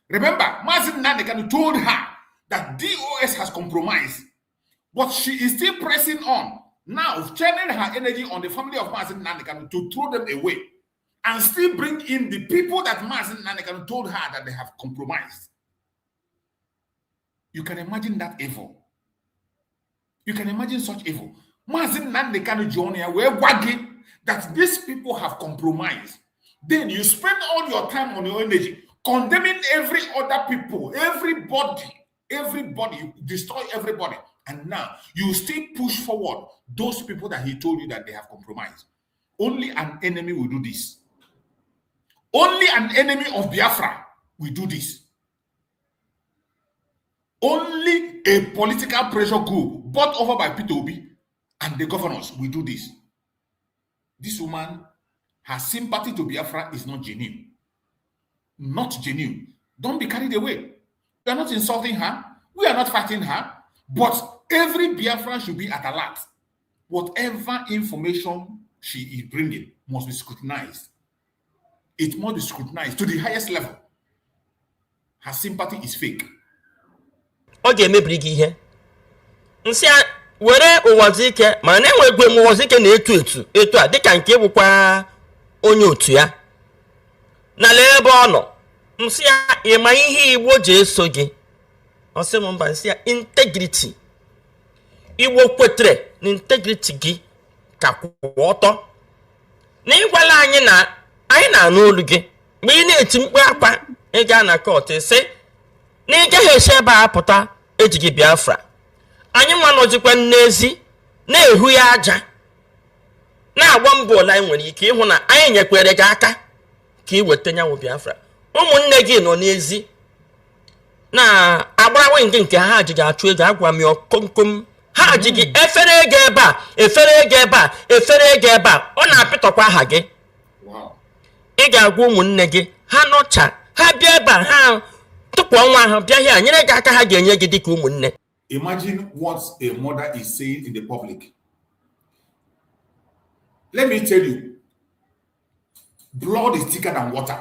Speaker 2: Remember, Maazị Nnamdi Kanu told her that DOS has compromised, but she is still pressing on, now channeling her energy on the family of Maazị Nnamdi Kanu to throw them away and still bring in the people that Maazị Nnamdi Kanu told her that they have compromised. You can imagine that evil. You can imagine such evil. Maazị Nnamdi Kanu Jr. were wagging that these people have compromised. Then you spend all your time on your energy condemning every other people, everybody, you destroy everybody. And now you still push forward those people that he told you that they have compromised. Only an enemy will do this. Only an enemy of Biafra will do this. Only a political pressure group bought over by Peter Obi and the governors will do this. This woman, her sympathy to Biafra is not genuine. Not genuine. Don't be carried away. We are not insulting her. We are not fighting her. But every Biafran should be at alert. Whatever information she is bringing must be scrutinized. It must be scrutinized to the highest level. Her sympathy is fake.
Speaker 10: Okay, maybe here. Were ụwazike ma na-enwegwe m ụwazike na-etu a dịka nke bụkwa onye otu ya na lee ebe ọ nọ nsị ya ịma ihe Igbo ji eso gị ọsị m mba nsị ya integrity Igbo kwetere na integrity gị ka kwụ ọtọ na ịgwala anyị na-anụ olu gị mgbe ị na-eti mkpu akwa ị gaa na court sị na ị gaghị esi ebe a pụta ejighị Biafra. Anyị nwa nọzikwa n'ezi na-ehu ya aja na-agba mbọ na anyị nwere ike ịhụ na anyị nyekwere gị aka ka ị weta nyanwụ Biafra. Ụmụnne gị nọ n'ezi na-agbara nwe nke ha ji ga-achụ ego agwa m ọkomkom ha ji gị efere ego ebe a efere ego ebe a ọ na-apịtọkwa aha gị. Ị ga-agwa ụmụnne gị ha nọcha ha bịa ebe a ha tụpụ ọnwa ahụ bịa here nyere gị aka ha ga-enye gị dịka ụmụnne.
Speaker 2: Imagine what a mother is saying in the public. Let me tell you, blood is thicker than water.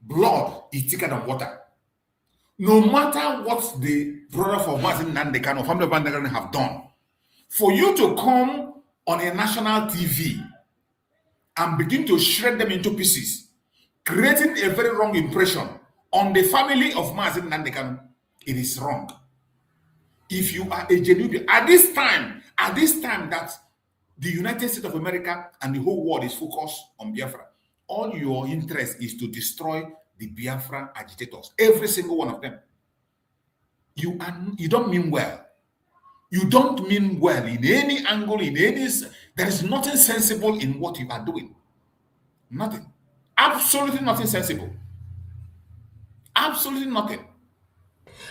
Speaker 2: Blood is thicker than water. No matter what the brother of Maazị Nnamdi Kanu, family of Nnamdi Kanu have done, for you to come on a national TV and begin to shred them into pieces, creating a very wrong impression on the family of Maazị Nnamdi Kanu, it is wrong. If you are a genuine, at this time that the United States of America and the whole world is focused on Biafra, all your interest is to destroy the Biafra agitators, every single one of them. You don't mean well. You don't mean well in any angle, there is nothing sensible in what you are doing. Nothing. Absolutely nothing sensible. Absolutely nothing.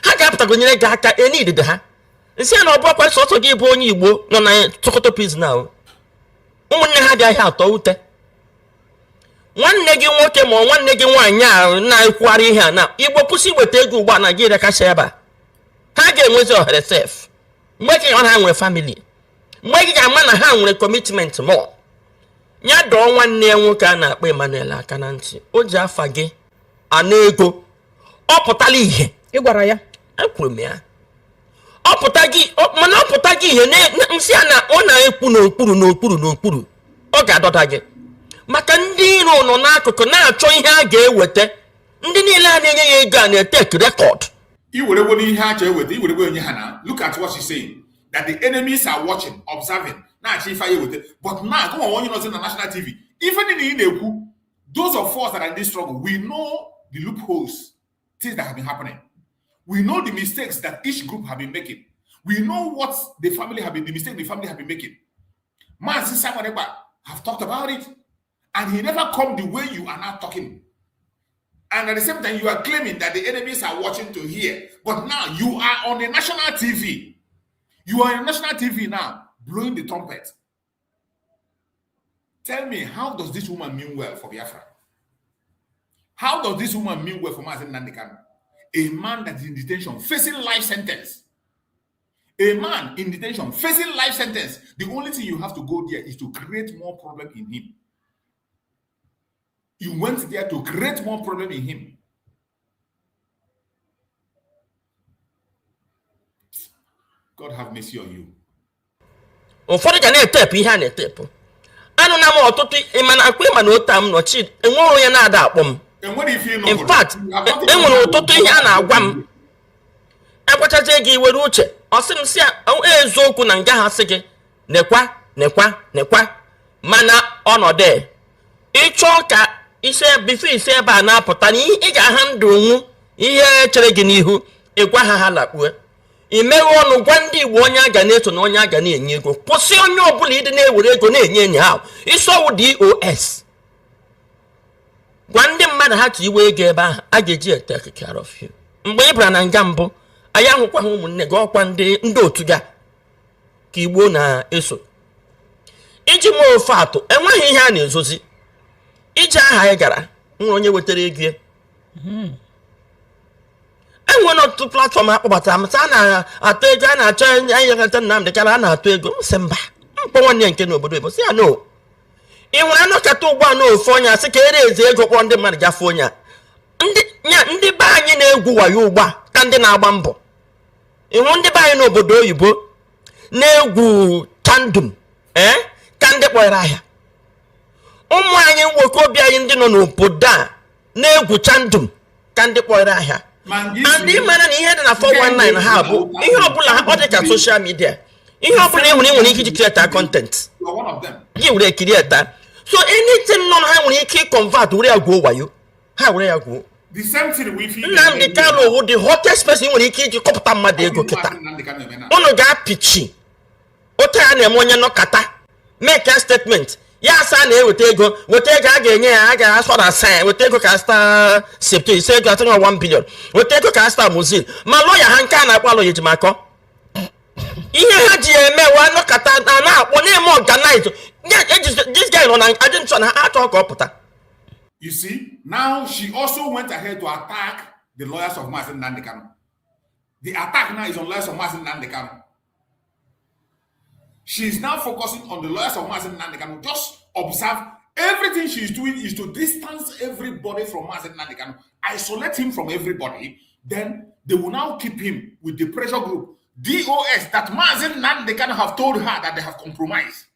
Speaker 10: Ha ga-apụta gonyere gị aka enidide ha nsị na ọbụkwa sọsọ gị bụ onye Igbo nọ na Sokoto peace now. Ụmụnne ha bịa ihe atọ ute nwanne gị nwoke ma nwanne gị nwaanyị a na-ekwugharị ihe a na Igbo kwụsị iweta ego ugbu a Naịjirịa kacha ebe ha ga-enwezi ohere sef mgbe gị ga ha nwere family mgbe gị ga-ama na ha nwere commitment more ya dọọ nwanne ya nwoke a na-akpọ Emmanuel aka na ntị o ji afa gị ana ego ọ pụtala ihe
Speaker 9: ị gwara ya
Speaker 10: ekwuru m ya ọ pụta gị ihe nsị a na ọ na-ekwu n'okpuru ọ ga-adọta gị maka ndị iro nọ n'akụkụ na-achọ ihe a ga-eweta ndị niile a na-enye ya ego a na-etek rekọd
Speaker 2: iwerewe ihe a chọrọ eweta iwerewe onye ha na look at what she's saying that the enemies are watching observing na-achọ ife ya eweta but now come on onye nọzi na national TV ife niile ị na-ekwu those of us that are in this struggle we know the loopholes things that have been happening. We know the mistakes that each group have been making. We know what the mistake the family have been making. Maazị Simon Ekpa have talked about it, and he never come the way you are now talking. And at the same time, you are claiming that the enemies are watching to hear. But now you are on a national TV. You are on a national TV now, blowing the trumpet. Tell me, how does this woman mean well for Biafra? How does this woman mean well for Maazị Nnamdi Kanu?
Speaker 5: A man that is in detention facing life sentence. A man in detention facing life sentence. The only thing you have to go there is to create more problem in him. You went there to create more problem in him. God have mercy on you.
Speaker 10: Ụfọdụ ga na-etepu ihe a na-etepu. Anụ na m ọtụtụ ịma na akwa ịma na ota m nọchi enwere onye na-ada akpọ m. In fact, enwere ụtụtụ ihe a na-agwa m. Agwachazie gị iwere uche. Ọ sị m si eziokwu na nga ha sị gị nekwa mana ọnọdụ ịchọ ka bifo ise ebe a na-apụta na ị ga-aha ndụ onwu ihe chere gị n'ihu ịgwa ha lakpuo. Imewe ọnụ gwa ndị Igbo onye a ga na-eso na onye a ga na-enye ego. Kwụsị onye ọbụla ịdị na-ewere ego na-enye enyi ha. Ịsọwụ DOS. Gwa ndị mmadụ ha ji iwe ego ebe ahụ a ga-eji take care of you. Mgbe ị bara na nga mbụ anyị ahụkwa ha ụmụnne gị ọkwa ndị otu ga ka Igbo na-eso. Iji mee ofe atụ enweghị ihe a na-ezozi. Iji aha anyị gara nwere onye wetara ego ya. Enwere ọtụtụ platform akpọbata amata a na-atụ ego a na-achọ anyị yakata Nnamdị Kanu a na-atụ ego sị mba mkpọ nwanne nke n'obodo Igbo si ya no. Ị nwere anọkata ugbu a n'ofe onye asị ka ere eze ego kpọrọ ndị mmadụ gafe onye a. Ndị be anyị na-egwu wayo ugbu a ka ndị na-agba mbọ. Ịhụ ndị be anyị n'obodo oyibo na-egwu tandem ka ndị kpọrọ ahịa. Ụmụ anyị nwoke obi anyị ndị nọ n'obodo a na-egwu tandem ka ndị kpọrọ ahịa. Ndị mara na ihe dị na 419 ha bụ ihe ọbụla ha ọ dị ka social media. Ihe ọbụla nwere ike iji create content. Gị were create. So anything nọ ha nwere ike convert were ya gwuo wayo. Ha were ya gwuo.
Speaker 5: The same thing with you.
Speaker 10: Nnamdị Kanu wụ the hottest person nwere ike iji kọpụta mmadụ ego kịta. Unu ga-apịchi. Otu ya na-eme onye nọkata. Make a statement. Ya asa na-eweta ego. Weta ego a ga-enye ya a ga-asọ na sign. Weta ego ka star septo. Ise ego atọ na 1 billion. Weta ego ka star mozil. Ma lọya ha nke a na-akpọ alọ ejimakọ. Ihe ha ji emewa nọkata na-akpọ na-eme organize. This guy nọ na adịnchọ na ha achọ ka ọ pụta.
Speaker 5: You see, now she also went ahead to attack the lawyers of Mazi Nnamdị Kanu. The attack now is on lawyers of Mazi Nnamdị Kanu. She is now focusing on the lawyers of Mazi Nnamdị Kanu. Just observe, everything she is doing is to distance everybody from Mazi Nnamdị Kanu, isolate him from everybody. Then they will now keep him with the pressure group, DOS, that Mazi Nnamdị Kanu have told her that they have compromised.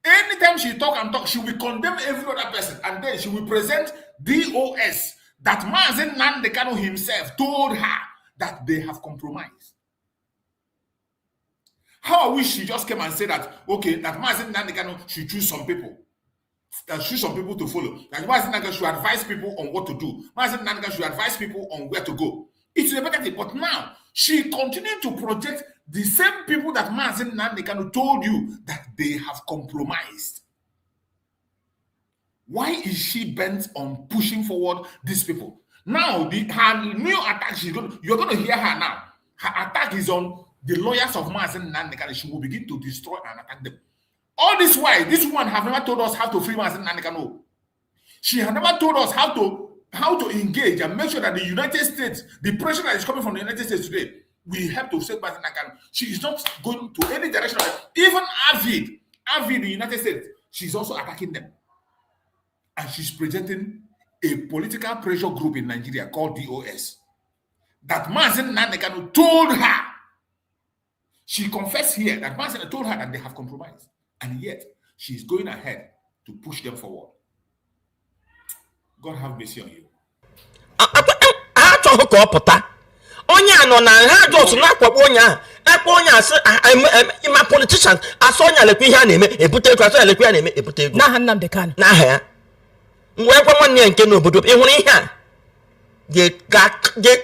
Speaker 5: Anytime she talk, she will condemn every other person, and then she will present DOS that Mazi Nnamdị Kanu himself told her that they have compromised. How I wish she just came and said that, okay, that Mazi Nnamdị Kanu should choose some people. Choose some people to follow. That Mazi Nnamdị Kanu should advise people on what to do. Mazi Nnamdị Kanu should advise people on where to go. It's a better thing. But now, she continued to project the same people that Mazi Nnamdị Kanu told you that they have compromised. Why is she bent on pushing forward these people? Now, her new attack, you're going to hear her now. Her attack is on the lawyers of Mazi Nnamdị Kanu. She will begin to destroy and attack them. All this while, this woman have never told us how to free Mazi Nnamdị Kanu. She has never told us how to engage and make sure that the United States, the pressure that is coming from the United States today, we have to save Mazi Nnamdị Kanu. She is not going to any direction. Even Avid, the United States, she's also attacking them. And she's presenting a political pressure group in Nigeria called DOS. That Mazi Nnamdị Kanu told her. She confessed here that Mazi Nnamdị told her that they have compromised. And yet, she's going ahead to push them forward. God have mercy on you.
Speaker 10: Onye anọ na ha just na-akpọkpọ onye ahụ akpọ onye asị ma politicians asọ onye alekwa ihe a na-eme ebute ego asọ alekwa ya na-eme ebute ego
Speaker 9: n'aha Nnamdị Kanu
Speaker 10: n'aha ya wee gwa nwanne ya nke n'obodo ị hụrụ ihe a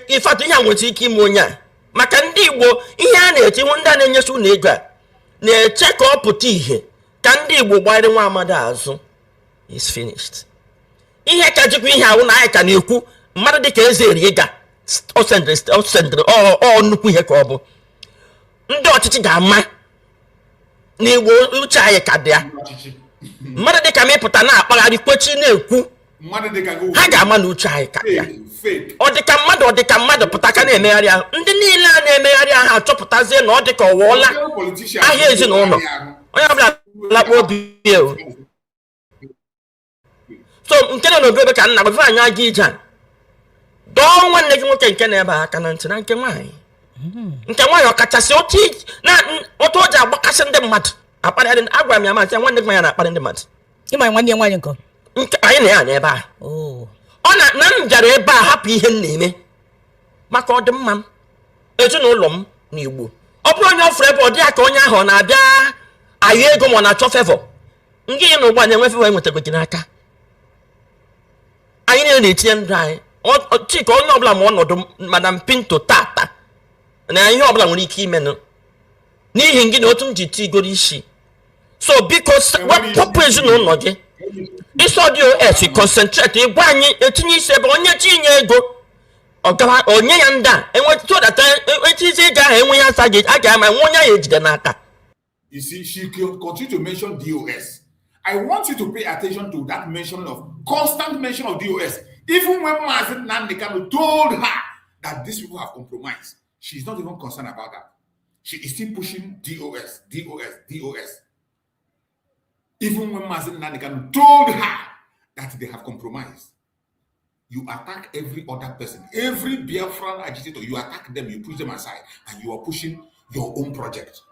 Speaker 10: ịfatụ ihe a nwere ike ime onye a maka ndị Igbo ihe a na-eche ihu ndị a na-enyesi ụlọ ego a na-eche ka ọ pụta ihe ka ndị Igbo gbara nwa amadi azụ is finished. Ihe ka jikwa ihe ahụ na anyị ka na-ekwu mmadụ dịka eze eri ịga ọ nnukwu ihe ka ọ bụ ndị ọchịchị ga-ama n'Igbo uche anyị ka dị ya mmadụ dịka mịpụta na-akpagharị kwechi na-ekwu ha ga-ama na uche anyị ka ya ọ dịka mmadụ pụta ka na-emegharị ahụ ndị niile a na-emegharị ahụ achọpụtazie na ọ dịka ọ wụọla ahịa ezinụlọ onye ọbụla lakpa obi so nke nọ n'obi ebe ka nna gbafe anyị aga ije dọọ nwanne gị nwoke nke na-ebe aka na ntị na nke nwaanyị ọkachasị otu o ji agbakasị ndị mmadụ akparị agwara m ya ma nwanne gị nwaanyị na-akparị ndị mmadụ
Speaker 9: ịma nwanne nwaanyị
Speaker 10: nke anyị na ya n'ebe a ọ na m bịara ebe a hapụ ihe m na-eme maka ọdịmma m ezinụlọ m na Igbo ọ bụrụ onye ọfụrụ ebe ọ dị ya ka onye ahụ ọ na-abịa ayọ ego ma ọ na-achọ fevọ ngị na ụgbọ na-enwe fevọ enwetago gị n'aka anyị niile na-etinye ndụ anyị chika onye ọbụla ma ọnọdụ Madam Pinto tata na ihe ọbụla nwere ike imenụ n'ihi gị na otu m ji tigoro isi so biko wepụpụ ezinụlọ gị ịsọ DOS concentrate ịgwa anyị etinye isi ebe onye tinye ego onye ya ndị a enwetụdata etizi ego ahụ enwe ya asa a ga-ama nwe onye ahụ ejide n'aka.
Speaker 5: You see, she continue to mention DOS. I want you to pay attention to that constant mention of DOS. Even when Mazen Nandekano told her that these people have compromised, she's not even concerned about that. She is still pushing DOS. Even when Mazen Nandekano told her that they have compromised, you attack every other person, every Biafran agitator, you attack them, you push them aside, and you are pushing your own project.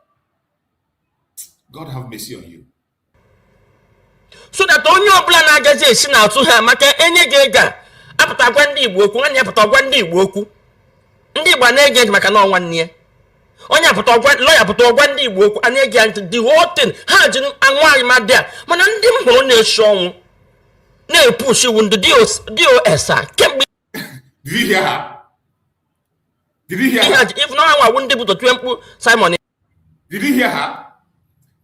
Speaker 5: God have mercy on you.
Speaker 10: So that onye ọbụla na-agazi esi n'atụ ha maka enye gị ego apụta gwa ndị Igbo okwu, nwanne apụta gwa ndị Igbo okwu, ndị Igbo na-ege maka na nwanne ya onye apụta gwa lawyer apụta gwa ndị Igbo okwu, na-ege ntị the whole thing ha ji anwaghị ma dị mana ndị m hụrụ na-eshi ọnwụ na-epushi wu ndị DOS a kemgbe.
Speaker 5: Did you hear her? Did you hear her?
Speaker 10: If no one wouldn't able to twenty Simon.
Speaker 5: Did you hear her?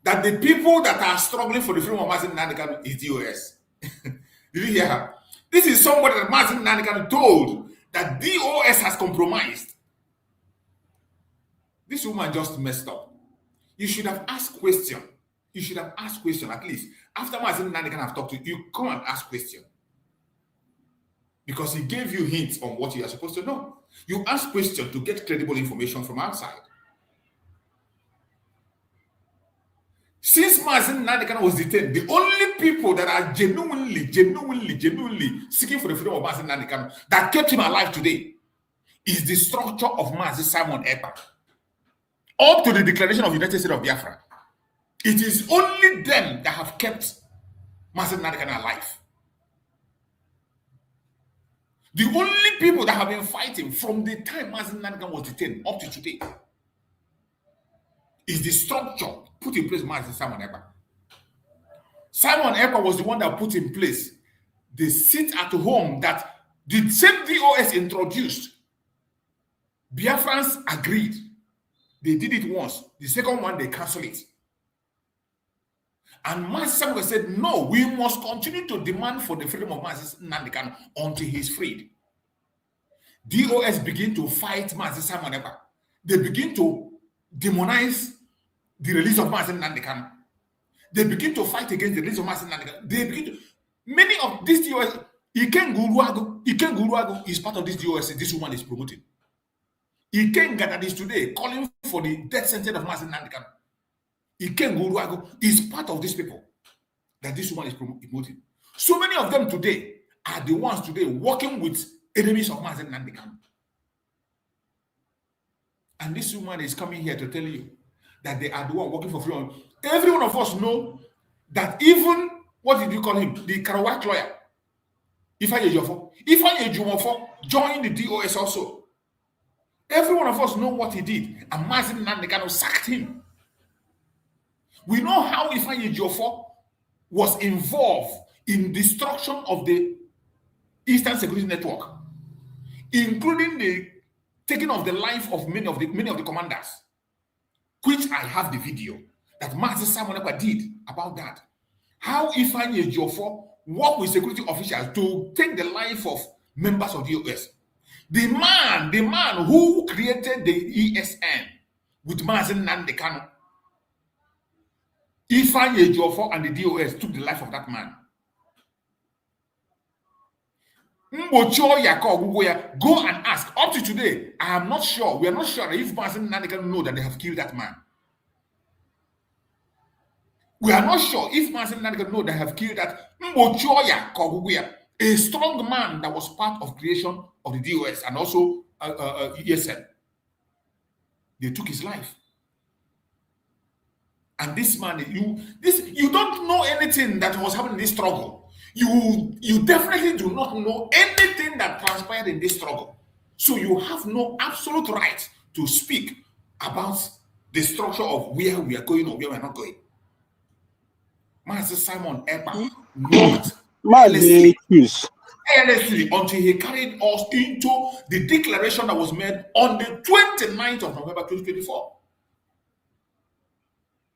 Speaker 5: That the people that are struggling for the freedom of Mazen Nandekano is DOS. Did you hear her? This is somebody that Mazen Nandekano told that DOS has compromised. This woman just messed up. You should have asked question. You should have asked question at least. After Mazen Nandekano have talked to you, you come and ask question. Because he gave you hints on what you are supposed to know. You ask question to get credible information from outside. Since Mazen Nandekano was detained, the only people that are genuinely seeking for the freedom of Mazen Nandekano that kept him alive today is the structure of Mazi Simon Ekpa. Up to the declaration of the United States of Biafra, it is only them that have kept Mazen Nandekano alive. The only people that have been fighting from the time Mazen Nandekano was detained up to today is the structure put in place by Simon Ekpa. Simon Ekpa was the one that put in place the sit at home that the same DOS introduced. Biafrans agreed. They did it once. The second one, they canceled it. And Mazi Simon said, no, we must continue to demand for the freedom of Mazi Nandekano until he's freed. DOS begin to fight Mazi Simon Ekpa. They begin to demonize the release of Mazi Nandekano. They begin to fight against the release of Mazi Nandekano. They begin to, many of these DOS, Iken Guruago is part of this DOS this woman is promoting. Iken that is today calling for the death sentence of Mazi Nandekano. Iken Guruago is part of these people that this woman is promoting. So many of them today are the ones today working with enemies of Mazi Nandekano. And this woman is coming here to tell you that they are the one working for freedom. Every one of us know that even, what did you call him? The Karawak lawyer. Ifeanyi Ejiofor joined the DOS also. Every one of us know what he did. And Mazi Nandekano sacked him. We know how Ifeanyi Ejiofor was involved in destruction of the Eastern Security Network, including the taking of the life of many of the commanders, which I have the video that Mazi Simon Ekpa did about that. How Ifeanyi Ejiofor worked with security officials to take the life of members of the US. The man who created the ESN with Mazi Nandekano, Ifeanyi Ejiofor and the DOS took the life of that man. Go and ask. Up to today, I am not sure. We are not sure if Mazen Nadikan know that they have killed that man. We are not sure if Mazen Nadikan know they have killed that a strong man that was part of creation of the DOS and also ESN. They took his life. And this man, you don't know anything that was happening in this struggle. You definitely do not know anything that transpired in this struggle. So you have no absolute right to speak about the structure of where we are going or where we are not going. Master Simon Epa worked tirelessly until he carried us into the declaration that was made on the 29th of November 2024.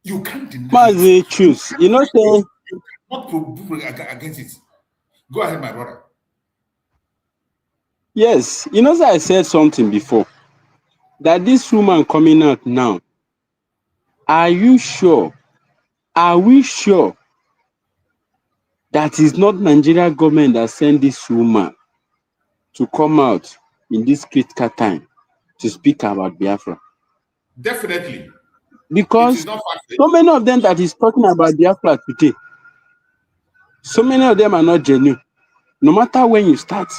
Speaker 5: You can't deny it.
Speaker 7: Choose. You know,
Speaker 5: you cannot prove against it. Go ahead, my brother.
Speaker 7: Yes, you know, I said something before that this woman coming out now. Are you sure? Are we sure that it's not Nigeria government that sent this woman to come out in this critical time to speak about Biafra?
Speaker 5: Definitely.
Speaker 7: Because so many of them that is talking about Biafra today, so many of them are not genuine, no matter when you start.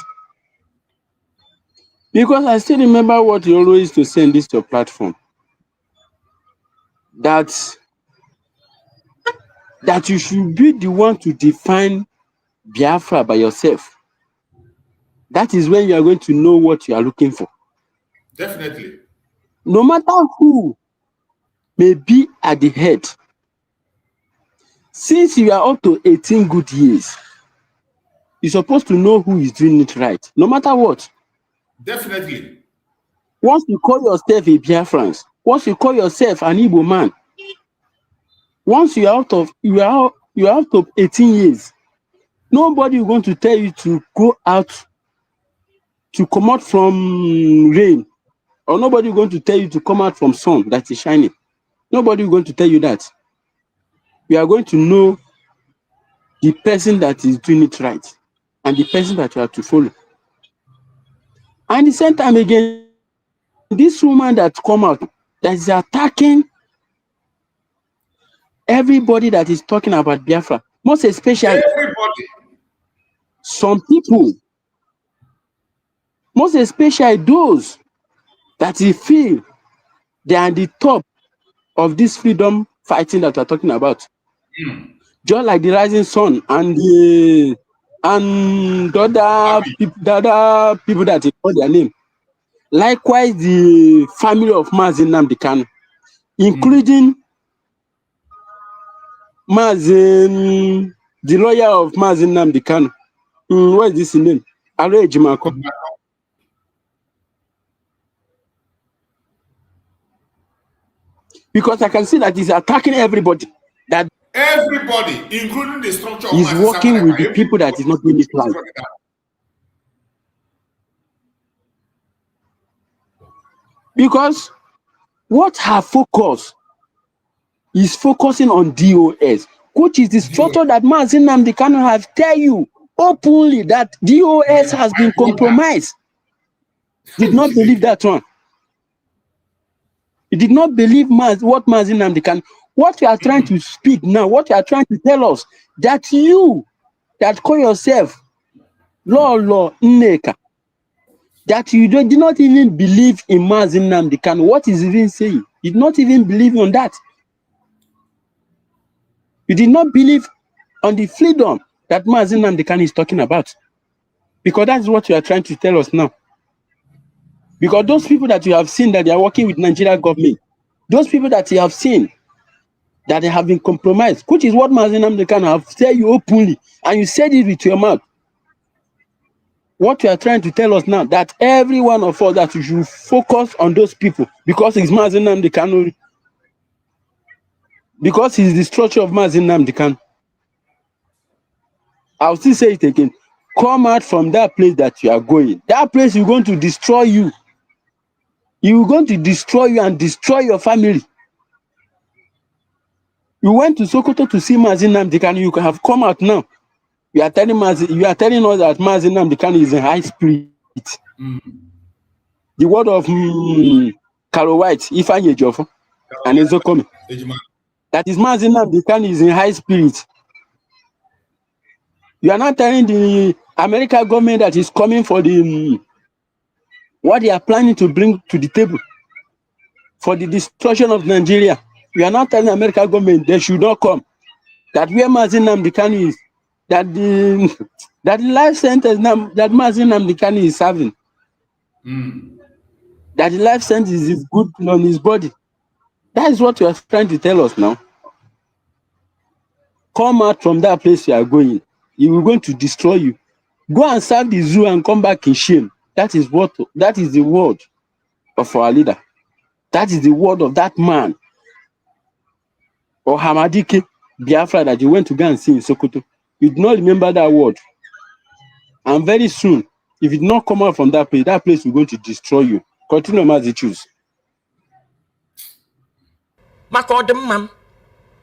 Speaker 7: Because I still remember what you always used to say in this your platform, that you should be the one to define Biafra by yourself. That is when you are going to know what you are looking for.
Speaker 5: Definitely.
Speaker 7: No matter who may be at the head, since you are up to 18 good years, you're supposed to know who is doing it right, no matter what.
Speaker 5: Definitely.
Speaker 7: Once you call yourself a Biafran, once you call yourself an Igbo man, once you are out of 18 years, nobody is going to tell you to go out to come out from rain, or nobody is going to tell you to come out from sun that is shining. Nobody is going to tell you that. You are going to know the person that is doing it right and the person that you have to follow. And the same time again, this woman that come out that is attacking everybody that is talking about Biafra, most especially some people, most especially those that you feel they are the top of this freedom fighting that we're talking about. Just like the rising sun and the other people that you call their name. Likewise, the family of Mazi Nnamdi Kanu, including Mazi, the lawyer of Mazi Nnamdi Kanu. What is this name? Alo Ejimako. Because I can see that he's attacking everybody. That
Speaker 5: everybody, including the structure of
Speaker 7: he's working with the people that is not doing it right. Because what her focus is focusing on DOS, which is the structure that Mazi Nnamdi Kanu have tell you openly that DOS has been compromised. Did not believe that one. He did not believe what Mazi Nnamdi Kanu. What you are trying to speak now, what you are trying to tell us, that you that call yourself Lolo Nneka, that you did not even believe in Mazi Nnamdi Kanu. What is even saying? You did not even believe on that. You did not believe on the freedom that Mazi Nnamdi Kanu is talking about. Because that's what you are trying to tell us now. Because those people that you have seen that they are working with Nigeria government, those people that you have seen that they have been compromised, which is what Mazi Nnamdi Kanu have said you openly, and you said it with your mouth. What you are trying to tell us now, that every one of us that you should focus on those people, because it's Mazi Nnamdi Kanu, because he's the structure of Mazi Nnamdi Kanu. I'll still say it again. Come out from that place that you are going. That place is going to destroy you. You're going to destroy you and destroy your family. You went to Sokoto to see Mazi Nnamdi Kanu, you can have come out now. You are telling us that Mazi Nnamdi Kanu is in high spirit. The word of Carol White, Ifeanyi Ejiofor, and Ezokomi. That is Mazi Nnamdi Kanu is in high spirit. You are not telling the American government that is coming for the what they are planning to bring to the table for the destruction of Nigeria. You are not telling the American government they should not come. That where Mazi Nnamdi Kanu is, that the life sentence that Mazi Nnamdi Kanu is serving, that the life sentence is good on his body. That is what you are trying to tell us now. Come out from that place you are going. He will going to destroy you. Go and serve the zoo and come back in shame. That is the word of our leader. That is the word of that man. Or Hamadike Biafra that you went to go and see in Sokoto. You do not remember that word. And very soon, if you do not come out from that place will going to destroy you. Continue as you choose.
Speaker 10: Maka ọdịmma m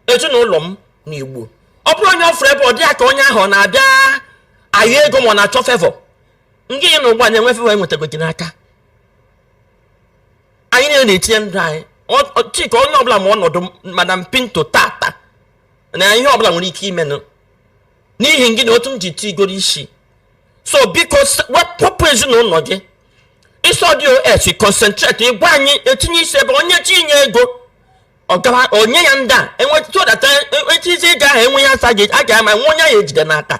Speaker 10: ezinụlọ m n'Igbo ọ bụrụ onye ọfụrụ ebe ọ dị aka onye ahụ na-abịa ayọ ego ma ọ na-achọ fevọ nke ya na ụgbọ na-enwe fevọ enwetago gị n'aka anyị na-etinye ndụ anyị chika onye ọbụla ma ọnọdụ Madam Pinto tata na ihe ọbụla nwere ike imenụ n'ihi gị na otu m ji tigoro isi so biko wepụpụ ezinụlọ gị ịsọ DOS concentrate ịgwa anyị etinye isi ebe onye tinye ego onye ya nda enwetụ data etizi ego ahụ enwe ya asa gị a ga-ama nwe onye ya ejide n'aka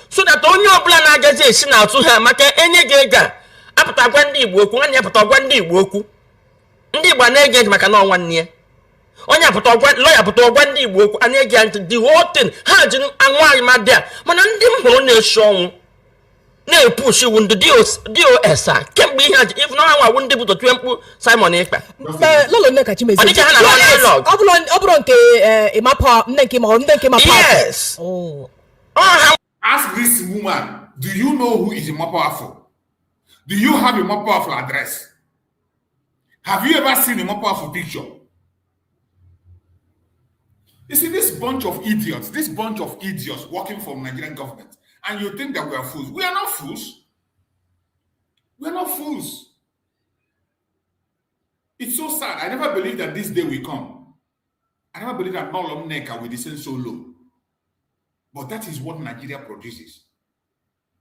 Speaker 10: so that onye ọbụla na-agazi esi n'atụ ha maka enye gị ego a apụta gwa ndị Igbo okwu nwanne ya pụta gwa ndị Igbo okwu ndị Igbo na-ege maka na nwanne ya onye apụta gwa lawyer pụta gwa ndị Igbo okwu a na-ege ntị the whole thing ha ji anwụ anyị ma dị a mana ndị m hụrụ na-eshi ọnwụ na-epushi wu ndị DOS a kemgbe ihe aji if na ha nwawu ndị bụ totue mkpu Simon Ekpa
Speaker 9: lolo nne ka Chimezi ọ bụrụ nke ịmapụ nne nke ma ndị nke mapụ
Speaker 10: yes
Speaker 5: Ask this woman, do you know who is more powerful? Do you have a more powerful address? Have you ever seen a more powerful picture? You see this bunch of idiots working for Nigerian government, and you think that we are fools. We are not fools. We are not fools. It's so sad. I never believed that this day will come. I never believed that Nolom Neka will descend so low. But that is what Nigeria produces.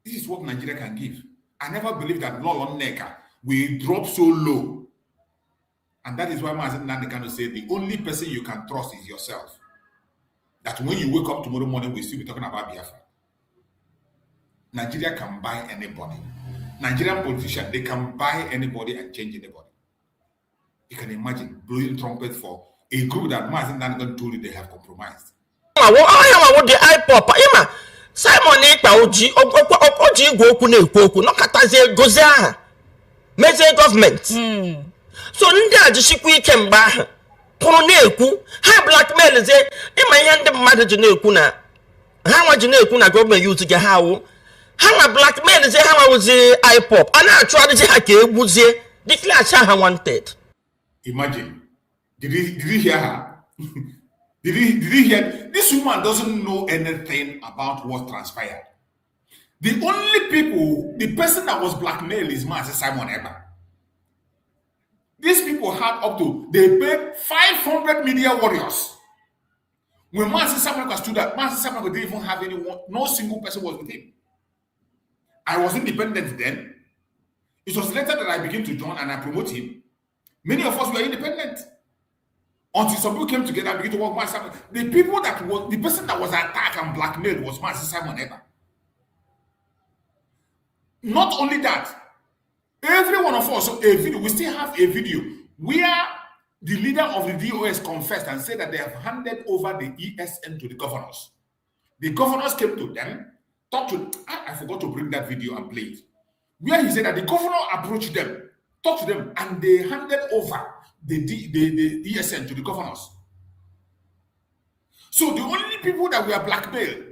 Speaker 5: This is what Nigeria can give. I never believed that Nolom Neka will drop so low. And that is why Mazi Nnamdi Kanu said the only person you can trust is yourself. That when you wake up tomorrow morning, we'll still be talking about Biafra. Nigeria can buy anybody. Nigerian politicians, they can buy anybody and change anybody. You can imagine blowing trumpet for a group that Mazi Nnamdi Kanu told you they have compromised.
Speaker 10: The IPOP ima Simon Ekpa oji igwe okwu na-ekwu okwu nọkatazie gozi aha mezie gọọmenti so ndị a jisikwa ike mgbe ahụ kwuru na-ekwu ha blackmailzie ịma ihe ndị mmadụ ji na-ekwu na ha nwa ji na-ekwu na gọọmenti youth ga ha awụ ha nwa blackmailzie ha nwawụzi IPOP a na-achụ adịzi ha ka egbuzie declare ha wanted.
Speaker 5: Imagine, did you hear her? Did he hear? This woman doesn't know anything about what transpired. The only person that was blackmailed is Mazi Simon Ekpa. These people had they paid 500 media warriors. When Mazi Simon Ekpa stood up, Mazi Simon Ekpa didn't even have anyone, no single person was with him. I was independent then. It was later that I began to join and I promote him. Many of us were independent. Until some people came together and began to work Mazi Simon. The person that was attacked and blackmailed was Mazi Simon Ekpa. Not only that, every one of us saw a video. We still have a video where the leader of the DOS confessed and said that they have handed over the ESN to the governors. The governors came to them, talked to. I forgot to bring that video and play it. Where he said that the governor approached them, talked to them, and they handed over the ESN to the governors. So the only people that were blackmailed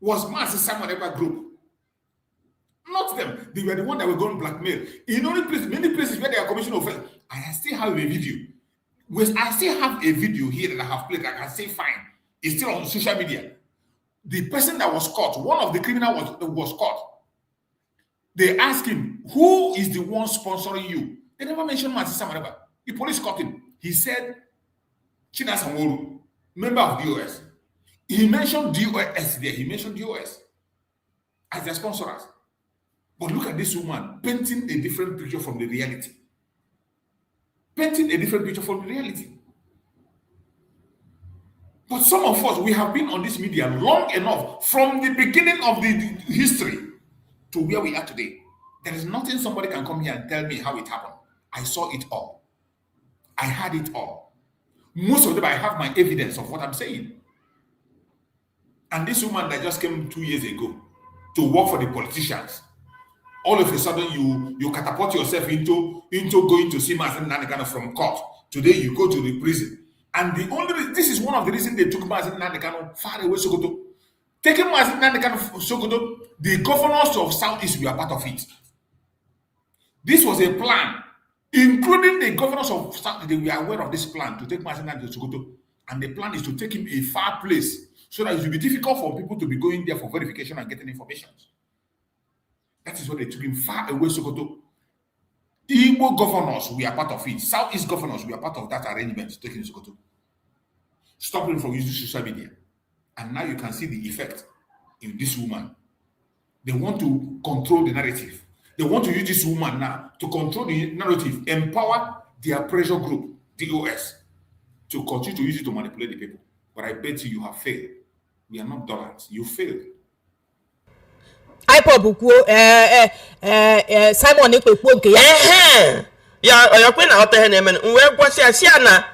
Speaker 5: was Mazi Simon Ekpa group. Not them. They were the one that were going blackmail. In many places where they are commission offense, I still have a video. I still have a video here that I have played. I can say fine. It's still on social media. the person that was caught, one of the criminals was caught. They asked him, who is the one sponsoring you? They never mentioned Matisa Maraba. The police caught him. He said, China Samoru, member of DOS. He mentioned DOS there. He mentioned DOS as their sponsors. But look at this woman painting a different picture from the reality. Painting a different picture from the reality. But some of us, we have been on this media long enough from the beginning of the history to where we are today. There is nothing somebody can come here and tell me how it happened. I saw it all. I had it all. Most of them, I have my evidence of what I'm saying. And this woman that just came 2 years ago to work for the politicians, all of a sudden you catapult yourself into going to see Mazen Nanekano from court. Today you go to the prison. And this is one of the reasons they took Mazen Nanekano far away Sokoto. Taking Mazen Nanekano from Sokoto, the governors of Southeast were part of it. This was a plan, including the governors of South, they were aware of this plan to take Mazen Nanekano to Sokoto. And the plan is to take him a far place so that it will be difficult for people to be going there for verification and getting information. That is what they took him far away Sokoto. Igbo governors were part of it. Southeast governors were part of that arrangement, taking Sokoto. Stop him from using social media. And now you can see the effect in this woman. They want to control the narrative. They want to use this woman now to control the narrative, empower their pressure group, DOS, to continue to use it to manipulate the people. But I bet you have failed. We are not dollars. You failed.
Speaker 9: IPOB kwuo Simon ekpekpo nke ya
Speaker 10: ya kwe na ọta ihe na-eme wee gwasị asị ya na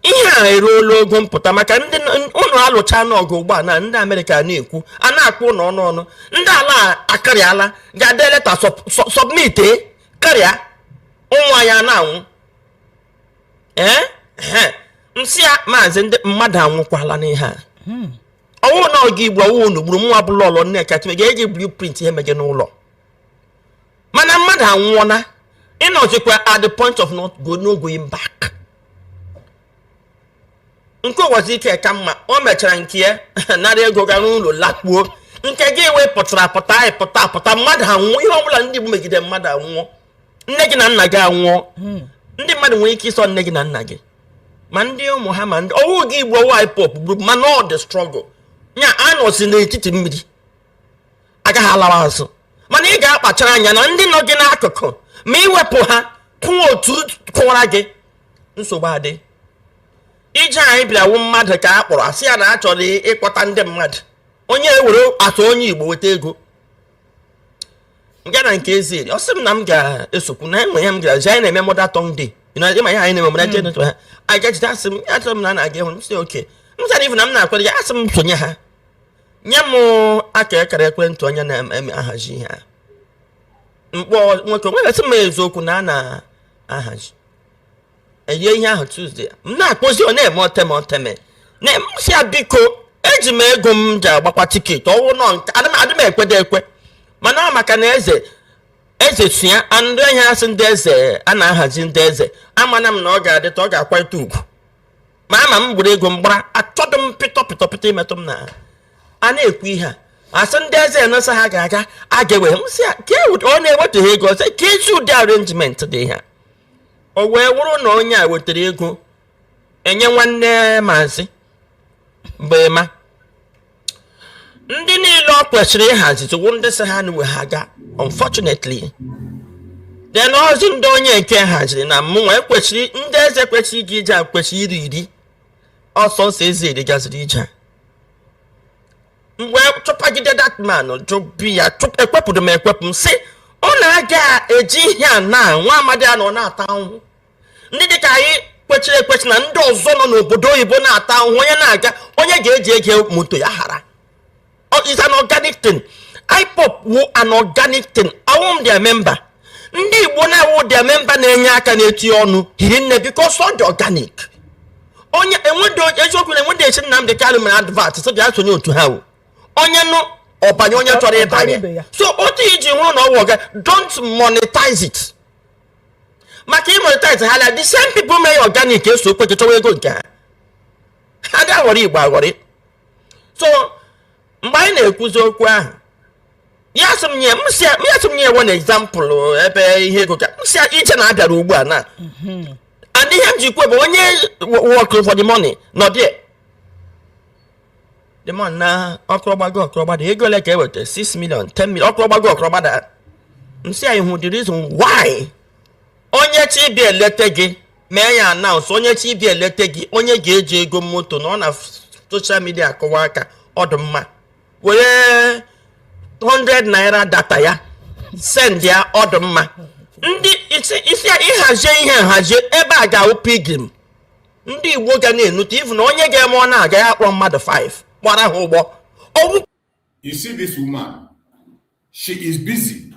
Speaker 10: ihe a eruola ogo mpụta maka ndị ụnụ alụcha n'ọgụ ugbu na ndị Amerịka na-ekwu a na-akpụ n'ọnụ ndị ala akarịala ga-ade leta submit karịa ụmụ anyị na-anwụ nsị ya maazị ndị mmadụ anwụkwala n'ihe a ọwụ na oge Igbo ọwụ n'ugburu nwa bụla ọlọ nne kacha ga-eji blueprint ihe mege n'ụlọ mana mmadụ anwụọna ịnọzikwa at the point of no going back. Nke ụwazi ike ka mma o mechara nke ya narị ego ga n'ụlọ lakpuo nke gị wepụtara pụta mmadụ anwụọ ihe ọbụla ndị Igbo megide mmadụ anwụọ nne gị na nna gị anwụọ ndị mmadụ nwere ike ịsọ nne gị na nna gị ma ndị ụmụ ha ma ndị ọwụ gị Igbo IPOB group ma not the struggle nya anọsi n'etiti mmiri agaghị alawa azụ mana ị ga-akpachara anya na ndị nọ gị n'akụkụ ma iwepụ ha kwụọ otu kwụwara gị nsogbu adị ije anyị bịawu mmadụ ka a kpọrọ asị ya na a chọrọ ịkpọta ndị mmadụ onye ewere atụ onye Igbo weta ego nga na nke ezeri ọ sị m na m ga-esokwu na enwe ya m ga-azi anyị na-eme Mother Tongue Day ịma ihe anyị na-eme mara jenet ha anyị gajide asị m atụ m na na-aga ịhụ nsị oke m sara ifu na m na-akwere ya asị m sonye ha nye m aka ekere ekwentị onye na-eme ahazi ihe a mkpọ nwoke nwere sị m eziokwu na a na-ahazi enye ihe ahụ Tuesday m na-akpọzi ọ na-eme oteme na si ya biko eji m ego m ji agbakwa tiketi ọwụ nọ adị m ekwe mana maka na eze si ya ndị enye asị ndị eze a na-ahazi ndị eze amana m na ọ ga-adịta ọ ga-akwalite ugwu ma ama m gburu ego mgbara achọdụ m pịtọ imetụ m na a na-ekwu ihe a asị ndị eze nọsa ha ga-aga a ga-ewe m si ya ọ na-ewetaghị ego ọzọ ka ezi ụdị arrangement dị ha o wee wụrụ na onye a wetara ego enye nwanne maazị mgbe ma ndị niile ọ kwesịrị ịhazi tụwụ ndị sị ha na ha unfortunately then ozi ndị onye nke haziri na mmụnwa ekwesịrị ndị eze kwesịrị iji ije kwesịrị iri ọsọ eze iri gaziri ije mgbe chụpagide that man jụbi ya ekwepụrụ m ekwepụ m sị ọ na-aga eji ihe a na nwa amadi a nọ na-ata ahụhụ ndị dịka anyị kwesịrị ekwesị na ndị ọzọ nọ n'obodo oyibo na-ata ahụhụ onye na-aga onye ga-eji ego moto ya hara. It's an organic thing. IPOB were an organic thing. I want their member. Ndị Igbo na wo their member na-enye aka na-eti ọnụ hinne because all the organic. Onye enwedo eziokwu na enwedo esi Nnamdi Kanu mere advert so dị asonye otu ha o. Onye no ọbanye onye chọrọ ịbanye. So otu iji hụrụ na ọwụ ga don't monetize it. Maka monetize ha la the same people may organic eso kwe chọwa ego nke ha. Ha ga-aghọrị Igbo aghọrị. So mgbe na-ekwuzi okwu ahụ ya sị m nye one example ebe ihe ego ka msi iche na abịara ugbu a na and ihe m jikwa bụ onye work for the money not there the man na ọkụrọgbago ego ole ka eweta 6 million 10 million ọkụrọgbada msi anyị hụ the reason why onye chi bi elete gị mee ya announce onye chi bi elete gị onye ga-eji ego moto na ọ na social media akọwa aka ọdụ mma were 100 naira data ya send ya ọdụ mma ndị isi ịhazie ihe nhazie ebe a ga-awụ pilgrim ndị Igbo ga na-enute ifu na onye ga-eme ọ na-aga ya akpọ mmadụ 5 gbara ha ụgbọ.
Speaker 5: You see this woman, she is busy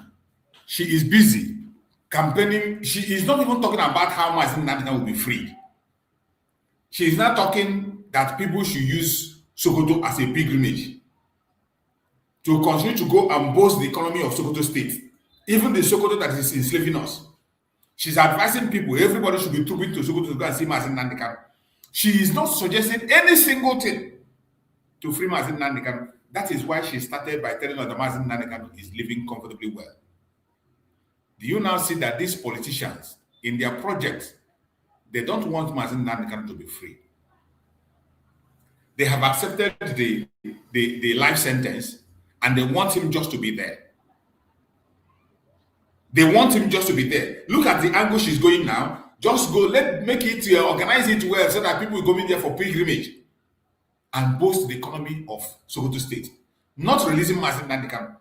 Speaker 5: campaigning. She is not even talking about how Mazi Nnamdi will be freed. She is not talking that people should use Sokoto as a pilgrimage to continue to go and boost the economy of Sokoto State, even the Sokoto that is enslaving us. She's advising people, everybody should be trooping to Sokoto to go and see Mazi Nnamdi. She is not suggesting any single thing to free Mazi Nnamdi. That is why she started by telling us that Mazi Nnamdi is living comfortably well. Do you now see that these politicians, in their projects, they don't want Mazi Nnamdi to be free? They have accepted the life sentence, and they want him just to be there. They want him just to be there. Look at the angle she's going now. Just go, make it, organize it well so that people will go in there for pilgrimage and boost the economy of Sokoto State. Not releasing Mazi Nnamdi.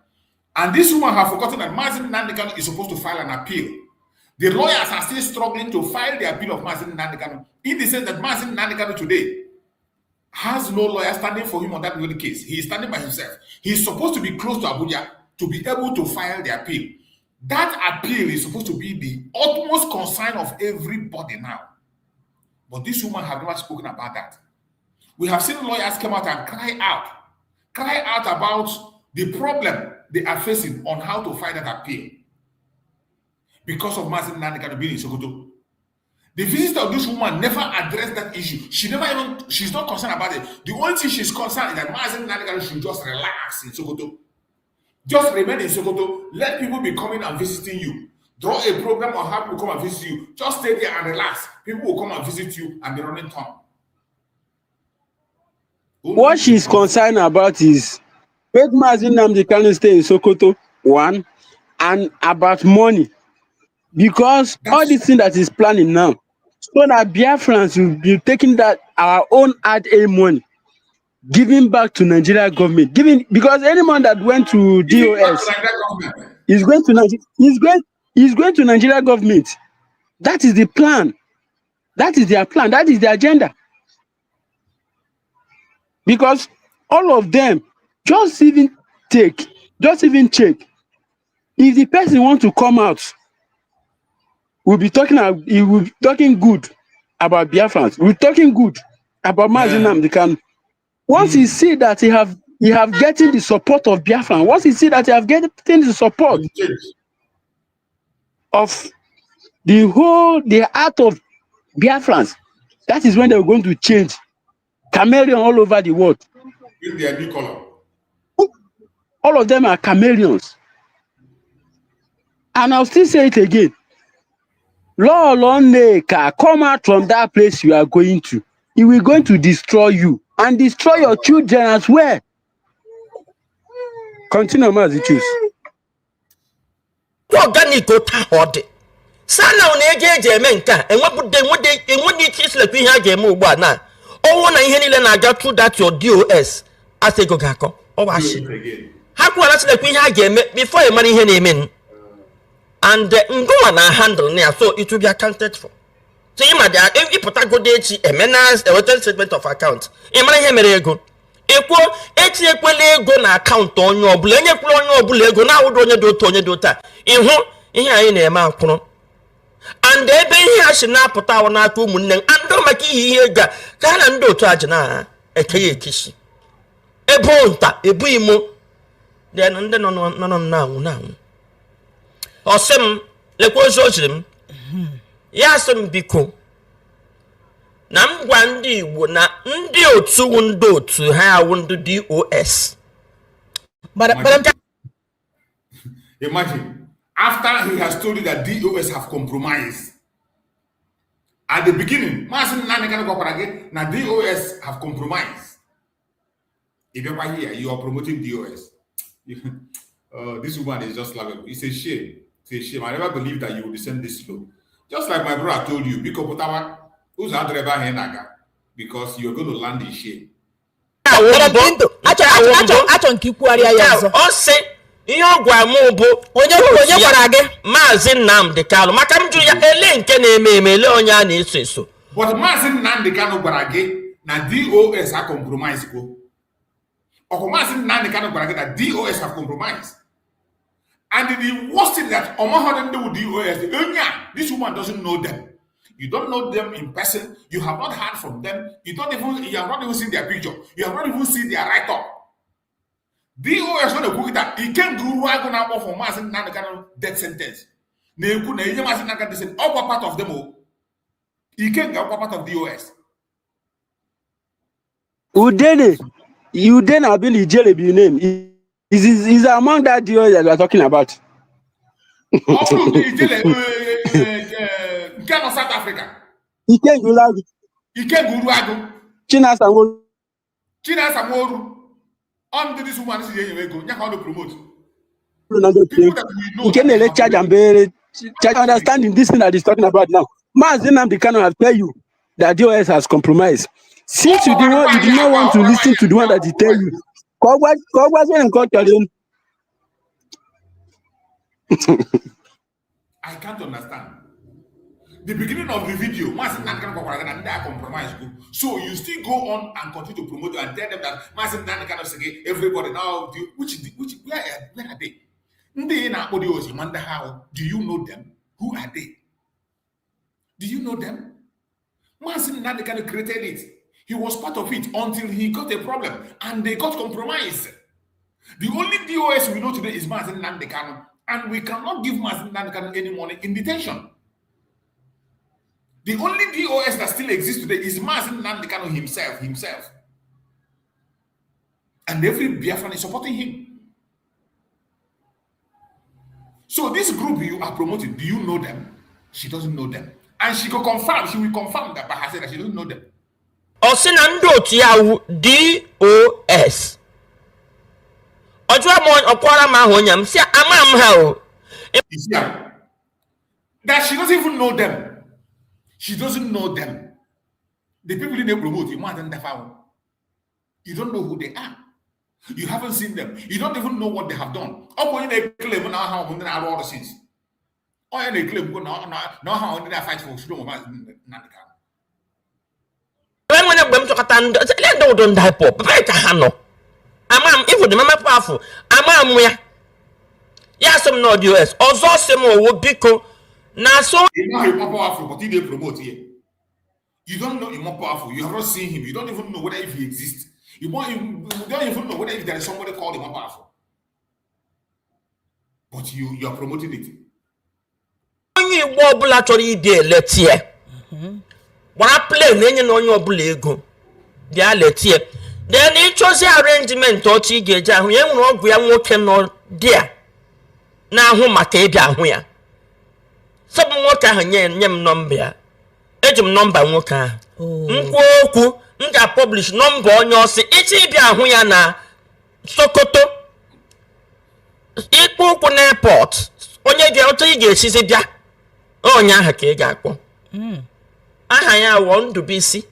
Speaker 5: And this woman has forgotten that Mazi Nnamdi is supposed to file an appeal. The lawyers are still struggling to file the appeal of Mazi Nnamdi in the sense that Mazi Nnamdi today has no lawyer standing for him on that very case. He is standing by himself. He is supposed to be close to Abuja to be able to file the appeal. That appeal is supposed to be the utmost concern of everybody now. But this woman has never spoken about that. We have seen lawyers come out and cry out about the problem they are facing on how to file that appeal because of Mazi Nnamdi being in Sokoto. The visitor of this woman never addressed that issue. She's not concerned about it. The only thing she's concerned is that Mazi Nnamdi should just relax in Sokoto. Just remain in Sokoto. Let people be coming and visiting you. Draw a program on how people come and visit you. Just stay there and relax. People will come and visit you and be running town.
Speaker 7: What she's concerned about is make Mazi Nnamdi stay in Sokoto, one, and about money. Because all these things that is planning now, so that Biafrans will be taking that our own ad-aid money, giving back to Nigeria government, because anyone that went to DOS is going to Nigeria government. That is the plan. That is their plan. That is the agenda. Because all of them just even check. If the person wants to come out, he will be talking good about Biafrans. We're talking good about Mazi Nnamdi. Once he see that he have getting the support of Biafran, once he see that he have getting the support of the heart of Biafrans, that is when they're going to change. Chameleon all over the world.
Speaker 5: With their new color.
Speaker 7: All of them are chameleons. And I'll still say it again. Lord, come out from that place you are going to. He will going to destroy you and destroy your children as well. Continue, Mazi, choose.
Speaker 10: Organic hot. Sana on eje menka and what they kiss like we have game na. Oh, na ihe niile na-aga through that your DOS as a gogako. Oh, washi. How can I like we have game before your money name? And go on a handle now, so it will be accounted for. So you might if you put a good a menace, a hotel statement of account. You might have a go. Equal go na account on your blame, bulego now would only do Tony Dota. In whom in a mouth. And they be here she now put our na two moon and don't make here can and do charge na a kay kishi. A bonta, a buimo. Then no. Or some lequosm. Yasum biko. Nam Wandi would not do to window to how won't do DOS.
Speaker 5: Imagine, after he has told you that DOS have compromised. At the beginning, now DOS have compromised. If you're here, you are promoting DOS. This woman is just lovable. It's a shame. It's a shame. I never believed that you would descend this low. Just like my brother told you, because you're going to land in shame.
Speaker 10: Ihe ọgwa m bụ onye gwara gị Maazị Nnamdi Kanu maka m jụ ya ele nke na-eme emele onye a na-eso eso.
Speaker 5: But Maazị Nnamdi Kanu gwara gị na DOS ha compromise ko. Ọkụ Maazị Nnamdi Kanu gwara gị na DOS have compromised. And the worst thing that Omohon do with DOS, this woman doesn't know them. You don't know them in person. You have not heard from them. You have not even seen their picture. You have not even seen their write-up. DOS when they cook that he can't do right now for mass and death sentence. They could mass and all part of them all. He can't get part of DOS.
Speaker 7: Udene, you then have been the jail your name. Is among that DOS that we are talking about.
Speaker 5: South Africa.
Speaker 7: He can't go like
Speaker 5: he can't go right.
Speaker 7: China
Speaker 5: Samoru. Under this woman, this is the go. You how to promote.
Speaker 7: You can let charge and bear understanding this thing that he's talking about now. Maazị Nnamdi Kanu have tell you that DOS has compromised. Since you did not want to listen to the one that he tell you,
Speaker 5: I can't understand. The beginning of the video, Maazị Nnamdi Kanu they are compromised. So you still go on and continue to promote and tell them that Maazị Nnamdi Kanu say everybody now where are they? Do you know them? Who are they? Do you know them? Maazị Nnamdi Kanu created it. He was part of it until he got a problem and they got compromised. The only DOS we know today is Maazị Nnamdi Kanu, and we cannot give Maazị Nnamdi Kanu any money in detention. The only DOS that still exists today is Maazị Nnamdi Kanu himself. And every Biafran is supporting him. So this group you are promoting, do you know them? She doesn't know them. And she will confirm that by herself that she doesn't know them.
Speaker 10: Osinando Tiawu DOS. Ojua mon okwara ma honyam si amam ha o.
Speaker 5: That she doesn't even know them. She doesn't know them. The people they promote, you you don't know who they are. You haven't seen them. You don't even know what they have done. When they claim now how they are all the sins. Or they claim now how they fight for freedom.
Speaker 10: When I went to Katan, let don't die pop. Right to Hano. Amam, even the mama powerful. Amam, where? Yes, some no US. Also, some would be cool. Now, so
Speaker 5: you're more powerful, but he promote here. You don't know you're more powerful. You have not seen him. You don't even know whether if he exists. You don't even know whether if there is somebody called him more powerful. But you are promoting it.
Speaker 10: When you wobble actually there, let's hear. When I play, then on your bulego. Yeah, let's hear. Then it chose the arrangement or Tigeja, who young we are working on there. Now, whom I take down here. Some worker nyem number. Ejum number worker. Nkwoku nga publish number on your say ichi bia hu ya na Sokoto. Ikwu na airport. Onye dia oto ige esisi bia. Onya aha ka ị ga-akpọ. Aha ya want to be see.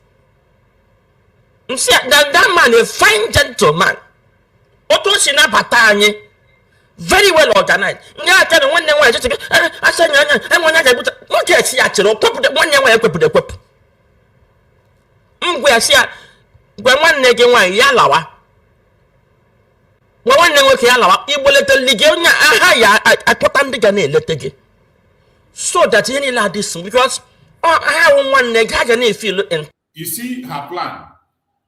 Speaker 10: That man a fine gentleman. Oto si na bata anyị. Very well organized. Nya tell one name why just I say I want to put okay see actually one name why equip the equip. Ngwe see when one nege wan ya lawa. One name okay ya lawa. Ibolete lige nya aha ya akpotande ga na eletege. So that any la this because I have one nege ga na feel in.
Speaker 5: You see her plan.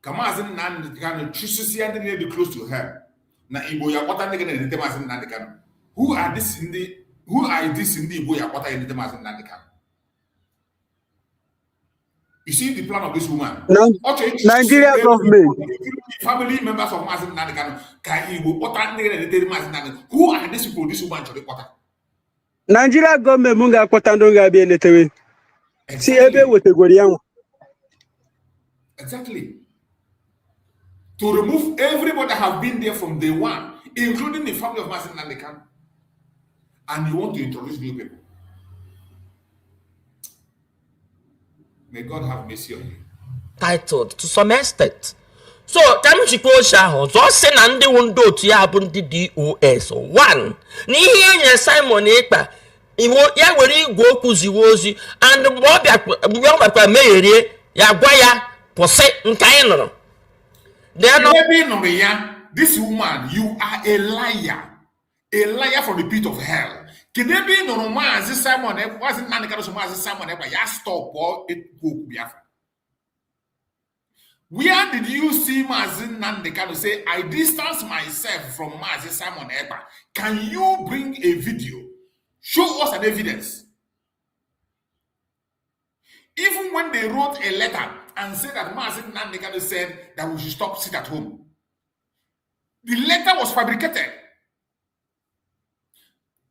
Speaker 5: Kamazi Nnamdi Kanu chooses the close to her. Na Igbo Yakwata nigga in the Maazị Nnamdi Kanu. Who are this in the Igbo Yakwata in the Maazị Nnamdi Kanu? You see the plan of this woman.
Speaker 7: Nigeria government.
Speaker 5: Family members of Mazin Nandekano, who are these people? This woman should report.
Speaker 7: Nigeria government munga kwatandonga bi eletewe. See ebe wetegori yanwo.
Speaker 5: Exactly. To remove everybody that have been there from day one, including the family of Mazin Nandekano. And you want to introduce new people. May God have mercy on you.
Speaker 10: Titled to some extent. So, Kamchiko just say Nandi window to happen the DOS. One, Nihi Simon Ekpa, ya were go kuziwozi, and Bobia Mary, Yaguaya, Pose, Nkaino.
Speaker 5: This woman, you are a liar from the pit of hell. Can there be no man? This Simon wasn't none of Simon ever. Ya stop or it go Biafra. Where did you see Mazin Nandekano say, I distance myself from Mazin Simon Ekpa? Can you bring a video? Show us an evidence. Even when they wrote a letter and said that Mazin Nandekano said that we should stop sit at home, the letter was fabricated.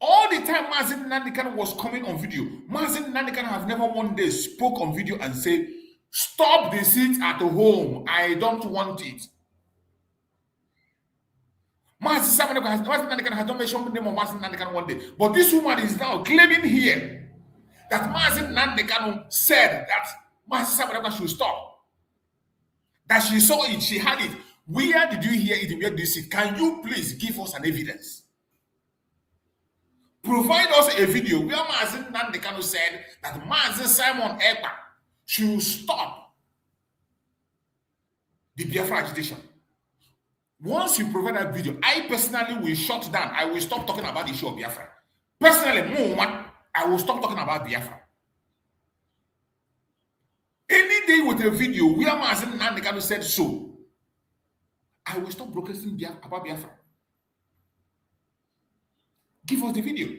Speaker 5: All the time Mazin Nandekano was coming on video, Mazin Nandekano have never one day spoke on video and said, stop the seat at home. I don't want it. Mazin Nandekano has not mentioned the name of Mazin Nandekano one day. But this woman is now claiming here that Mazin Nandekano said that Mazin Nandekano should stop. That she saw it, she had it. Where did you hear it? Where did you see it? Can you please give us an evidence? Provide us a video where Mazin Nandekano said that Mazin Simon Ekpa should stop the Biafra agitation. Once you provide that video, I personally will shut down. I will stop talking about the issue of Biafra. Personally, I will stop talking about Biafra. Any day with a video where Mazin Nandekano said so, I will stop broadcasting about Biafra. Give us the video.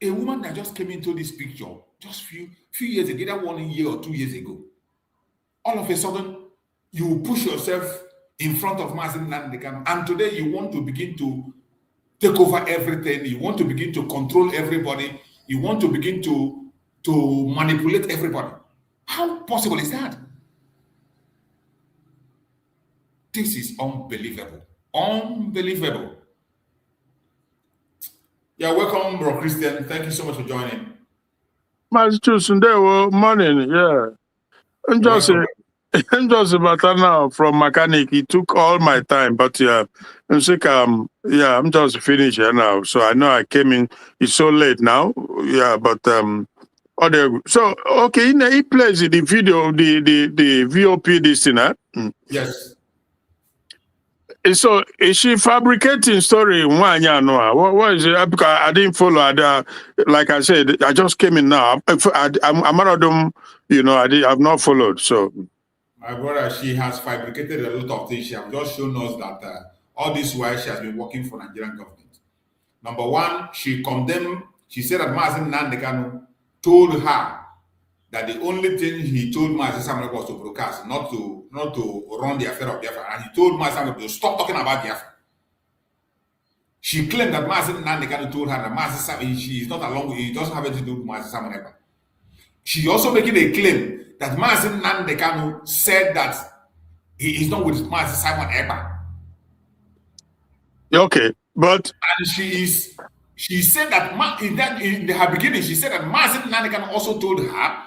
Speaker 5: A woman that just came into this picture just few years ago, either 1 year or 2 years ago, all of a sudden, you push yourself in front of Mazin Nandekano, and today you want to begin to take over everything. You want to begin to control everybody. You want to begin to manipulate everybody. How possible is that? This is unbelievable. Unbelievable. Yeah, welcome, Bro Christian. Thank you so much for joining.
Speaker 12: Master Sunday, morning. Yeah, I'm just about now from mechanic. It took all my time, but yeah, I'm sick. I'm just finished here now. So I know I came in. It's so late now. Yeah, but so okay. He plays the video, the VOP this thing, huh?
Speaker 5: Yes.
Speaker 12: So is she fabricating story? What is it? Because I didn't follow. Like I said, I just came in now. I'm one of them. I've not followed. So,
Speaker 5: my brother, she has fabricated a lot of things. She has just shown us that all this while she has been working for Nigerian government. Number one, she condemned. She said that Mazin Nandekano told her that the only thing he told Mazin Samuel was to broadcast, not to run the affair of Biafra. And he told Mazin Samuel to stop talking about Biafra. She claimed that Mazin Nandekano told her that Mazin Samuel, she is not along with, he doesn't have anything to do with Mazin Samuel. She also making a claim that Mazin Nandekano said that he is not with Mazin Simon Ekpa.
Speaker 12: Okay, but
Speaker 5: and she said that in her beginning, she said that Mazin Nandekano also told her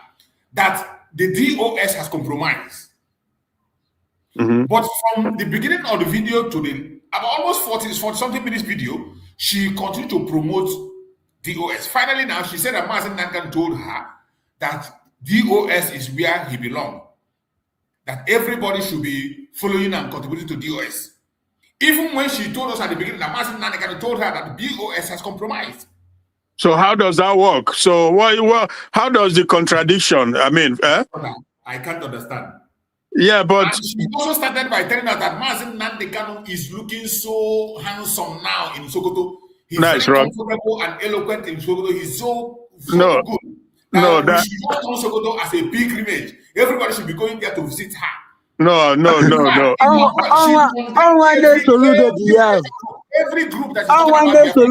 Speaker 5: that the DOS has compromised.
Speaker 12: Mm-hmm.
Speaker 5: But from the beginning of the video to about almost 40 something minutes video, she continued to promote DOS. Finally, now she said that Mazin Nandekano told her that DOS is where he belongs. That everybody should be following and contributing to DOS. Even when she told us at the beginning that Mazin Nandekano told her that DOS has compromised.
Speaker 12: So how does that work? So how does the contradiction? I mean,
Speaker 5: I can't understand.
Speaker 12: Yeah, but
Speaker 5: and she also started by telling us that Mazin Nandekano is looking so handsome now in Sokoto. He's
Speaker 12: nice,
Speaker 5: very comfortable and eloquent in Sokoto. He's so good.
Speaker 12: No,
Speaker 4: we should not turn Sokoto as a pilgrimage. Everybody should be going there to visit her.
Speaker 12: no.
Speaker 4: Every group that is talking about Biafra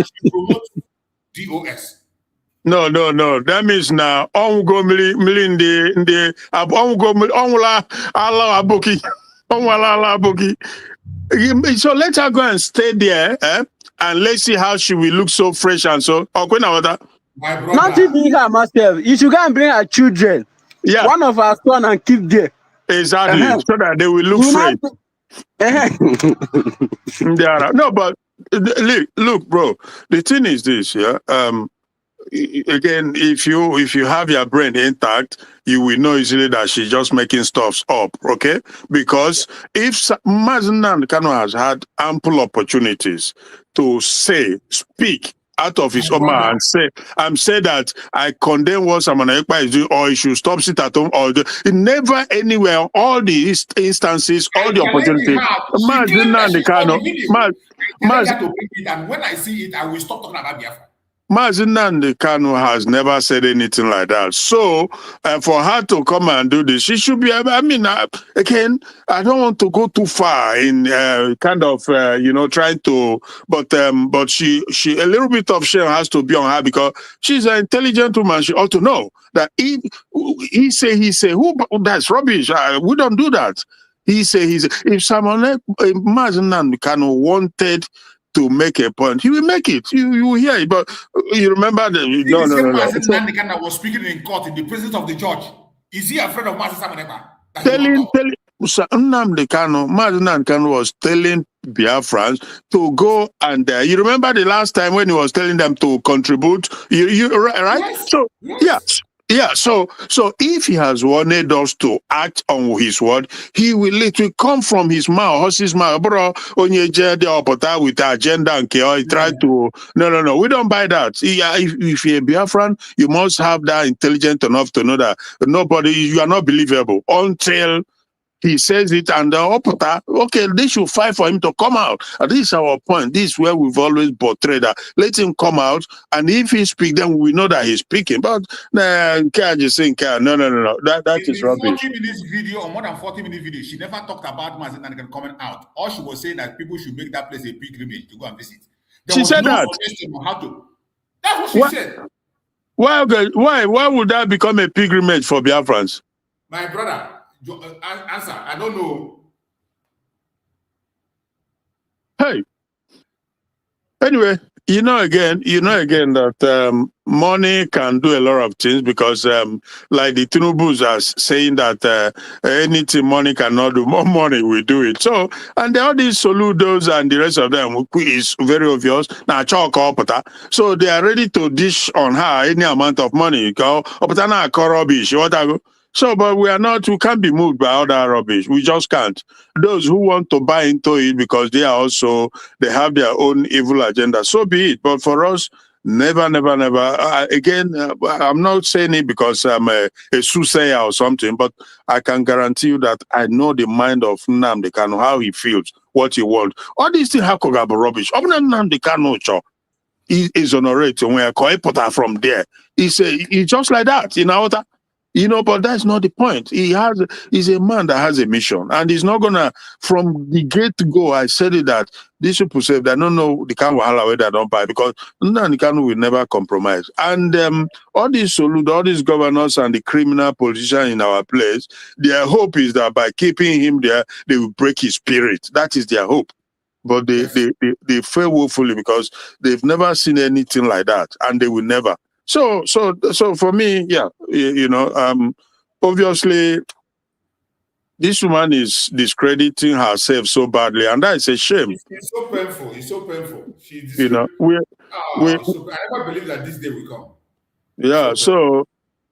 Speaker 4: should promote DOS.
Speaker 12: No. That means now on go milindi on go onwala ala aboki. Onwala ala aboki. So let her go and stay there, and let's see how she will look so fresh and so.
Speaker 4: My brother.
Speaker 7: Not even her myself. You should go and bring her children.
Speaker 12: Yeah.
Speaker 7: One of our son and keep there.
Speaker 12: Exactly. So that they will look fresh. No, but look, bro. The thing is this, yeah. Again, if you have your brain intact, you will know easily that she's just making stuff up, okay? Because if Mazinan Kano has had ample opportunities to speak out of his own mouth and say that I condemn what Samana Ekpa is doing, or he should stop sit at home, or never anywhere, all the instances, all the opportunities. Mazinan Kano,
Speaker 4: and when I see it, I will stop talking about Biafra.
Speaker 12: Mazinan Kano has never said anything like that. So, for her to come and do this, she should be, again, I don't want to go too far in trying to, but she, a little bit of shame has to be on her because she's an intelligent woman. She ought to know that if he say, who, that's rubbish. We don't do that. He say, if someone, Mazinan Kano wanted to make a point, he will make it. You will hear it, but you remember the
Speaker 4: no. That was speaking in court in the presence of the judge. Is he afraid of Mazi Samaneka?
Speaker 12: Telling Nnamdi Kanu, Mazi Kanu was telling Biafrans to go and you remember the last time when he was telling them to contribute. You right?
Speaker 4: Yes.
Speaker 12: So
Speaker 4: yes.
Speaker 12: Yeah, so if he has wanted us to act on his word, it will come from his mouth, horse's mouth. Bro, onye the with the agenda and he try to no, we don't buy that. If you're a Biafran, you must have that intelligent enough to know that you are not believable until he says it, and okay, they should fight for him to come out. And this is our point. This is where we've always portrayed that. Let him come out, and if he speaks, then we know that he's speaking. But can't just think, no. That is rubbish.
Speaker 4: 40 minutes video or more than 40 minute video, she never talked about Mazi coming out. All she was saying that people should make that place a pilgrimage to go and visit.
Speaker 12: She said that.
Speaker 4: How to. That's what she said.
Speaker 12: Why would that become a pilgrimage for Biafrans?
Speaker 4: My brother. Answer. I don't know.
Speaker 12: Hey. Anyway, you know again that money can do a lot of things because like the Tinubus are saying that anything money cannot do, more money will do it. So, and all these Soludos and the rest of them is very obvious. Now, so they are ready to dish on her any amount of money. So, but we can't be moved by all that rubbish. We just can't. Those who want to buy into it because they have their own evil agenda, so be it. But for us, never. Again, I'm not saying it because I'm a soothsayer or something, but I can guarantee you that I know the mind of Nnamdi Kanu, how he feels, what he wants. All these things have rubbish. Nnamdi Kanu, he is honorated when I from there. He's just like that, but that's not the point. He's a man that has a mission, and he's not gonna, from the get go. I said it that these people say that no, the kind of wahala where they don't buy because the Kanu will never compromise. And all these governors and the criminal politicians in our place, their hope is that by keeping him there, they will break his spirit. That is their hope. But they fail woefully because they've never seen anything like that, and they will never. So for me, yeah, obviously, this woman is discrediting herself so badly, and that is a shame.
Speaker 4: It's so painful. It's so painful.
Speaker 12: I
Speaker 4: never believe that this day will come.
Speaker 12: Yeah. So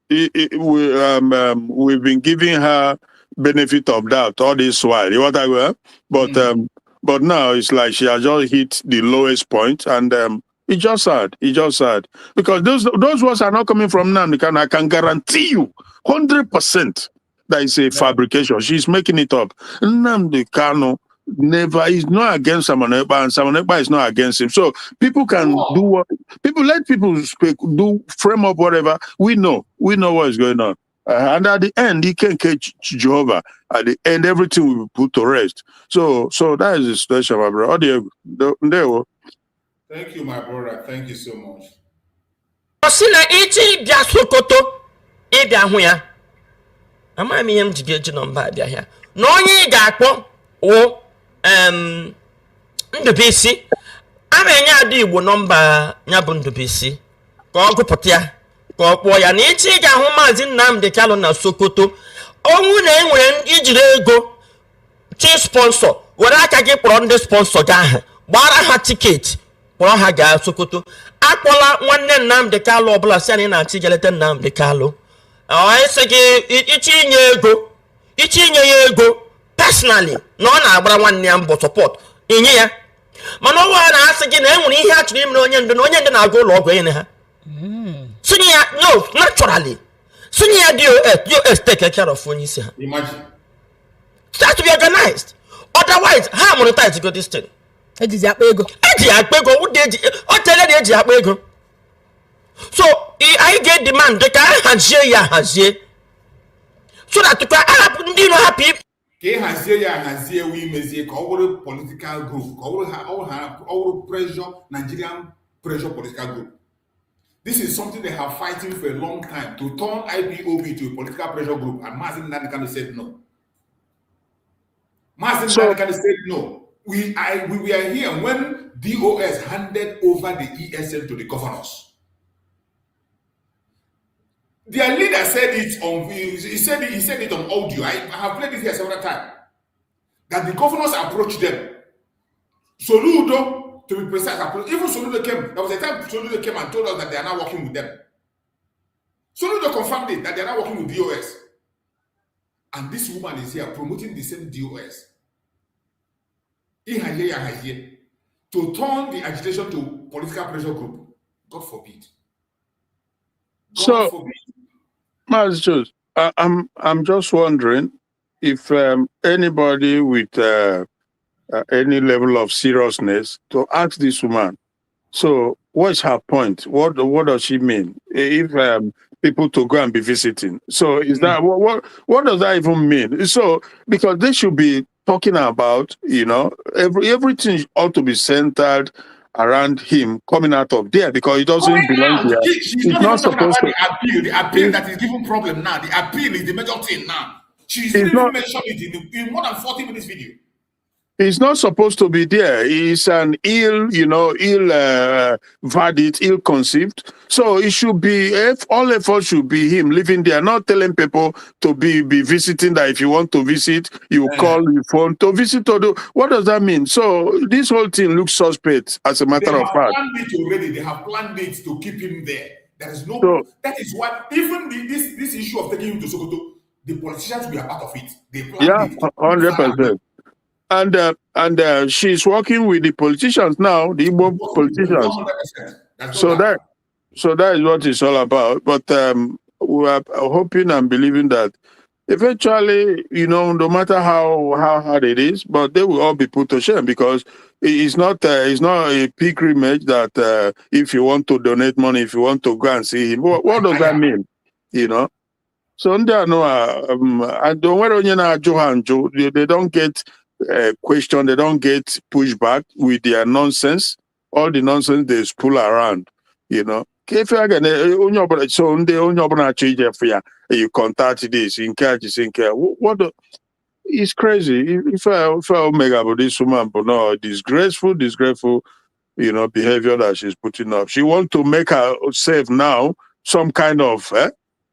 Speaker 12: we've been giving her benefit of doubt all this while. But now it's like she has just hit the lowest point, and it's just sad. Because those words are not coming from Nnamdi Kanu. I can guarantee you 100% that it's a fabrication. She's making it up. Nnamdi Kanu, he's not against Samonekpa, and Samonekpa is not against him. So people can let people speak, frame up whatever. We know what is going on. And at the end, he can catch Jehovah. At the end, everything will be put to rest. So that is the situation, my brother.
Speaker 5: Thank you, my brother. Thank you so much.
Speaker 10: Osina ichi bia Sokoto e bia hu ya. Ama mi yam jige number bia here. No onye ga-akpọ o Ndubisi. Ama enye adi Igbo number nya bụ Ndubisi. Ka ọ gụpụta ya. Ka ọ kpọọ ya na ichi ga-ahụ Maazị Nnamdi Kanu na Sokoto. Onwu na enwere ijiri ego chi sponsor. Were aka gị kpọrọ ndị sponsor ga ahụ. Gbara ha tiketi. Kpọrọ ha gaa Sokoto. Akpọla nwanne Nnamdi Kanu ọbụla si anyị na-achị geleta Nnamdi Kanu. Ọ sị gị itinye ya ego personally na ọ na-agbara nwanne ya mbọ support inye ya. Mana ọ wa na-asị gị na enwere ihe a chọrọ ime onye ndu na-aga ụlọ ọgwụ enye ha. Sinye ya no naturally. Sinye ya DOS take care of onye isi ha.
Speaker 5: Imagine.
Speaker 10: It has to be organized. Otherwise, how monetize go this thing?
Speaker 9: Eji akpa ego.
Speaker 10: O tell the eji akpa ego. So I get demand the ka hazie. So that to ndị no happy.
Speaker 5: Ke hazie we mezie ka ọ political group, ka ọ pressure Nigerian pressure political group. This is something they have fighting for a long time to turn IPOB to a political pressure group, and Maazị Nnamdi Kanu said no. Maazị Nnamdi Kanu said no. We are here when DOS handed over the ESN to the governors. Their leader said it on he said it on audio. I have played it here several times. That the governors approached them. Soludo, to be precise, even Soludo came. There was a time Soludo came and told us that they are now working with them. Soludo confirmed it that they are now working with DOS. And this woman is here promoting the same DOS. To turn the agitation to political pressure group. God forbid. God forbid.
Speaker 12: Master, I'm just wondering if anybody with any level of seriousness to ask this woman. So, what's her point? What does she mean? If people to go and be visiting, so is that what does that even mean? So, because they should be talking about, everything ought to be centered around him coming out of there because he doesn't belong there.
Speaker 5: She's not supposed to. The appeal that is giving problem now. The appeal is the major thing now. She's not mentioned it in more than 40 minutes video.
Speaker 12: He's not supposed to be there. It's an ill verdict, ill conceived. So it should be, all efforts should be him living there, not telling people to be visiting, that if you want to visit, you call your phone to visit or do. What does that mean? So this whole thing looks suspect as a matter of fact.
Speaker 5: They have planned it to keep him there. There is no, that is why even this issue of taking him to Sokoto, the politicians will be a part of it. They planned it.
Speaker 12: 100%. And she's working with the politicians now, the Igbo politicians. So that is what it's all about. But we are hoping and believing that eventually, no matter how hard it is, but they will all be put to shame because it's not a pilgrimage that if you want to donate money, if you want to go and see him, what does that mean? So they don't get question, they don't get pushback with their nonsense, all the nonsense they spool around, So you contact this in catch, what it's crazy. If I omega about this woman, but no, disgraceful, behavior that she's putting up. She wants to make herself now some kind of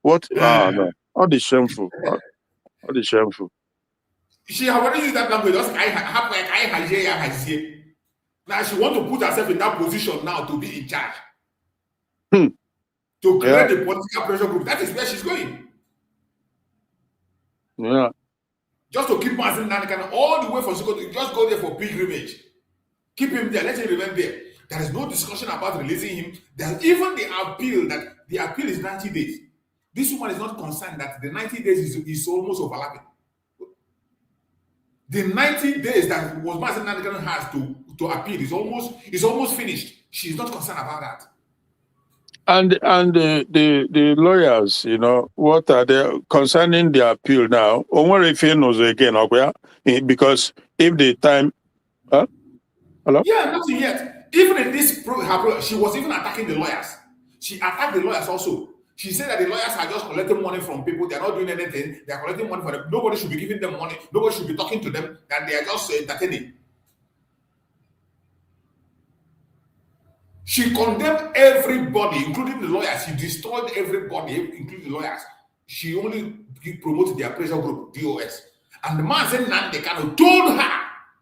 Speaker 12: what? No, all the shameful. All the shameful.
Speaker 5: She already used that language. Now she wants to put herself in that position now to be in charge. To create the political pressure group. That is where she's going.
Speaker 12: Yeah.
Speaker 5: Just to keep Maazị Nnamdi Kanu all the way from Sokoto. Just go there for pilgrimage. Keep him there. Let him remain there. There is no discussion about releasing him. There's even the appeal is 90 days. This woman is not concerned that the 90 days is almost overlapping. The 90 days that was Mazi Nnamdi has to appeal is almost finished. She's not concerned about that.
Speaker 12: And the lawyers, you know, what are they concerning the appeal now? Only if he knows again, because if the time, hello?
Speaker 5: Yeah, nothing yet. Even in this, she was even attacking the lawyers. She attacked the lawyers also. She said that the lawyers are just collecting money from people. They are not doing anything. They are collecting money for them. Nobody should be giving them money. Nobody should be talking to them. That they are just entertaining. She condemned everybody, including the lawyers. She destroyed everybody, including the lawyers. She only promoted their pressure group, DOS. And the man said Nnamdi Kanu told her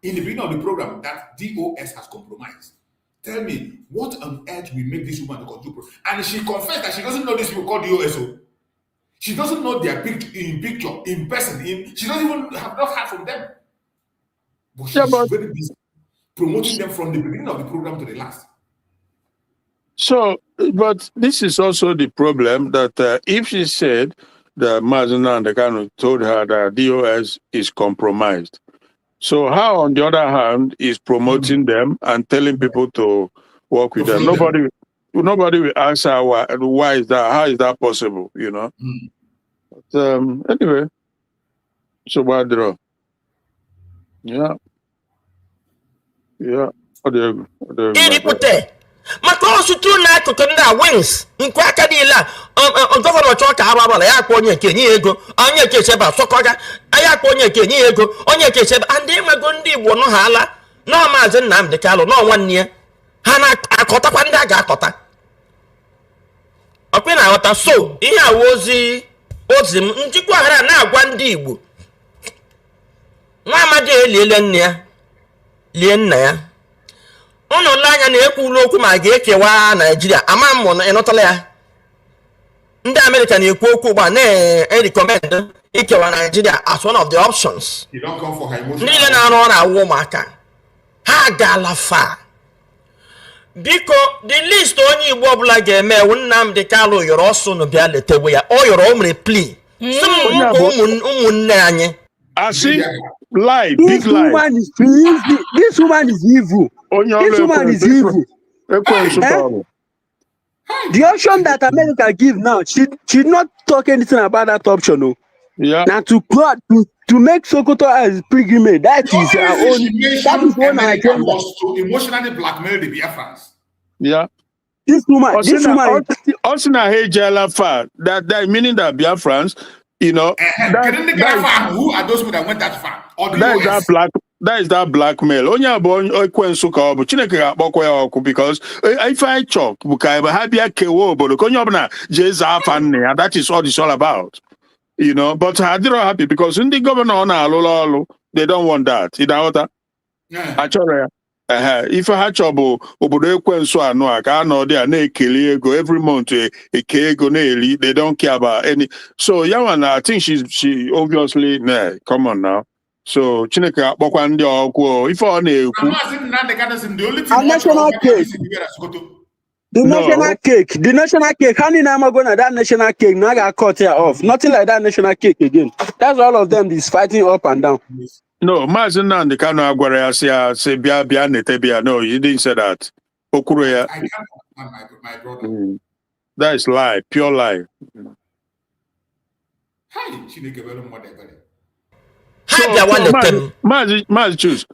Speaker 5: in the beginning of the program that DOS has compromised. Tell me, what on earth will make this woman control? And she confessed that she doesn't know these people called DOS. She doesn't know their picture, in person. She doesn't even have not heard from them. But she's very busy promoting them from the beginning of the program to the last.
Speaker 12: So, but this is also the problem that if she said that Mazi Nnamdi Kanu told her that DOS is compromised, so how, on the other hand, is promoting them and telling people to work with them? Nobody will ask her why is that? How is that possible? You know. But, anyway, so bad draw. Yeah.
Speaker 10: maka ọsụtụ n'akụkụ ndị a wings nke aka niile a gọvanọ chọọ ka arụ agbala ya akpọ onye nke nye ego onye nke echebe asọkọga ya akpọ onye nke nye ego onye nke echebe ndị enwego ndị Igbo nọ ha ala nọ Maazị Nnamdi Kanu nọ nwanne ya ha na-akọtakwa ndị a ga-akọta ọkwa na-aghọta. So ihe a ozi m njikwa ghara na-agwa ndị Igbo nwa amadi eliele nne ya lie nna ya ụnụ le anya na-ekwulu okwu ma ga-ekewa Naijiria ama mmụ na ịnọtala ya. Ndị Amerịka na-ekwu okwu ugbu a na-recommend ikewa Naijiria as one of the options. Niile na-arụ ọrụ awụ ụmụaka ha gaala fa. Biko the list onye Igbo ọbụla ga-eme ewu Nnamdi Kanu yọrọ ọsọ nụ bịa letewe ya ọ yọrọ o mere plea ụmụnne anyị.
Speaker 12: Lie, big lie.
Speaker 7: This woman is evil. This woman is evil. The option that America give now, she not talk anything about that option. No.
Speaker 12: Yeah.
Speaker 7: Now to make Sokoto as pilgrimage, that is her own. That is one agenda.
Speaker 5: Was to emotionally blackmail the Biafrans.
Speaker 12: Yeah.
Speaker 7: This woman.
Speaker 12: Also, that meaning that Biafrans, you know,
Speaker 5: who are those people that went that far?
Speaker 12: That is that blackmail. Only about Kwensuka, but Chineke Bokwe because if I chalk, Bukai, happy Kewo, but Konyabna, Jeza, that is all it's all about. You know, but I didn't happy because in the governor on Lolo, they don't want that. Actually, if I had trouble, Obodo Kwensu no, I can't know they are go every month a kego they don't care about any. So Yaman, I think she obviously come on now. So Chineke Bokwandi Okwo, if on
Speaker 7: a national cake. The national cake. How many am I going to that national cake? Now I got cut here off. Nothing like that national cake again. That's all of them is fighting up and down.
Speaker 12: No, Maazị Nnamdi Kanu agwara say bia netebia. No, you didn't say that. Okuroya.
Speaker 5: My brother.
Speaker 12: That is lie, pure lie.
Speaker 5: Hi, Chineke very much.
Speaker 12: Maazị choose.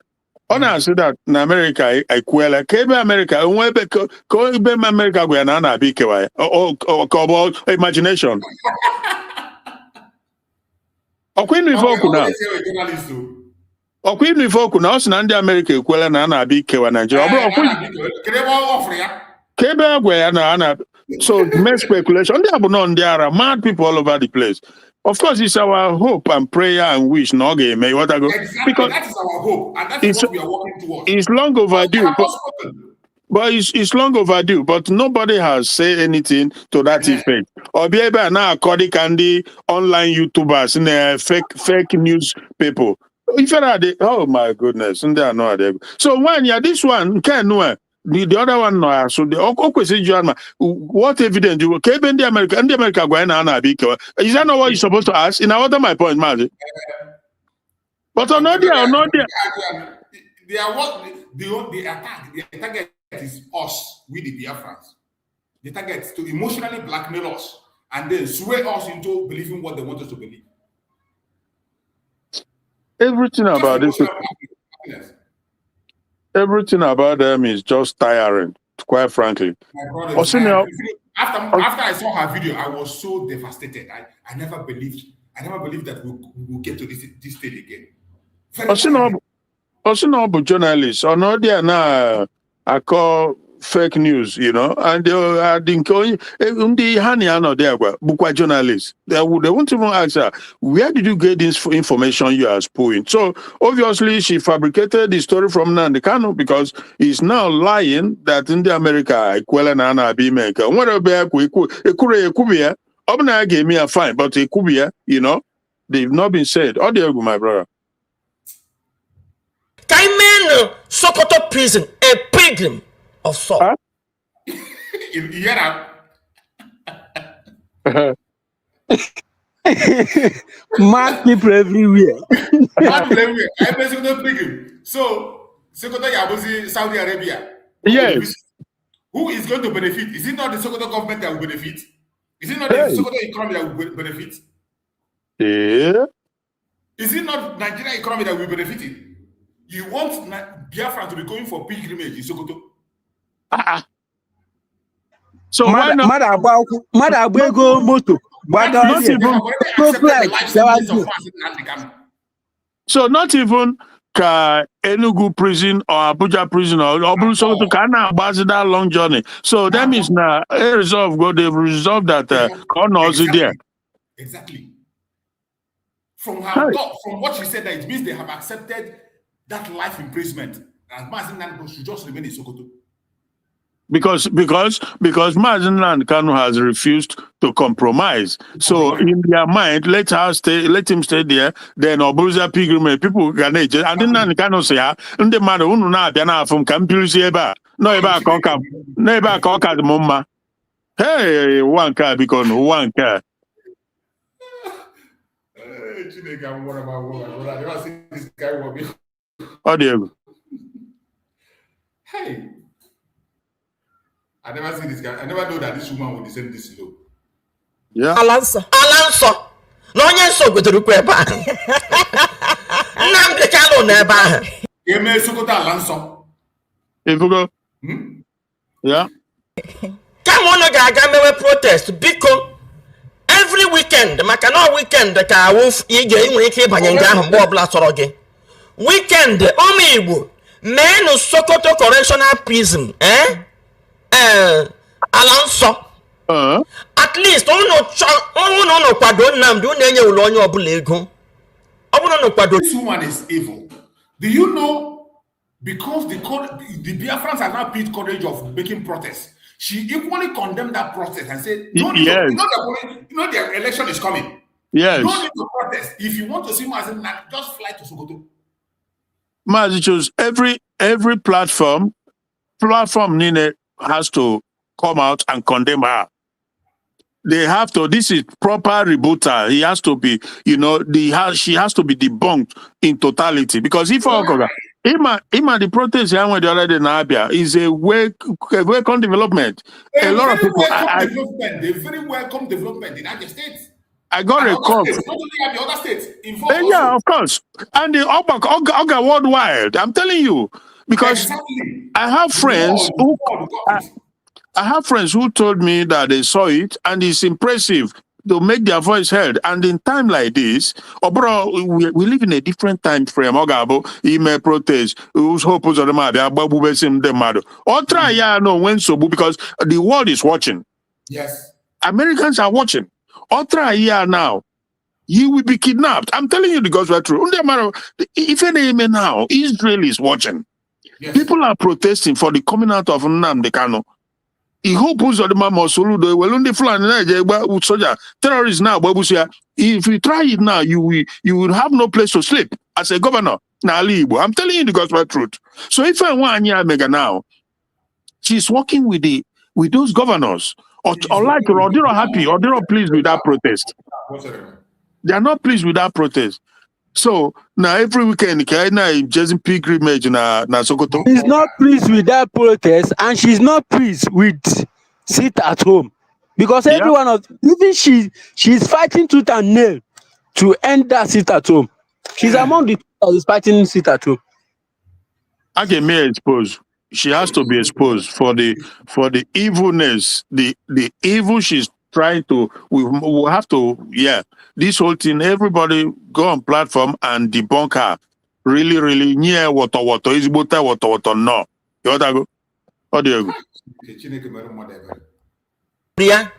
Speaker 12: Ọ na-asị that na America ekwuela ka ebe America onwe ebe ka ebe America gwa na na-abịa ikewa ya ka ọ bụ imagination. Ọkwa ịnụ ife okwu na ọ sị na ndị America ekwuela na a na-abịa ikewa Nigeria. Ọ bụrụ ka ebe agwa ya na so make speculation. Ndị abụ nọ ndị ara mad people all over the place. Of course, it's our hope and prayer and wish. No, exactly,
Speaker 5: because that is our hope, and that is what we are working towards.
Speaker 12: It's long overdue, but it's long overdue. But nobody has said anything to that effect. Or be able now according candy online YouTubers and fake news people. If oh my goodness, and they are not there. So when this one can know. The other one no, so the question what evidence you came in the America going on is that not what you're supposed to ask? In order my point, Mazi. But on
Speaker 5: They
Speaker 12: there.
Speaker 5: are what the attack. The target is us, we the Biafrans. The target is to emotionally blackmail us and then sway us into believing what they want us to believe.
Speaker 12: Everything about this. Everything about them is just tiring, quite frankly.
Speaker 5: After I saw her video, I was so devastated. I never believed that we'll get to this stage again.
Speaker 12: Also, journalists, on there now, I call fake news, you know, and they think journalists. They won't even ask her, where did you get this information you are spewing? So obviously she fabricated the story from Nnamdi Kanu because he's now lying that in the America, gave me a fine, but it could be, you know, they've not been said. Oh, dear, my brother.
Speaker 10: Kaimeno Sokoto prison, a pilgrim of Saul.
Speaker 12: Huh?
Speaker 7: Mad people everywhere.
Speaker 5: So, Sokoto Yabuzi, Saudi Arabia.
Speaker 12: Yes.
Speaker 5: Who is going to benefit? Is it not the Sokoto government that will benefit? Is it not the Sokoto economy that will benefit?
Speaker 12: Yeah.
Speaker 5: Is it not Nigeria economy that will benefit? You want Biafra to be going for pilgrimage in Sokoto?
Speaker 12: So why not? So not even Enugu prison or Abuja prison or Sokoto can ambassador that long journey. So that means now a resolve go. They've resolved that
Speaker 5: Exactly. From her talk, from what she said, that it means they have accepted that life imprisonment. And Mazen Nandi should just remain in Sokoto.
Speaker 12: Because Mazen Nandi Kanu has refused to compromise. So in their mind, let him stay there. Then Abuja pilgrimage, people can age. And then Nandi Kanu say, "And the man who na biana from Campus Eba, no Eba Koka, no Eba Koka the Mumma. Hey, one car because one car." Oh, Diego.
Speaker 5: Hey, I never see this guy. I never know that this woman will descend this low.
Speaker 12: Yeah.
Speaker 10: Alanso. No one so good to request. Nnamdi Kanu never.
Speaker 5: You may Sokoto Alanso.
Speaker 12: If you go. Yeah.
Speaker 10: Come on, I protest because every weekend, Makano weekend, the car wolf, you get when you keep on your Bob Lasoroge. Weekend, Omibu, men of Sokoto Correctional Prison, Alonso. At least,
Speaker 5: this woman is evil. Do you know? Because the Biafrans are now paid courage of making protests. She equally condemned that protest and said, you know the election is coming.
Speaker 12: Yes.
Speaker 5: Don't need to protest. If you want to see Mazen, just fly to Sokoto.
Speaker 12: Mazichus, every platform Nine has to come out and condemn her. They have to. This is proper rebuttal. He has to be, she has to be debunked in totality. Because if the protest the other day in Abia is a welcome development. A lot of people.
Speaker 5: A very welcome development in the United States.
Speaker 12: I got a call.
Speaker 5: Not only at the other states.
Speaker 12: Yeah, of course. And the Oga worldwide. I'm telling you. Because I have friends who told me that they saw it and it's impressive to make their voice heard. And in time like this, we live in a different time frame. Email protest, whose hope is on the matter, or try when so because the world is watching.
Speaker 5: Yes.
Speaker 12: Americans are watching. Or try now. You will be kidnapped. I'm telling you the gospel truth. If any now, Israel is watching. Yes. People are protesting for the coming out of Nnamdi Kanu. Terrorists now. If you try it now, you will have no place to sleep as a governor. I'm telling you the gospel truth. So if I want mega now, she's working with those governors, or they're not happy, or they're not pleased with that protest. They are not pleased with that protest. So now every weekend, Kaina is just pilgrimage na Sokoto.
Speaker 7: She's not pleased with that protest, and she's not pleased with sit at home, because every one of even she's fighting tooth and nail to end that sit at home. She's among the people that is fighting sit at home.
Speaker 12: I can be exposed. She has to be exposed for the evilness, the evil she's trying to. We will have to, this whole thing. Everybody go on platform and debunk her. Really, near what is what no. You want to go? How do you go?
Speaker 10: Yeah.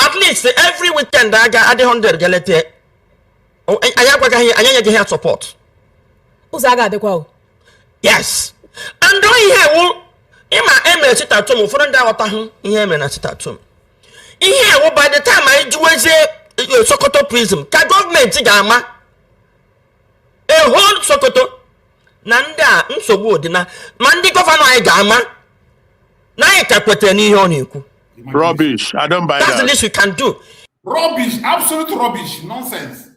Speaker 10: At least every weekend I got 100 galete. Oh, I have support.
Speaker 9: Uzaga de kwao.
Speaker 10: Yes. And do you hear Emma sit at home for that Yemen sit at home. Here, by the time I do Sokoto prison, ka government gama a whole Sokoto Nanda nsogbu dị na ndị gọvanọ anyị ga-ama na anyị ka kwetara n'ihe ọ na-ekwu.
Speaker 12: Rubbish. I don't buy that.
Speaker 10: That's the least we can do.
Speaker 5: Rubbish. Absolute rubbish. Nonsense.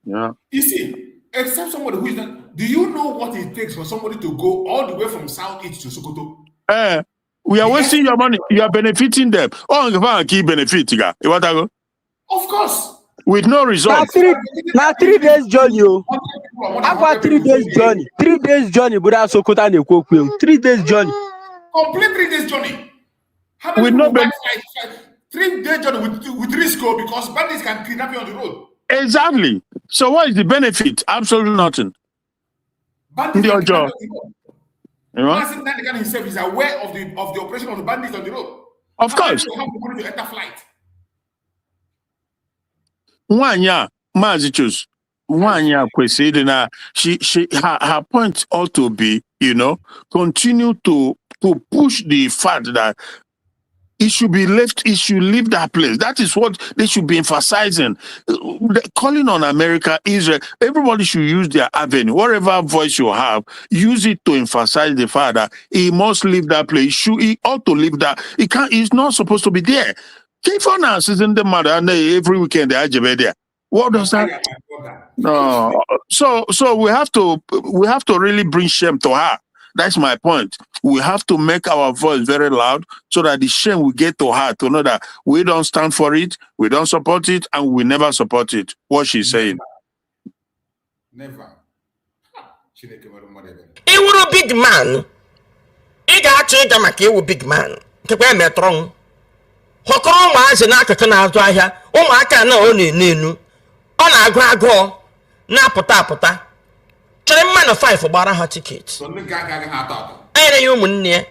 Speaker 12: Yeah.
Speaker 5: You see, except somebody who is not. Do you know what it takes for somebody to go all the way from Southeast to Sokoto?
Speaker 12: We are wasting your money. You are benefiting them. Oh, key benefit, you want to go?
Speaker 5: Of course.
Speaker 12: With no results.
Speaker 7: Now 3 days journey. About 3 days journey. 3 days journey, but that's Sokoto and Ekwoku. 3 days journey.
Speaker 5: Complete 3 days journey. How many people buy 3 days journey with risk because bandits can kidnap you on the road?
Speaker 12: Exactly. So what is the benefit? Absolutely nothing.
Speaker 5: Bandits
Speaker 12: your job.
Speaker 5: You know? Nazi himself is aware of the operation of the bandits on the road.
Speaker 12: Of course.
Speaker 5: You have the money to enter flight.
Speaker 12: Nwanya Mazichus. Nwanya kwesịrị na her point ought to be, continue to push the fact that it should leave that place. That is what they should be emphasizing. Calling on America, Israel, everybody should use their avenue. Whatever voice you have, use it to emphasize the fact that he must leave that place. He ought to leave that. He's not supposed to be there. K4 isn't the mother, and every weekend they are there. What does that? No. So we have to really bring shame to her. That's my point. We have to make our voice very loud so that the shame will get to her to know that we don't stand for it, we don't support it, and we never support it. What she's saying.
Speaker 5: Never.
Speaker 10: He was a big man. He got to make a big man. Keep me wrong. Hokoro maazị n'akụkụ na-azụ ahịa ụmụaka na ọ na-enu ọ na-agụ agụọ na-apụta chere mmanụ 5 gbara ha tiketi anyere ya ụmụnne ya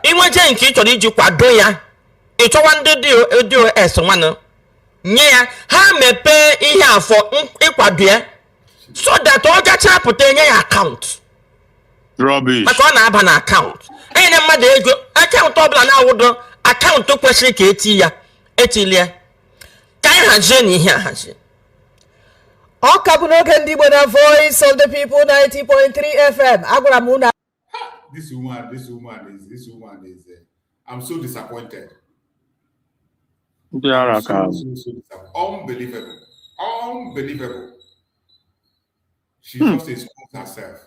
Speaker 10: inweje nke ị chọrọ iji kwado ya ịchọwa ndị DOS nwanụ nye ya ha mepee ihe afọ ịkwado ya so that ọ gacha apụta enye ya akaụntụ maka ọ na-aba na akaụntụ enyere mmadụ ego akaụntụ ọbụla na-awụdo akaụntụ kwesịrị ka etilie ka anyị hazie n'ihe ahazie.
Speaker 9: Ọ ka bụ n'oge ndị Igbo na Voice of the People 90.3 FM. Agwara m unu.
Speaker 5: This woman is I'm so disappointed. Unbelievable. She just exposed herself.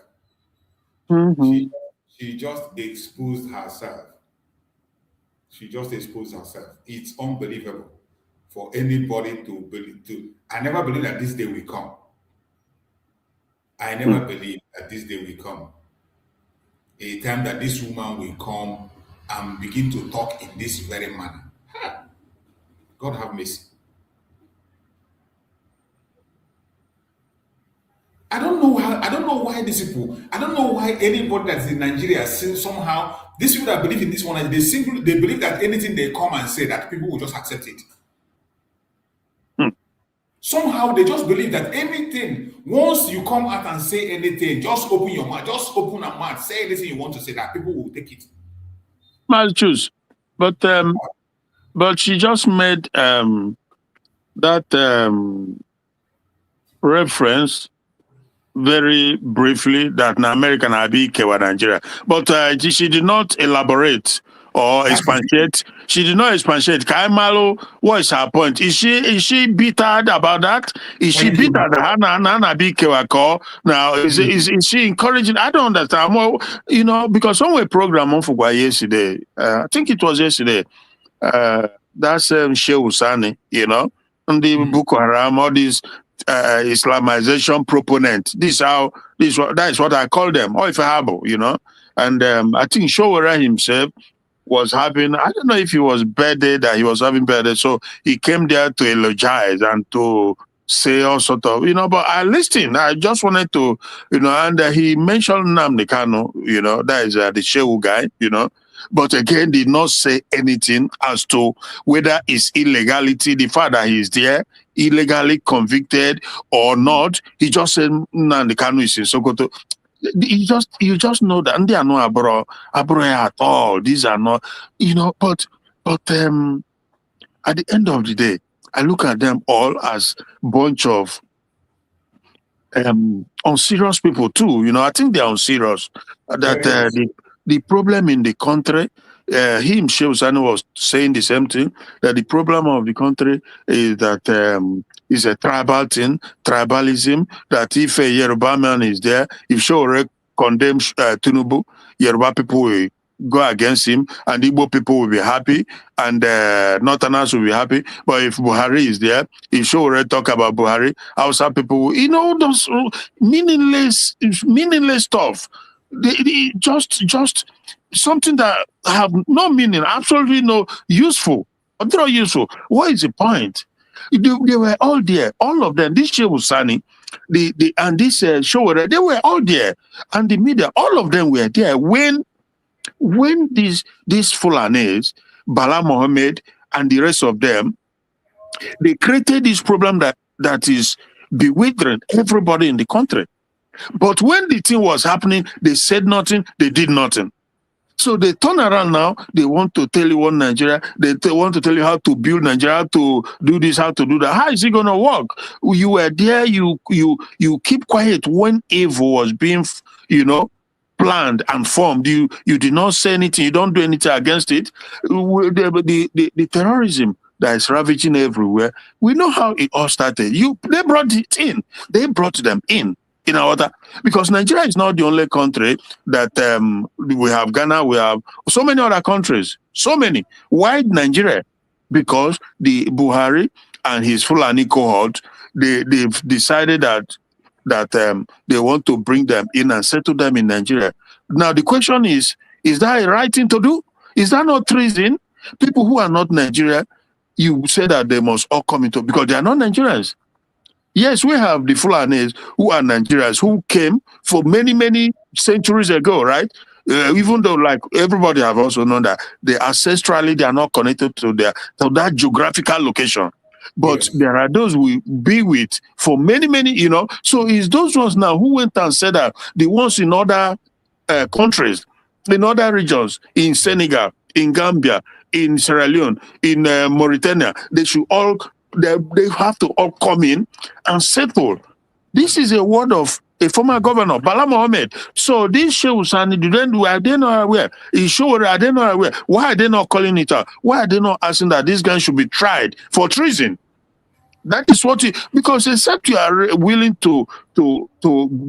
Speaker 12: Mm-hmm.
Speaker 5: She just exposed herself. It's unbelievable for anybody to believe. I never believed that this day will come. A time that this woman will come and begin to talk in this very manner. God have mercy. I don't know why these people. I don't know why anybody that's in Nigeria somehow these people that believe in this one, they believe that anything they come and say that people will just accept it. Somehow they just believe that anything, once you come out and say anything, just open your mouth, say anything you want to say, that people will take it.
Speaker 12: I'll choose. But she just made that reference very briefly that an American Abi Kewa Nigeria. But she did not elaborate or expatiate. She did not expatiate. Kaimalo, what is her point? Is she bitter about that? Is she bitter that Hannah Bikewako? Now, is she encouraging? I don't understand. Well, because someone program on for yesterday, I think it was yesterday. That's Shehu Sani, and the Boko Haram, all these Islamization proponent. That is what I call them, or if and I think Showera himself was having, I don't know if he was birthday, that he was having birthday, so he came there to eulogize and to say all sort of, but I listened. I just wanted to, and he mentioned Nnamdi Kanu, that is the Shehu guy, but again did not say anything as to whether it's illegality, the fact that he's there, illegally convicted or not. He just said Nnamdi Kanu is in Sokoto. You just know that, and they are not abroad at all. These are not, but at the end of the day, I look at them all as bunch of unserious people too. I think they are unserious. That the problem in the country, him, Shehu Sani, was saying the same thing, that the problem of the country is that is a tribal thing, tribalism, that if a Yoruba man is there, if Shore condemns Tinubu, Yoruba people will go against him, and Igbo people will be happy, and Northerners will be happy. But if Buhari is there, if Shore talk about Buhari, Hausa people will, those meaningless stuff. Just something that have no meaning, absolutely no useful. They're not useful. What is the point? They were all there, all of them. This Shehu Sani, and this Showere, they were all there, and the media, all of them were there when these Fulanis, Bala Mohammed, and the rest of them, they created this problem that is bewildering everybody in the country. But when the thing was happening, they said nothing, they did nothing. So they turn around now, they want to tell you what Nigeria, they want to tell you how to build Nigeria, how to do this, how to do that. How is it going to work? You were there, you keep quiet when evil was being, planned and formed. You did not say anything, you don't do anything against it. The terrorism that is ravaging everywhere, we know how it all started. They brought it in. They brought them in our water, because Nigeria is not the only country that we have. Ghana, we have so many other countries, so many. Why Nigeria? Because the Buhari and his Fulani cohort, they've decided that they want to bring them in and settle them in Nigeria. Now the question is that a right thing to do? Is that not treason? People who are not Nigeria, you say that they must all come into, because they are not Nigerians. Yes, we have the Fulanis who are Nigerians who came for many, many centuries ago, right? Even though, like, everybody have also known that ancestrally they are not connected to that geographical location. But there are those we be with for many, many, So it's those ones now who went and said that the ones in other countries, in other regions, in Senegal, in Gambia, in Sierra Leone, in Mauritania, they should all... They have to all come in and settle. This is a word of a former governor, Bala Mohammed. So this Shehu Sani, are they not aware? Are they not aware? Why are they not calling it out? Why are they not asking that this guy should be tried for treason? That is what because except you are willing to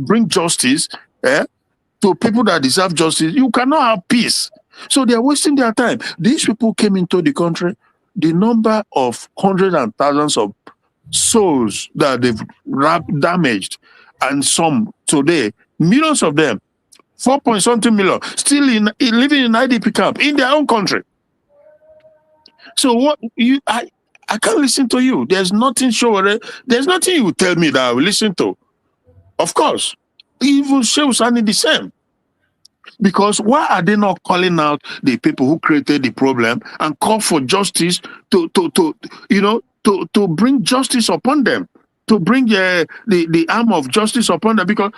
Speaker 12: bring justice to people that deserve justice, you cannot have peace. So they are wasting their time. These people came into the country. The number of hundreds and thousands of souls that they've damaged, and some today, millions of them, 4-point-something million, still living in IDP camp in their own country. So I can't listen to you. There's nothing there's nothing you tell me that I will listen to. Of course, even Shehu Sani the same. Because why are they not calling out the people who created the problem and call for justice to bring justice upon them, to bring the arm of justice upon them? Because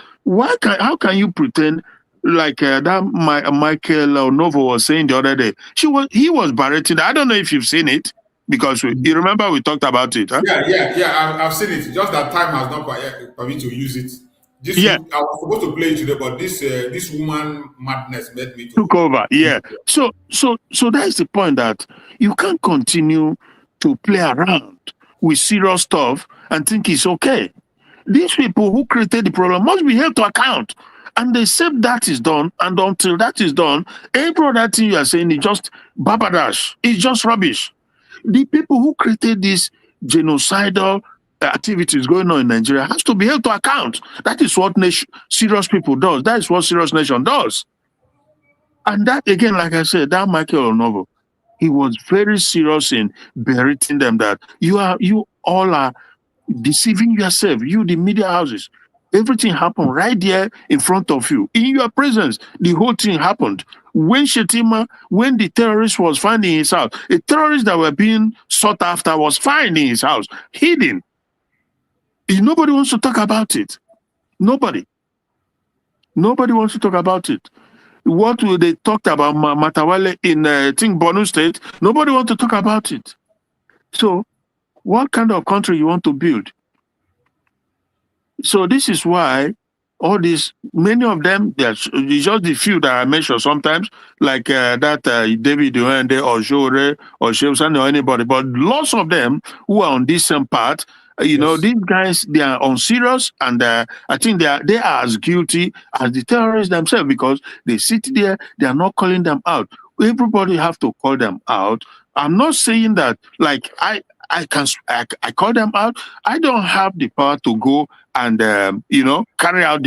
Speaker 12: how can you pretend like Michael Novo was saying the other day? He was berating. I don't know if you've seen it, because you remember we talked about it. Huh?
Speaker 5: Yeah. I've seen it. Just that time has not quite for me to use it.
Speaker 12: Yeah.
Speaker 5: I was supposed to play it today, but this woman madness made me to
Speaker 12: took over. Yeah. So that's the point, that you can't continue to play around with serious stuff and think it's okay. These people who created the problem must be held to account. And they say that is done, and until that is done, every other thing you are saying is just babadash. It's just rubbish. The people who created this genocidal activities going on in Nigeria has to be held to account. That is what serious people does. That is what serious nation does. And that, again, like I said, that Michael Onovo, he was very serious in berating them that you all are deceiving yourself, you, the media houses. Everything happened right there in front of you. In your presence, the whole thing happened. When the terrorist was found in his house, a terrorist that were being sought after was found in his house, hidden. Nobody wants to talk about it. Nobody wants to talk about it. What they talked about Matawale in I think Borno State, nobody wants to talk about it. So what kind of country you want to build? So this is why all these, many of them, it's just the few that I mentioned sometimes, like that David Duende or Jore or Shevsan or anybody, but lots of them who are on this same path, you know, these guys, they are unserious, and I think they are as guilty as the terrorists themselves, because they sit there, they are not calling them out. Everybody have to call them out. I'm not saying that, like, I call them out. I don't have the power to go and carry out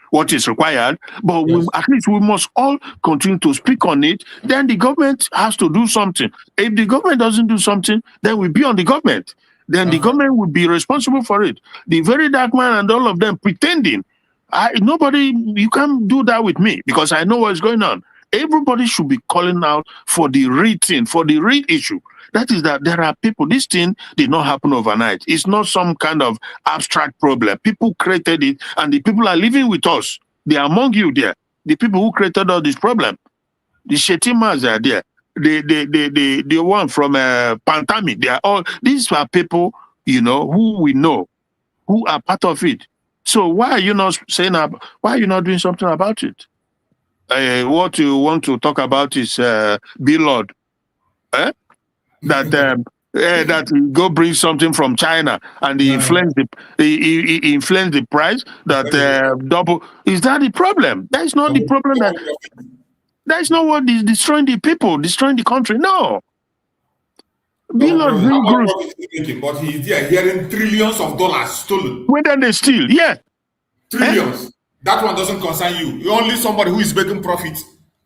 Speaker 12: what is required, but at least we must all continue to speak on it. Then the government has to do something. If the government doesn't do something, then we'll be on the government. Then the government will be responsible for it. The very dark man and all of them pretending. You can't do that with me, because I know what's going on. Everybody should be calling out for the real thing, for the real issue. That is that there are people, this thing did not happen overnight. It's not some kind of abstract problem. People created it, and the people are living with us. They are among you there. The people who created all this problem. The Shetimas are there. The one from Pantami, they are all, these are people, who we know, who are part of it. So why are you not why are you not doing something about it? What you want to talk about is Lord. That go bring something from China and he influence the price that double. Is that the problem? That is not the problem. That is not what is destroying the people, destroying the country. No.
Speaker 5: Lord bring growth. But he is there hearing trillions of dollars stolen.
Speaker 12: Whether they steal, yeah.
Speaker 5: Trillions. That one doesn't concern you. You're only somebody who is making profit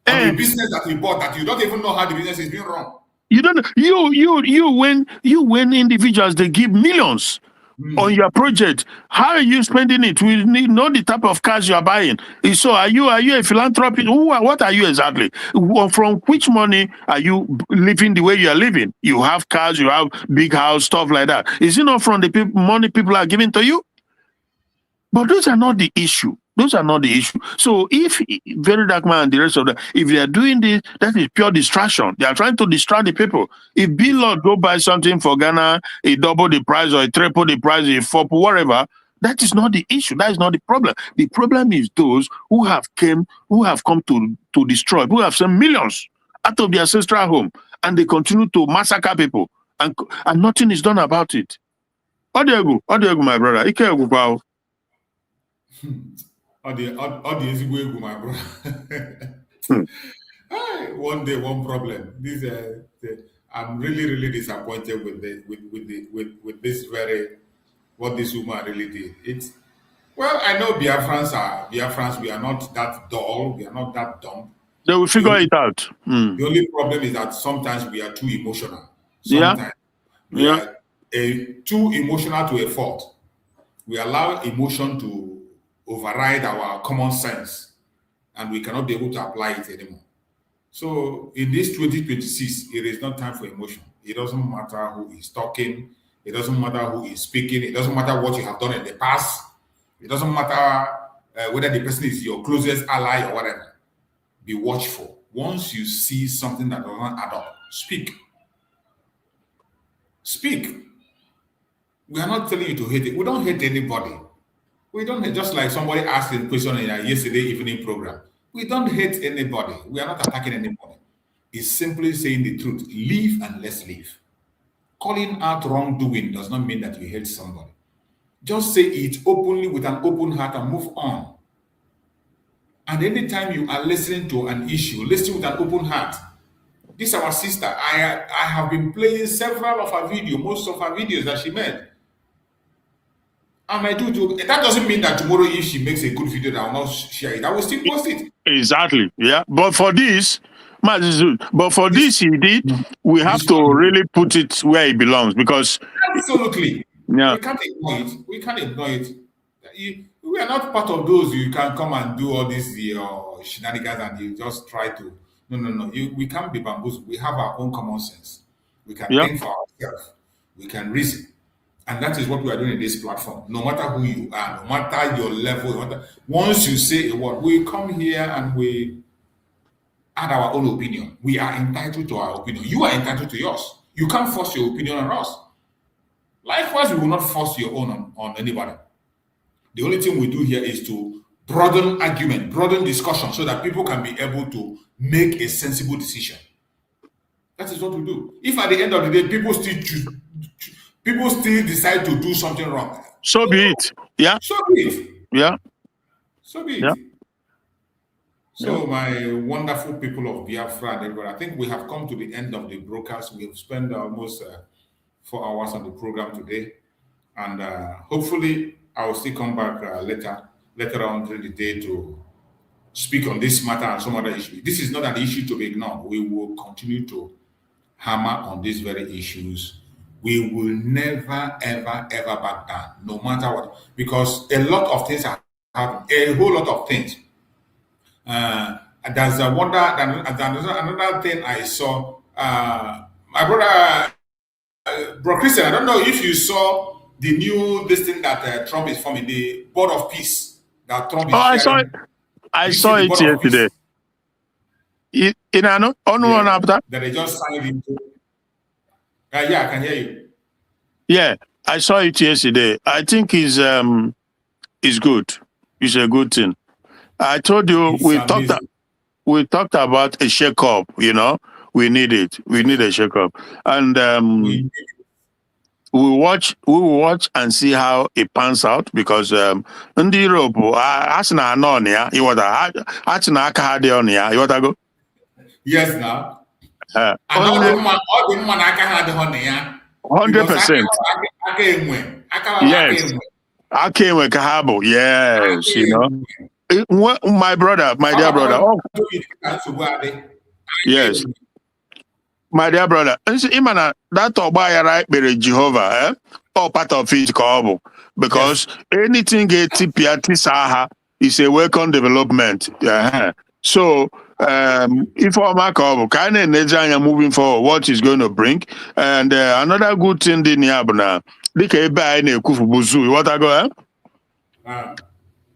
Speaker 5: on a business that he bought that you don't even know how the business is being run.
Speaker 12: You don't know. You when individuals, they give millions on your project. How are you spending it? We need know the type of cars you are buying. So are you a philanthropist? What are you exactly? From which money are you living the way you are living? You have cars, you have big house, stuff like that. Is it not from the money people are giving to you? But those are not the issue. Those are not the issue. So if Very Dark Man and the rest of them, if they are doing this, that is pure distraction. They are trying to distract the people. If Lord go buy something for Ghana, a double the price or a triple the price, a four, whatever, that is not the issue. That is not the problem. The problem is those who have come to destroy, who have sent millions out of their ancestral home, and they continue to massacre people, and nothing is done about it. Odiego, my brother. Ike
Speaker 5: my brother. One day, one problem. I'm really, really disappointed with this what this woman really did. I know Biafrans. We are not that dull. We are not that dumb.
Speaker 12: They will figure it out.
Speaker 5: The only problem is that sometimes we are too emotional. Sometimes we are too emotional to a fault. We allow emotion to override our common sense, and we cannot be able to apply it anymore. So in this 2026, it is not time for emotion. It doesn't matter who is talking. It doesn't matter who is speaking. It doesn't matter what you have done in the past. It doesn't matter whether the person is your closest ally or whatever. Be watchful. Once you see something that does not add up, speak. Speak. We are not telling you to hate it. We don't hate anybody. We don't hate, just like somebody asked a question in our yesterday evening program. We don't hate anybody. We are not attacking anybody. It's simply saying the truth. Live and let's live. Calling out wrongdoing does not mean that you hate somebody. Just say it openly with an open heart and move on. And anytime you are listening to an issue, listen with an open heart. This is our sister. I have been playing several of her videos, most of her videos that she made. And I do. That doesn't mean that tomorrow, if she makes a good video, that I will not share it. I will still post it.
Speaker 12: Exactly. Yeah. But for this, he did. We have to really put it where it belongs because
Speaker 5: absolutely.
Speaker 12: Yeah.
Speaker 5: We can't ignore it. We can't ignore it. We are not part of those you can come and do all these shenanigans and you just try to. No. We can't be bamboozled. We have our own common sense. We can think for ourselves. We can reason. And that is what we are doing in this platform. No matter who you are, no matter your level, once you say a word, we come here and we add our own opinion. We are entitled to our opinion. You are entitled to yours. You can't force your opinion on us. Likewise, we will not force your own on anybody. The only thing we do here is to broaden argument, broaden discussion so that people can be able to make a sensible decision. That is what we do. If at the end of the day, people still decide to do something wrong,
Speaker 12: so be it. Yeah.
Speaker 5: So be it.
Speaker 12: Yeah.
Speaker 5: So be it.
Speaker 12: Yeah.
Speaker 5: So my wonderful people of Biafra and everybody, I think we have come to the end of the broadcast. We have spent almost 4 hours on the program today. And hopefully I will still come back later on during the day to speak on this matter and some other issues. This is not an issue to be ignored. We will continue to hammer on these very issues. We will never, ever, ever back down, no matter what, because a lot of things are happening, a whole lot of things. There's another thing I saw. My brother, Bro Christian, I don't know if you saw the new thing that Trump is forming, the Board of Peace that Trump is
Speaker 12: I saw it. I saw it yesterday.
Speaker 5: That they just signed into. Yeah, I can hear you.
Speaker 12: Yeah, I saw it yesterday. I think it's good. It's a good thing. I told you we talked about a shake-up. We need it. We need a shake-up, and we will watch and see how it pans out because in Europe,
Speaker 5: yes, now.
Speaker 12: 100%. Yes. Yes, my brother, my dear brother. Oh. Yes. My dear brother, that Obayara Jehovah, all part of it, because anything Saha is a welcome development. So, if I'm moving forward, what is going to bring, and another good thing in Yabna, what I go,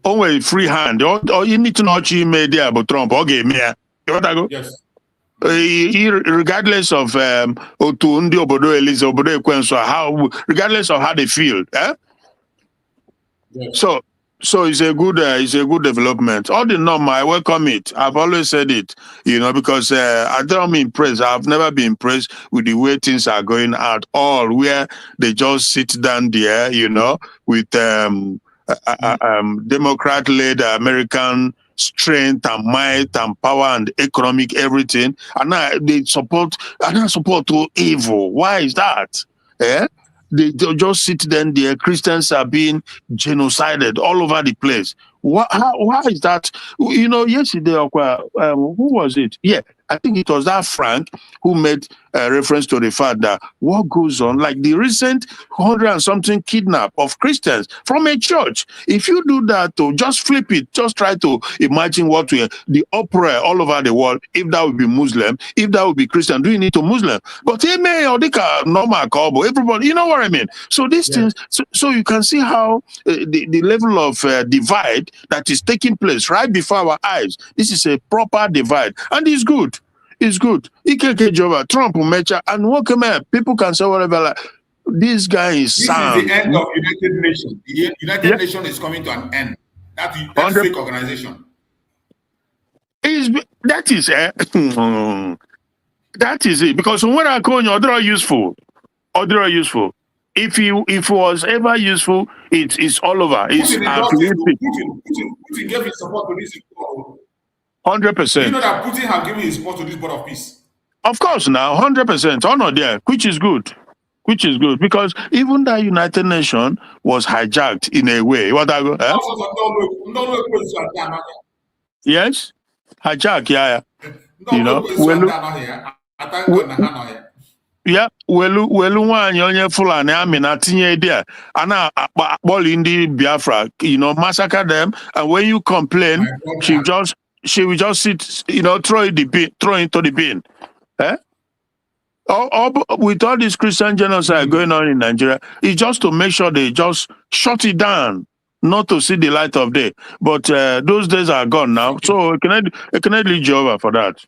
Speaker 12: always free hand, or you need to know you made there, but Trump, okay, me, what I go,
Speaker 5: yes.
Speaker 12: Regardless of regardless of how they feel, yes. So it's a good development. All the norm, I welcome it. I've always said it, because I don't be impressed. I've never been impressed with the way things are going out. All where they just sit down there, with Democrat-led American strength and might and power and economic everything, and now they support to evil. Why is that? They just sit down there. Christians are being genocided all over the place. Why is that? Yesterday, who was it? Yeah, I think it was that Frank who made reference to the fact that what goes on, like the recent 100-and-something kidnap of Christians from a church. If you do that, just flip it. Just try to imagine the uproar all over the world. If that would be Muslim, if that would be Christian, do you need to Muslim? But normal, everybody, you know what I mean? So these things, so you can see how the level of divide that is taking place right before our eyes. This is a proper divide, and it's good. It's good. Trump will measure and welcome. People can say whatever. this guy is
Speaker 5: This
Speaker 12: sound.
Speaker 5: is the end of United Nations. The United Nations is coming to an end. That fake organization.
Speaker 12: That is that is it. Because when I call you, other useful. If it was ever useful, it's all over. It's
Speaker 5: Putin gave his support to this.
Speaker 12: 100%.
Speaker 5: You know that Putin have given his support to this board of peace.
Speaker 12: Of course, now 100%. Honor there, which is good. Because even the United Nations was hijacked in a way. What I go? Yes, hijack. Yeah. You know, yeah, welu nwaanyị onye Fulani amị na tinye there ana akpọli ndị Biafra, you know, massacre them, and when you complain, she will just sit, you know, throw into the bin. With all this Christian genocide going on in Nigeria, it's just to make sure they just shut it down, not to see the light of day. But those days are gone now, so I cannot lead Jehovah for that.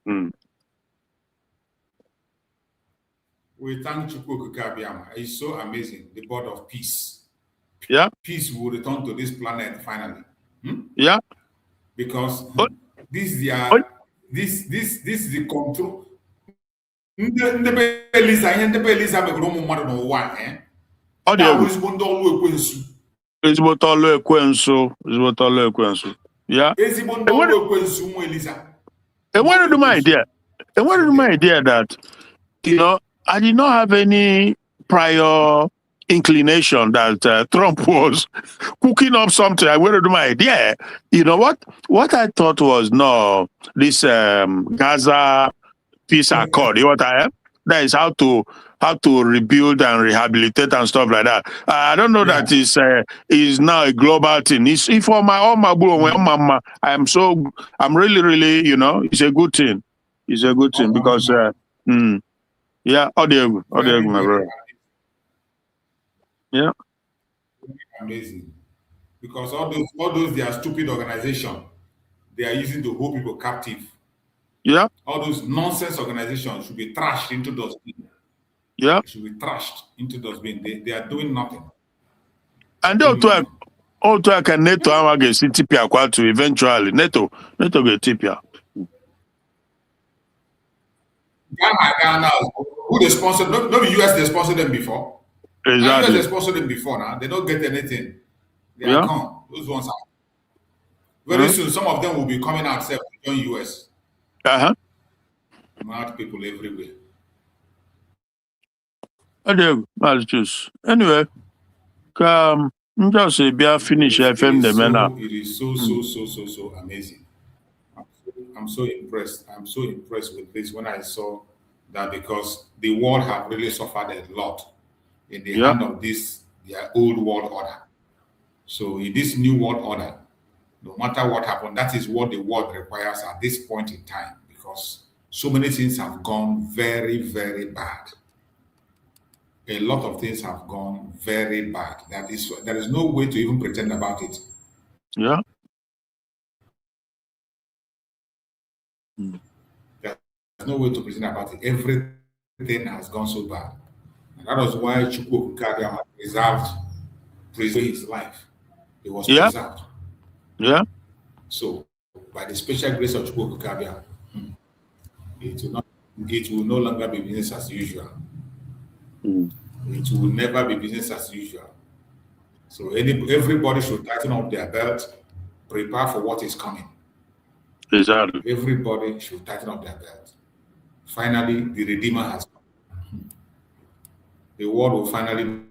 Speaker 5: We thank Chukwu Kabiama. It's so amazing. The board of peace.
Speaker 12: Yeah.
Speaker 5: Peace will return to this planet finally.
Speaker 12: Yeah.
Speaker 5: Because this is the control.
Speaker 12: Yeah. And what is my idea? That, you know, I did not have any prior inclination that Trump was cooking up something. I went to my idea. You know what? What I thought was, no, this Gaza peace accord. You know what I am? That is how to rebuild and rehabilitate and stuff like that. I don't know that is now a global thing. It's for my I'm really, you know, it's a good thing. It's a good thing because yeah, audio, my brother. Yeah.
Speaker 5: Amazing. Because all those they are stupid organizations, they are using to hold people captive.
Speaker 12: Yeah.
Speaker 5: All those nonsense organizations should be trashed into those bin.
Speaker 12: Yeah.
Speaker 5: Should be trashed into those bin. They are doing nothing.
Speaker 12: And they also can NATO amage CTP to eventually NATO get TPA.
Speaker 5: Ghana, who they sponsored? No, the US they sponsored them before.
Speaker 12: Exactly.
Speaker 5: US they sponsored them before now. They don't get anything. They are gone. Those ones are. Very soon, some of them will be coming out to join US. Mad people everywhere.
Speaker 12: That's just anyway. Just say be finish FM the man.
Speaker 5: It is so amazing. I'm so impressed. I'm so impressed with this when I saw that, because the world have really suffered a lot in the hand of their old world order. So in this new world order, no matter what happened, that is what the world requires at this point in time, because so many things have gone very, very bad. A lot of things have gone very bad. There is no way to even pretend about it.
Speaker 12: Yeah.
Speaker 5: There's no way to pretend about it. Everything has gone so bad. And that was why Chukwu Kabiama preserved his life. It was preserved.
Speaker 12: Yeah.
Speaker 5: So, by the special grace of Chukwu Kabiama, it will no longer be business as usual. It will never be business as usual. So everybody should tighten up their belt, prepare for what is coming.
Speaker 12: Exactly.
Speaker 5: Everybody should tighten up their belt. Finally, the Redeemer has come. The world will finally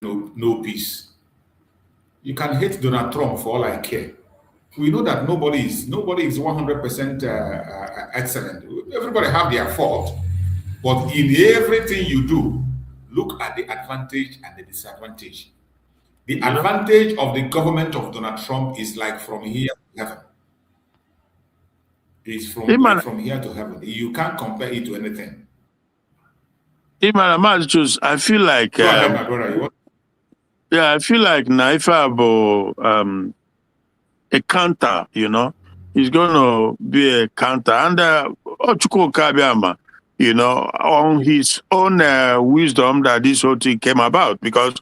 Speaker 5: know peace. You can hate Donald Trump for all I care. We know that nobody is 100% excellent. Everybody have their fault, but in everything you do, look at the advantage and the disadvantage. The advantage of the government of Donald Trump is like from here to heaven. It's from here to heaven. You can't compare it to anything.
Speaker 12: I feel like
Speaker 5: Go ahead, my brother.
Speaker 12: I feel like Naifa a counter, you know. It's going to be a counter. And Chukwu Kabiama, on his own wisdom that this whole thing came about, because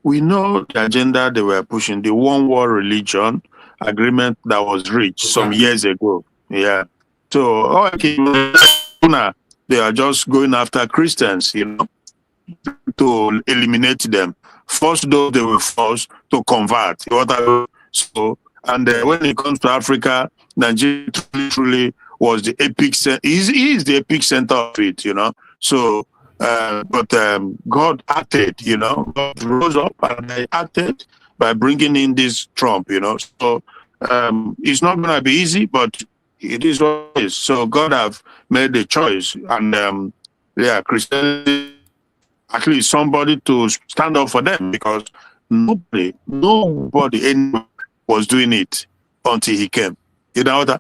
Speaker 12: we know the agenda they were pushing, the one world religion agreement that was reached some years ago. Yeah. So they are just going after Christians, to eliminate them. First, those they were forced to convert. So, and when it comes to Africa, Nigeria truly was the epic center. He is the epic center of it, So, but God acted, God rose up and they acted by bringing in this Trump, So, it's not going to be easy, but it is what it is. So God have made a choice, and Christianity, at least somebody to stand up for them, because nobody anyone was doing it until he came. You know that?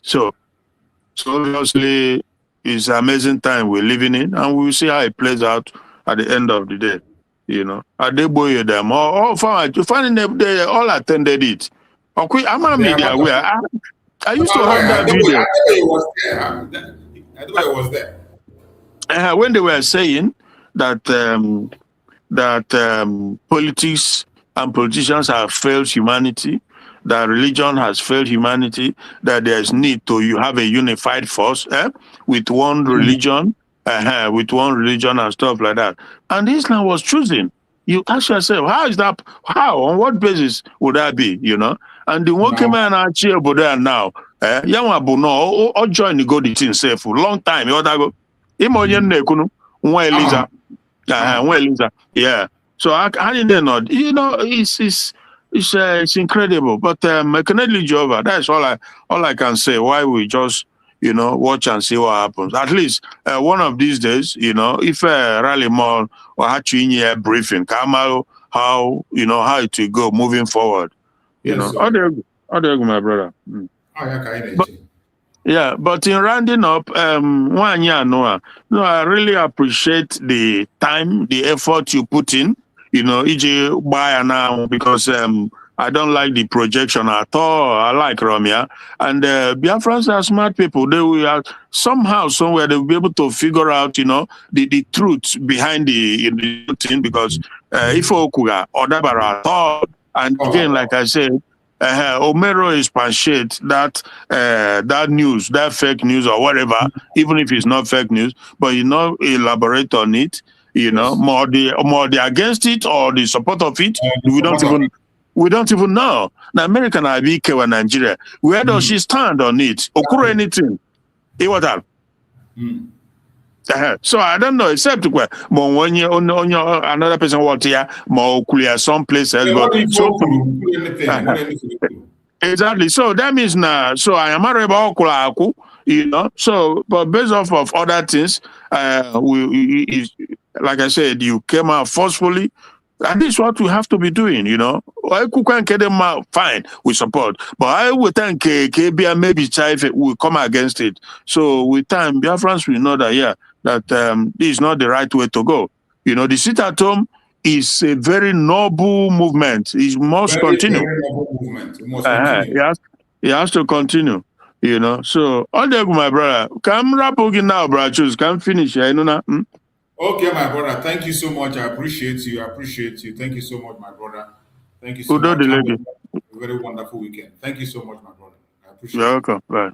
Speaker 12: So obviously it's an amazing time we're living in, and we'll see how it plays out at the end of the day. Are they boy them all finding them, they all attended it. Okay, I'm a media aware. I used to have that video.
Speaker 5: I know it was there.
Speaker 12: When they were saying that politics and politicians have failed humanity, that religion has failed humanity, that there's need to have a unified force with one religion, with one religion and stuff like that. And Islam was choosing. You ask yourself, how is that? How? On what basis would that be? And the one came and actually over there now. Yamabuno or join the go the thing safe for a long time. Yeah. So I didn't know. It's incredible. But Mekanedli Jehovah, that's all I can say. Why we just watch and see what happens. At least one of these days, if rally more or actually a briefing, Kamal, how it will go moving forward. How do you go, my brother? But in rounding up, I really appreciate the time, the effort you put in, EJ by now, because I don't like the projection at all. I like Romia. And Biafrans are smart people. They will somehow, somewhere, they will be able to figure out, the truth behind the thing, because if Okuga or Dabara at all, and again, like I said, Omero expatiate that news, that fake news or whatever, even if it's not fake news, but elaborate on it, more the against it or the support of it, we don't even know. Now American IBK or Nigeria, where does she stand on it? Occur anything? So I don't know, except when another person walked here, more clear someplace else. Exactly. So that means now. So I am about So, but based off of other things, like I said, you came out forcefully. And this is what we have to be doing, I can't get them out, fine, we support. But I would think KBA maybe will come against it. So with time, Biafrans will know that, that this is not the right way to go. The sit at home is a very noble movement. It must continue.
Speaker 5: Very noble movement. It must continue.
Speaker 12: It has to continue. So all day, my brother. Come wrap now, brother. Choose. Come finish.
Speaker 5: Okay, my brother. Thank you so much. I appreciate you. Thank you so much, my brother. Thank you so much. Have a very wonderful weekend. Thank you so much, my brother. I appreciate it.
Speaker 12: You're welcome. Bye.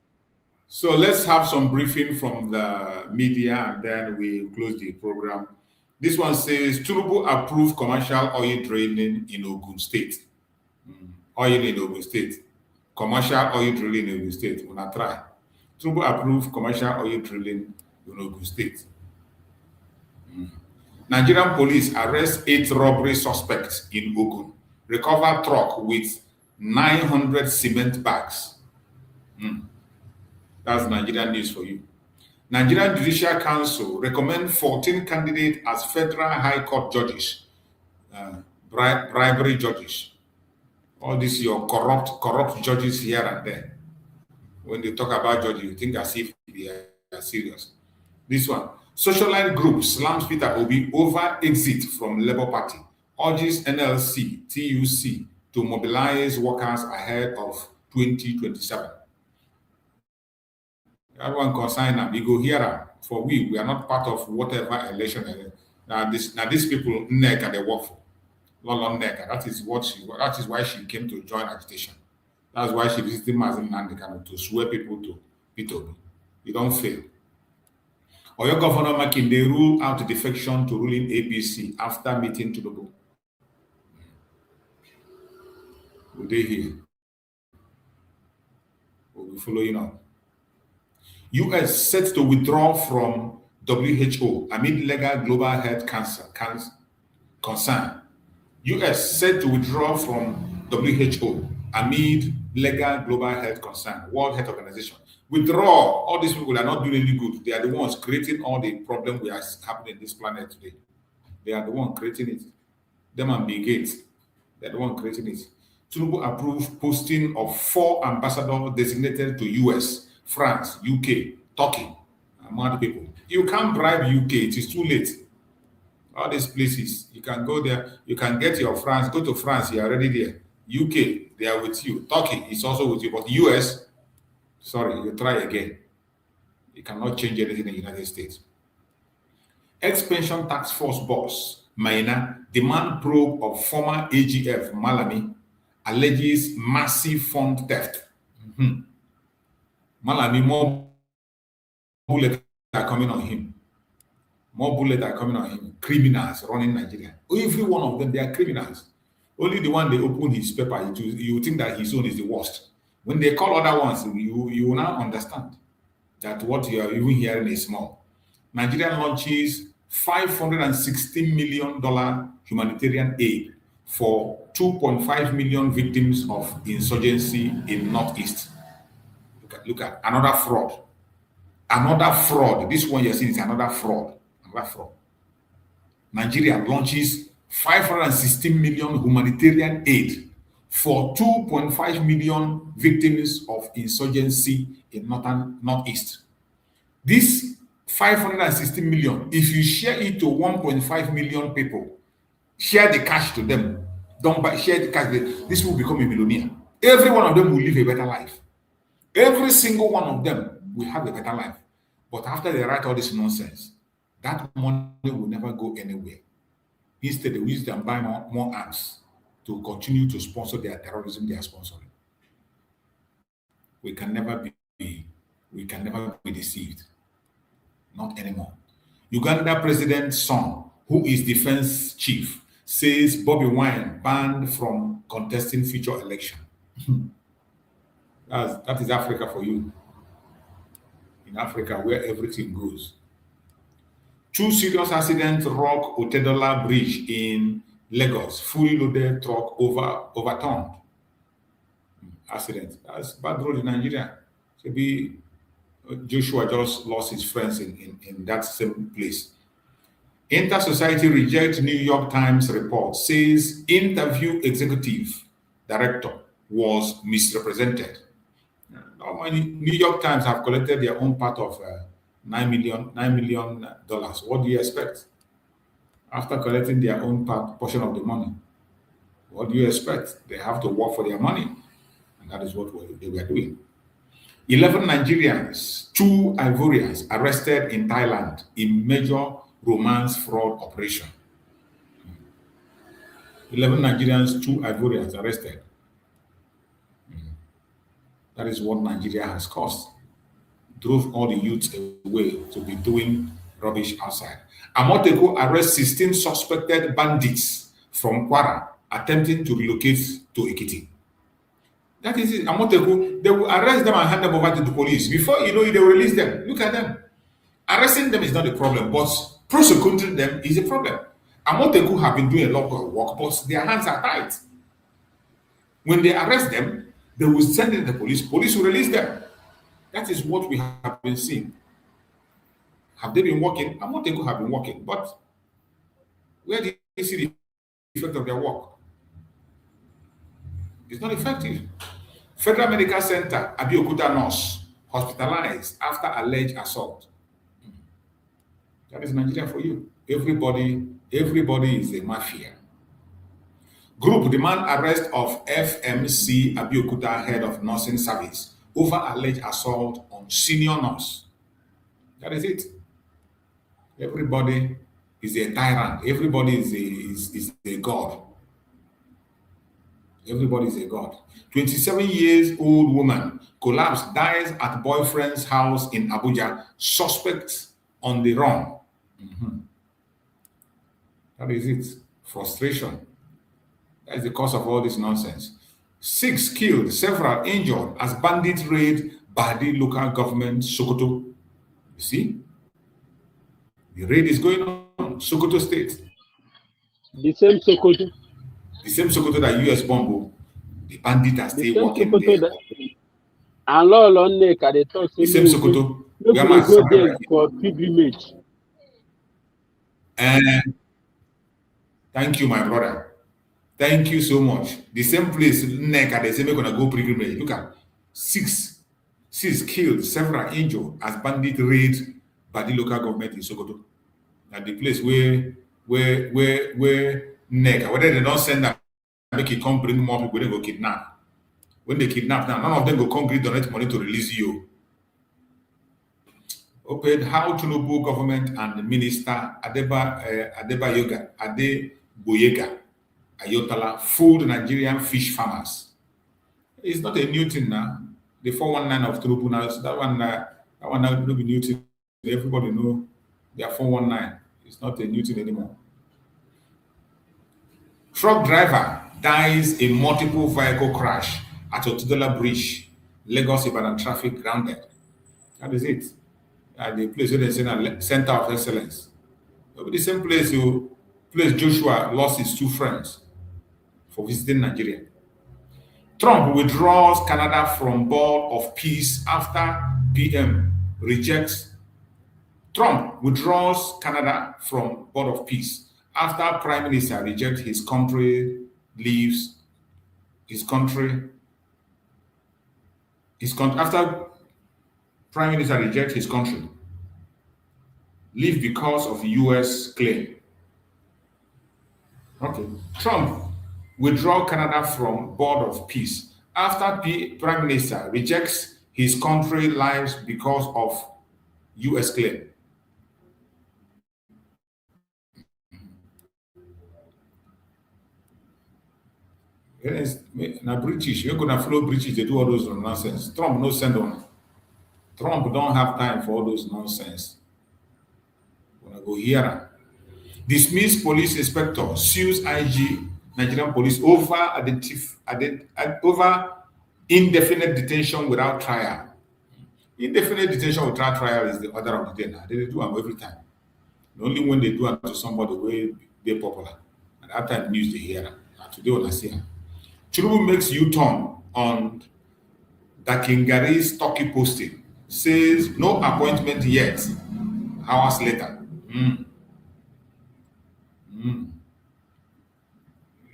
Speaker 5: So let's have some briefing from the media, and then we close the program. This one says, Tinubu approved commercial oil drilling in Ogun State. Oil in Ogun State. Commercial oil drilling in Ogun State. We're not try. Tinubu approved commercial oil drilling in Ogun State. Nigerian police arrest 8 robbery suspects in Ogun. Recover truck with 900 cement bags. That's Nigerian news for you. Nigerian Judicial Council recommend 14 candidates as Federal High Court judges, bribery judges. All these your corrupt judges here and there. When they talk about judges, you think as if they are serious. This one, socialite group slams Peter Obi over exit from Labour Party, urges NLC, TUC to mobilize workers ahead of 2027. Everyone consign them. You go hear them. For we are not part of whatever election. Now these people neck and they work for. Lolo neck. That is why she came to join agitation. That's why she visited Mazin Nandekano to swear people to P2B. You don't fail. Or your governor Makin, they rule out defection to ruling APC after meeting Tinubu. Will they hear? We'll be following up. US set to withdraw from WHO amid legal global health concern. US set to withdraw from WHO amid legal global health concern. World Health Organization. Withdraw. All these people are not doing any good. They are the ones creating all the problems we are happening in this planet today. They are the ones creating it. Them and Bill Gates. They are the ones creating it. Tinubu approved posting of 4 ambassadors designated to US, France, UK, Turkey, among other people. You can't bribe UK. It is too late. All these places, you can go there. You can get your France. Go to France. You are already there. UK, they are with you. Turkey is also with you. But US, sorry, you try again. You cannot change anything in the United States. Ex-pension tax force boss, Maina, demand probe of former AGF, Malami, alleges massive fund theft. Malami, more bullets are coming on him. More bullets are coming on him. Criminals running Nigeria. Every one of them, they are criminals. Only the one they open his paper, you think that his own is the worst. When they call other ones, you will now understand that what you are even hearing is small. Nigeria launches $516 million humanitarian aid for 2.5 million victims of insurgency in Northeast. Look at another fraud. Another fraud. This one you're seeing is another fraud. Another fraud. Nigeria launches 516 million humanitarian aid for 2.5 million victims of insurgency in Northeast. This 516 million, if you share it to 1.5 million people, share the cash to them, share the cash, this will become a millionaire. Every one of them will live a better life. Every single one of them will have a better life. But after they write all this nonsense, that money will never go anywhere. Instead, they will use them buy more arms to continue to sponsor their terrorism they are sponsoring. We can never be deceived. Not anymore. Uganda president's son, who is defense chief, says Bobby Wine banned from contesting future election. That is Africa for you. In Africa, where everything goes. 2 serious accidents rock Otedola Bridge in Lagos. Fully loaded truck overturned. Accident. That's bad road in Nigeria. Maybe Joshua just lost his friends in that same place. Inter-Society rejects New York Times report, says interview executive director was misrepresented. New York Times have collected their own part of $9 million. What do you expect? After collecting their own portion of the money, what do you expect? They have to work for their money. And that is what they were doing. 11 Nigerians, 2 Ivorians arrested in Thailand in major romance fraud operation. 11 Nigerians, 2 Ivorians arrested. That is what Nigeria has caused. Drove all the youths away to be doing rubbish outside. Amoteco arrests 16 suspected bandits from Kwara attempting to relocate to Ekiti. That is it. Amoteco, they will arrest them and hand them over to the police. Before you know it, they will release them. Look at them. Arresting them is not a problem, but prosecuting them is a problem. Amoteco have been doing a lot of work, but their hands are tied. When they arrest them, they will send in the police. Police will release them. That is what we have been seeing. Have they been working? Amoteco have been working, but where do you see the effect of their work? It's not effective. Federal Medical Center, Abuja nurse, hospitalized after alleged assault. That is Nigeria for you. Everybody is a mafia. Group demand arrest of FMC Abuja head of nursing service over alleged assault on or senior nurse. That is it. Everybody is a tyrant. Everybody is a god. Everybody is a god. 27-year-old woman collapsed, dies at boyfriend's house in Abuja. Suspect on the run. That is it. Frustration. That is the cause of all this nonsense. 6 killed, several injured as bandits raid Badi local government, Sokoto. You see? The raid is going on. Sokoto State.
Speaker 7: The same Sokoto.
Speaker 5: The same Sokoto that US bomb. The bandits are still working
Speaker 7: Sokoto
Speaker 5: there.
Speaker 7: And Lord Neka, they talk
Speaker 5: The same Sokoto.
Speaker 7: we go there for pilgrimage.
Speaker 5: And thank you, my brother. Thank you so much. The same place, Neka, they say we're gonna go pilgrimage. Look at 6 killed, several injured as bandit raid by the local government in Sokoto. At the place where Neka, whether they don't send them, make it come bring more people, they go kidnap. When they kidnap now, none of them go come donate money to release you. Open how Tinubu government and Minister Adeboyega Ayotala fooled Nigerian fish farmers. It's not a new thing now. The 419 of Tinubu now, so that one now will be new thing. Everybody know they are 419. It's not a new thing anymore. Truck driver dies in multiple vehicle crash at Otudola Bridge, Lagos Ibadan traffic grounded. That is it. At the place where they say a center of excellence. It'll be the same place Joshua lost his 2 friends for visiting Nigeria. Trump withdraws Canada from Board of Peace after PM rejects. Trump withdraws Canada from Board of Peace after Prime Minister rejects his country, leaves his country. After Prime Minister rejects his country, leave because of U.S. claim. Okay. Trump withdraw Canada from Board of Peace after Prime Minister rejects his country lives because of U.S. claim. Now British, you're gonna follow British, they do all those nonsense. Trump no send on. Trump don't have time for all those nonsense. When I go here, dismissed police inspector sues IG Nigerian police over indefinite detention without trial. Indefinite detention without trial is the order of the day now. They do them every time. Only when they do it to somebody where they're popular. And that time news they hear. And today when I see her. Tinubu makes U-turn on Dakingari's Turkey posting. Says no appointment yet. Hours later.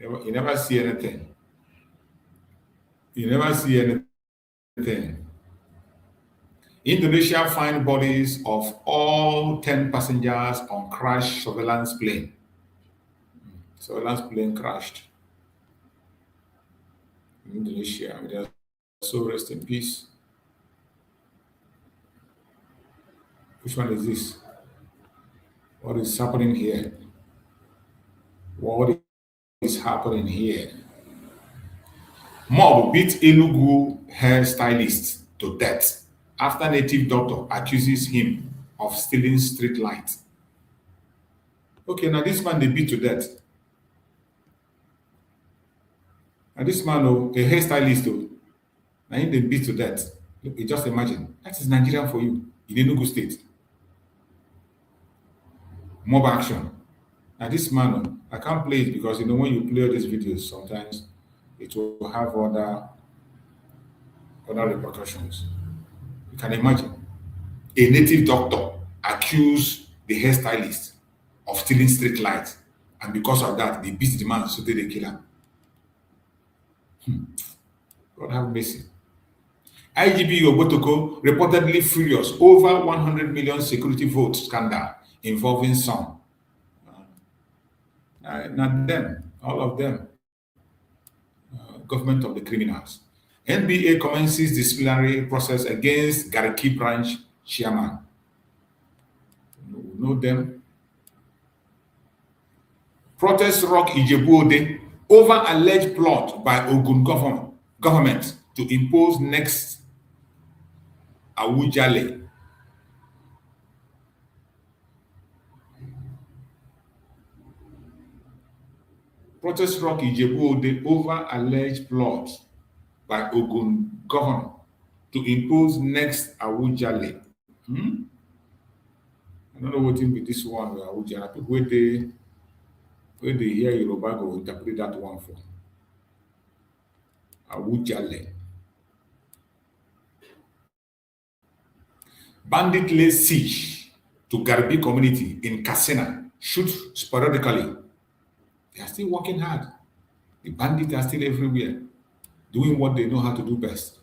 Speaker 5: You never see anything. You never see anything. Indonesia find bodies of all 10 passengers on crashed surveillance plane. Surveillance plane crashed. In Indonesia, so rest in peace. Which one is this? What is happening here? What is happening here? Mob beat Enugu hairstylist to death after native doctor accuses him of stealing street lights. Okay, now this man they beat to death. And this man, a hairstylist, now they beat to death. Look, just imagine. That is Nigeria for you in Enugu State. Mob action. Now this man, I can't play it because when you play all these videos, sometimes it will have other repercussions. You can imagine a native doctor accused the hairstylist of stealing street lights, and because of that, they beat the man so they kill him. God have mercy. IGP Obotoko reportedly furious over 100 million security vote scandal involving some. Not them, all of them. Government of the criminals. NBA commences disciplinary process against Gariki branch chairman. We know them. Protest rock Ijebu-Ode over alleged plot by Ogun government to impose next Awujale. Protest rock Ijebu-Ode over alleged plot by Ogun governor to impose next Awujale. I don't know what will be this one with Awujale. People where they hear Yoruba go interpret that one for Awujale. Bandit lays siege to Garbi community in Katsina, shoot sporadically. They are still working hard. The bandits are still everywhere, doing what they know how to do best.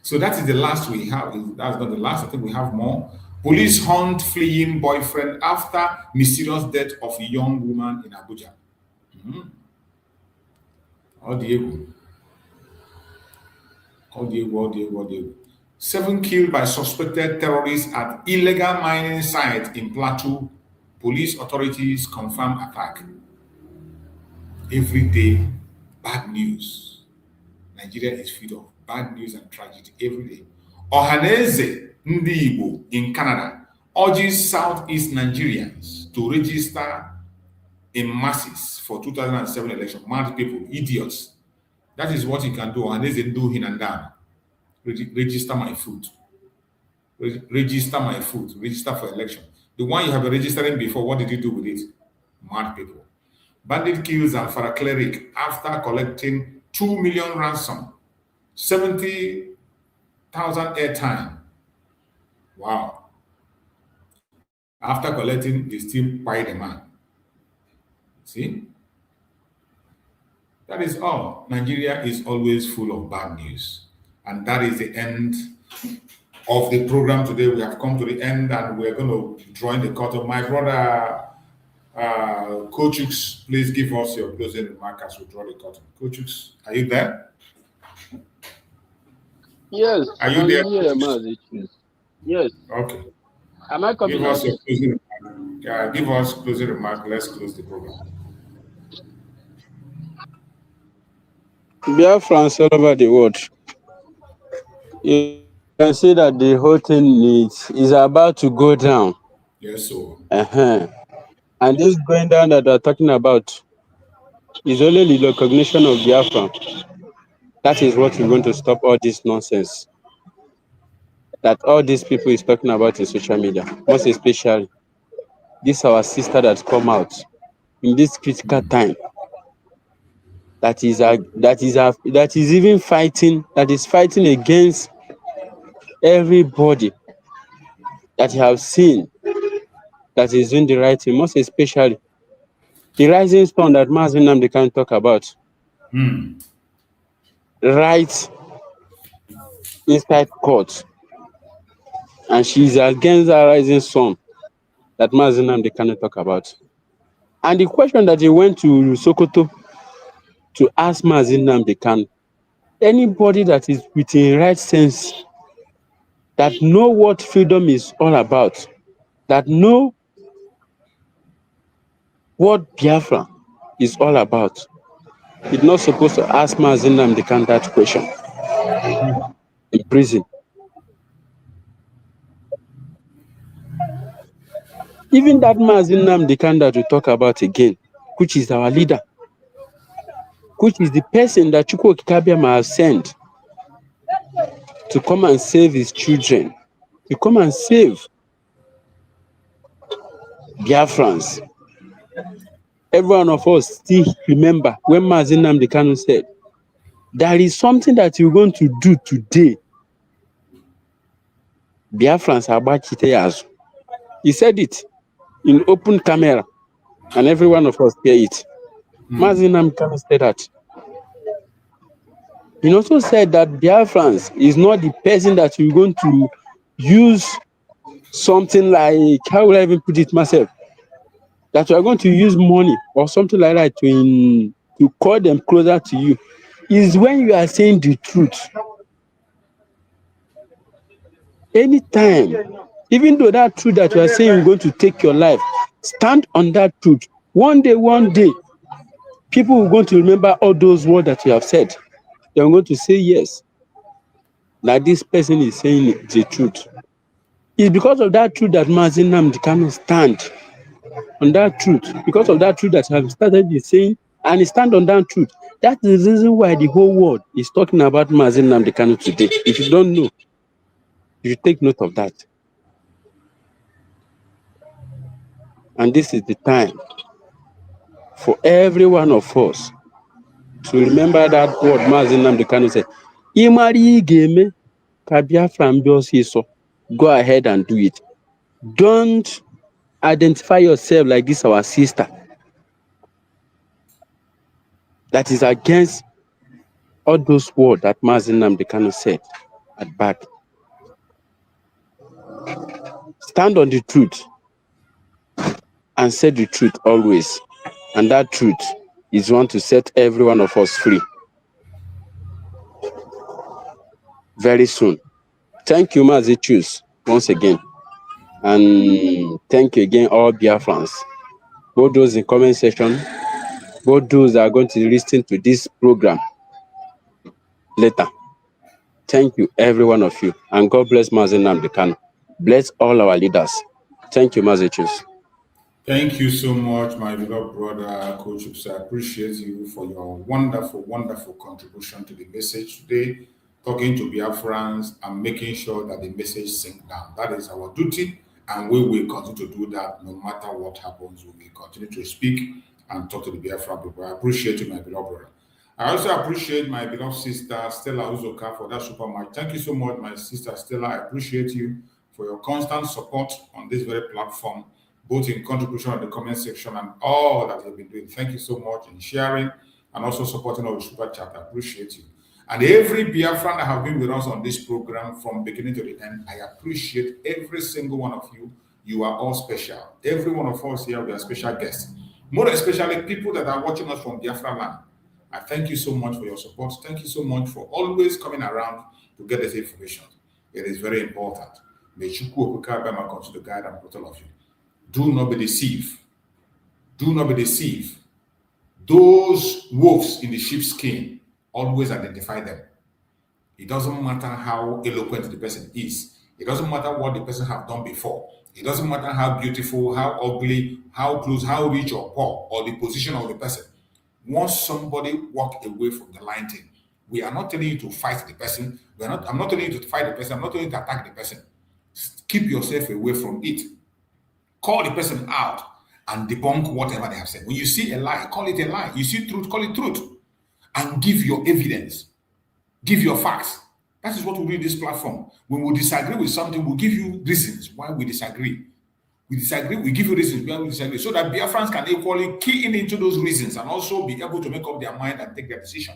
Speaker 5: So that is the last we have. That's not the last. I think we have more. Police hunt fleeing boyfriend after mysterious death of a young woman in Abuja. Diego. 7 killed by suspected terrorists at illegal mining site in Plateau. Police authorities confirm attack. Every day, bad news. Nigeria is full of bad news and tragedy every day. Ohaneze Ndi Igbo in Canada urges Southeast Nigerians to register in masses for 2007 election. Mad people, idiots. That is what you can do. Ohaneze do hin and down. Register my food. Register my food. Register for election. The one you have been registering before, what did you do with it? Mad people. Bandit kills Alfara cleric after collecting 2 million ransom, 70,000 airtime. Wow. After collecting, they still buy the man. See? That is all. Nigeria is always full of bad news. And that is the end of the program today. We have come to the end and we're going to join the curtain. My brother, Coach Hughes, please give us your closing remark as we draw the curtain. Coach Hughes, are you there?
Speaker 7: Yes.
Speaker 5: Are you there?
Speaker 7: Yes.
Speaker 5: Okay.
Speaker 7: Am I coming?
Speaker 5: Give us your closing remark. Yeah, give us closing remark. Let's close the program.
Speaker 7: Biafrans all over the world. You can see that the whole thing is about to go down.
Speaker 5: Yes, sir.
Speaker 7: And this going down that they're talking about is only the recognition of Biafra. That is what is going to stop all this nonsense that all these people is talking about in social media. Most especially, this our sister that come out in this critical time. That is even fighting. That is fighting against everybody that you have seen that is doing the right thing. Most especially, the rising sun that Mazinam they can talk about. Right inside court, and she's against the rising sun that Mazinam they cannot talk about. And the question that he went to Sokoto to ask Mazinam they can, anybody that is within right sense, that know what freedom is all about, that know what Biafra is all about, is not supposed to ask Mazinam they can that question in prison. Even that Mazinam they can that we talk about again, which is our leader, which is the person that Chukwu Kabiama has sent to come and save his children, to come and save Biafrans. Every one of us still remember when Mazinam the Kanu said, there is something that you're going to do today. Biafrans are back. He said it in open camera, and every one of us hear it. Mazinam Kanu said that. He also said that Biafrans is not the person that you're going to use something like, how will I even put it myself? That you are going to use money or something like that to call them closer to you. is when you are saying the truth. Anytime, even though that truth that you are saying is going to take your life, stand on that truth. One day, people are going to remember all those words that you have said. They are going to say, yes, that this person is saying the truth. It's because of that truth that Mazi Nnamdi Kanu stand on that truth. Because of that truth that you have started saying, and he stand on that truth. That is the reason why the whole world is talking about Mazi Nnamdi Kanu today. If you don't know, you should take note of that. And this is the time for every one of us to remember that word Mazi Nnamdi Kanu said, Imari Game Biafra Sympathizers. Go ahead and do it. Don't identify yourself like this, our sister, that is against all those words that Mazi Nnamdi Kanu said at back. Stand on the truth and say the truth always. And that truth is one to set every one of us free very soon. Thank you, Mazi Chus, once again. And thank you again, all Biafrans. Both those in comment section, both those that are going to listen to this program later. Thank you, every one of you. And God bless Mazi Nnamdi Kanu. Bless all our leaders. Thank you, Mazi Chus.
Speaker 5: Thank you so much, my beloved brother, Coach Ups. I appreciate you for your wonderful, wonderful contribution to the message today, talking to Biafrans and making sure that the message sinks down. That is our duty, and we will continue to do that no matter what happens. We will continue to speak and talk to the Biafran people. I appreciate you, my beloved brother. I also appreciate my beloved sister, Stella Uzoka, for that super much. Thank you so much, my sister Stella. I appreciate you for your constant support on this very platform, both in contribution in the comment section and all that you've been doing. Thank you so much in sharing and also supporting our super chat. I appreciate you. And every Biafran that have been with us on this program from beginning to the end, I appreciate every single one of you. You are all special. Every one of us here, we are special guests. More especially people that are watching us from Biafra land. I thank you so much for your support. Thank you so much for always coming around to get this information. It is very important. May Chukwu Okukabama continue to guide and protect all of you. Do not be deceived. Do not be deceived. Those wolves in the sheep's skin, always identify them. It doesn't matter how eloquent the person is. It doesn't matter what the person have done before. It doesn't matter how beautiful, how ugly, how close, how rich or poor, or the position of the person. Once somebody walk away from the line thing, we are not telling you to fight the person. I'm not telling you to fight the person. I'm not telling you to attack the person. Keep yourself away from it. Call the person out and debunk whatever they have said. When you see a lie, call it a lie. You see truth, call it truth. And give your evidence. Give your facts. That is what we do in this platform. When we disagree with something, we'll give you reasons why we disagree. We disagree, we give you reasons why we disagree, so that Biafrans can equally key into those reasons and also be able to make up their mind and take their decision.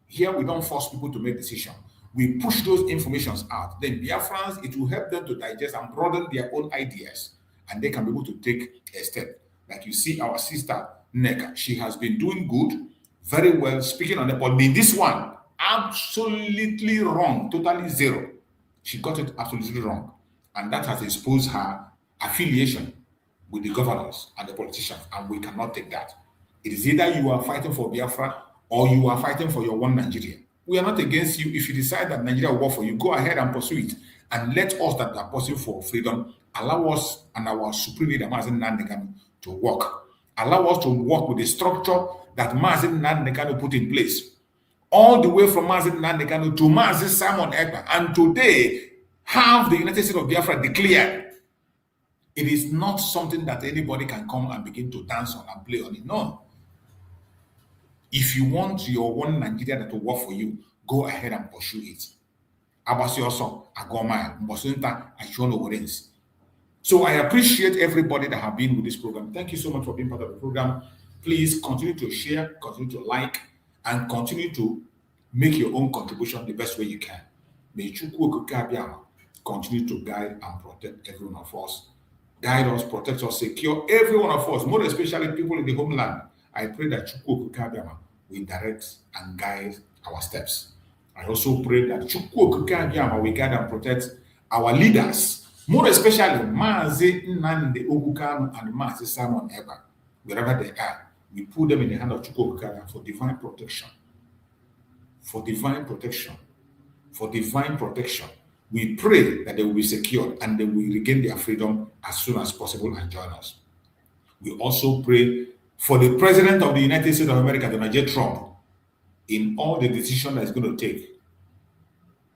Speaker 5: Here, we don't force people to make decisions. We push those informations out. Then Biafrans, it will help them to digest and broaden their own ideas, and they can be able to take a step. Like you see our sister, Neka, she has been doing good, very well, speaking on it, but in this one, absolutely wrong, totally zero. She got it absolutely wrong. And that has exposed her affiliation with the governors and the politicians, and we cannot take that. It is either you are fighting for Biafra or you are fighting for your one Nigeria. We are not against you. If you decide that Nigeria will work for you, go ahead and pursue it. And let us that are pursuing for freedom allow us and our supreme leader, Mazi Nnamdi Kanu, to work. Allow us to work with the structure that Mazi Nnamdi Kanu put in place. All the way from Mazi Nnamdi Kanu to Mazi Simon Ekpa, and today have the United States of Biafra declared. It is not something that anybody can come and begin to dance on and play on it. No. If you want your one Nigeria that will work for you, go ahead and pursue it. So I appreciate everybody that have been with this program. Thank you so much for being part of the program. Please continue to share, continue to like, and continue to make your own contribution the best way you can. May Chukwu Okukabiyama continue to guide and protect every one of us. Guide us, protect us, secure every one of us, more especially people in the homeland. I pray that Chukwu Okukabiyama will direct and guide our steps. I also pray that Chukwu Okike will guide and protect our leaders, more especially Mazi Nnamdi Ogukanu and Mazi Simon Ekpa, wherever they are. We put them in the hand of Chukwu Okike for divine protection. For divine protection. For divine protection. We pray that they will be secured and they will regain their freedom as soon as possible and join us. We also pray for the President of the United States of America, Donald J. Trump, in all the decisions that he's going to take.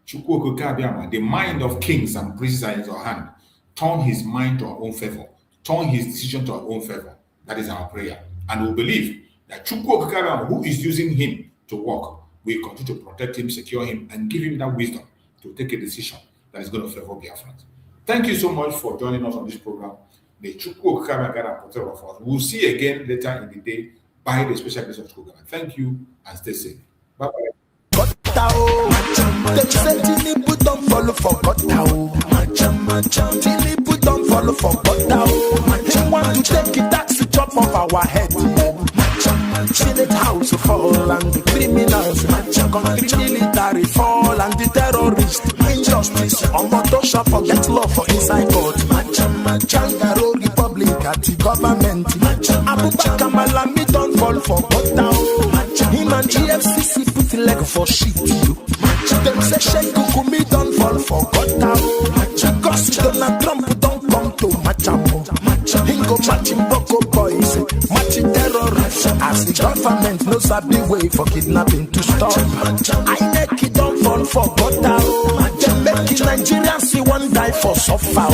Speaker 5: Chukwu Okike, the mind of kings and princes are in your hand. Turn his mind to our own favor. Turn his decision to our own favor. That is our prayer. And we believe that Chukwu Okike, who is using him to work, will continue to protect him, secure him, and give him that wisdom to take a decision that is going to favor Biafrans. Thank you so much for joining us on this program. The Chukwu Okike God and protect of us. We'll see you again later in the day by the special grace of Chukwu. Thank you and stay safe. Bye bye.
Speaker 6: They say Tinubu don't follow for God now. Tinubu don't follow for God now. He want to take the tax chop off our head. Senate house fall and the criminals, country military fall and the terrorists. Injustice, Omotosha forget law for inside court. Changaro Republic at the government. Abuja Malami don't fall for God now. Him and EFCC put leg for shit. Them say Sheikh Kukumi don't fall for God now. Because Donald Trump don't come to Machamo. Hingo matching Boko boys, matching terrorists. As the government knows a big way for kidnapping to stop. I make it don't fall for God now. They make Nigerians see one die for suffer.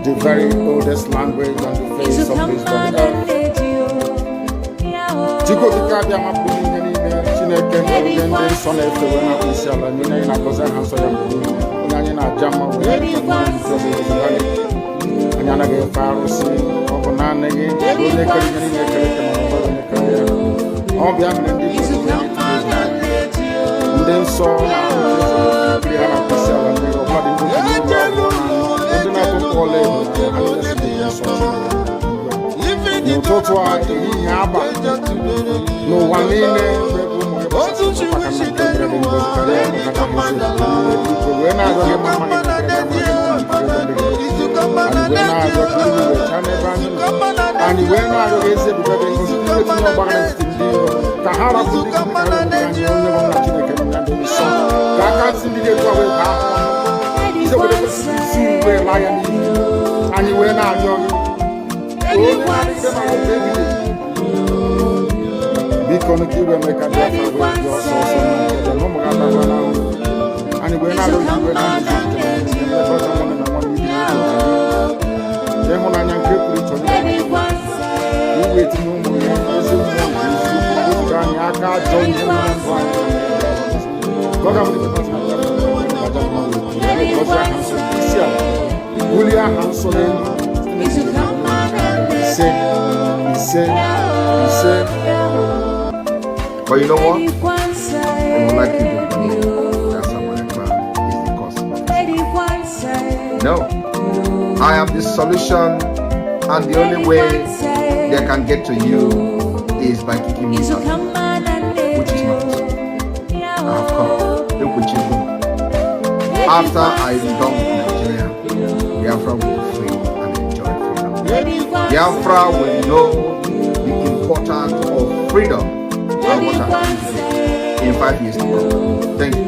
Speaker 2: The very oldest language on the face of this earth. Chukwu Okike abịama bụ ihe niile Chineke na-enye ndị nsọ na-efe wee na isi ala niile anyị na-agọzi aha nsọ ya mgbe niile. Onye anyị na-aja mma wee anyị anaghị efe arụsị, ọ bụ naanị gị onye kere ihe niile kere eke ma ọ onye kere ya. Ọ bịa mere ndị ndị nsọ na-akpụkpọ ha na isi ala mmiri ọbụladị ndị na-akpụkpọ ọla edo n'ụtụtụ a ehihie abalị n'ụwa niile wee na-arịọ gị mma anyị wee na-arịọ gị ezi ebube gị ngozi etinye ọgbara n'etiti ndị iro ka ha rapụ ndị anyị onye bụ nna Chineke na ndị nsọ ka aka ntị ndị ga-etu wee baa ise were kwesịrị isi uwe laa ya n'ihi anyị wee na-arịọ gị biko nke iwe mee ka Biafra wee dị ọsọ ọsọ na ụmụ ga adaba na anyị wee na-arịọ gị iwe na nlekọta nwanne na nwanne ibe ịhụnanya nke pụrụ iche iwe etinye ụmụ ya ezi mmụọ nke isi anyị aka ajọ ihe na ndụ anyị isi ala bulie aha nsọ n'elu
Speaker 1: But you know what? I would like you to know that someone is the cause. No, I am the solution, and the only way they can get to you is by kicking me out, which is not. I have come. Look what you do. After I am done with Nigeria, Biafra will be free and enjoy freedom. Biafra will know the importance of freedom and what I'm going to do in 5 years to come. Thank you.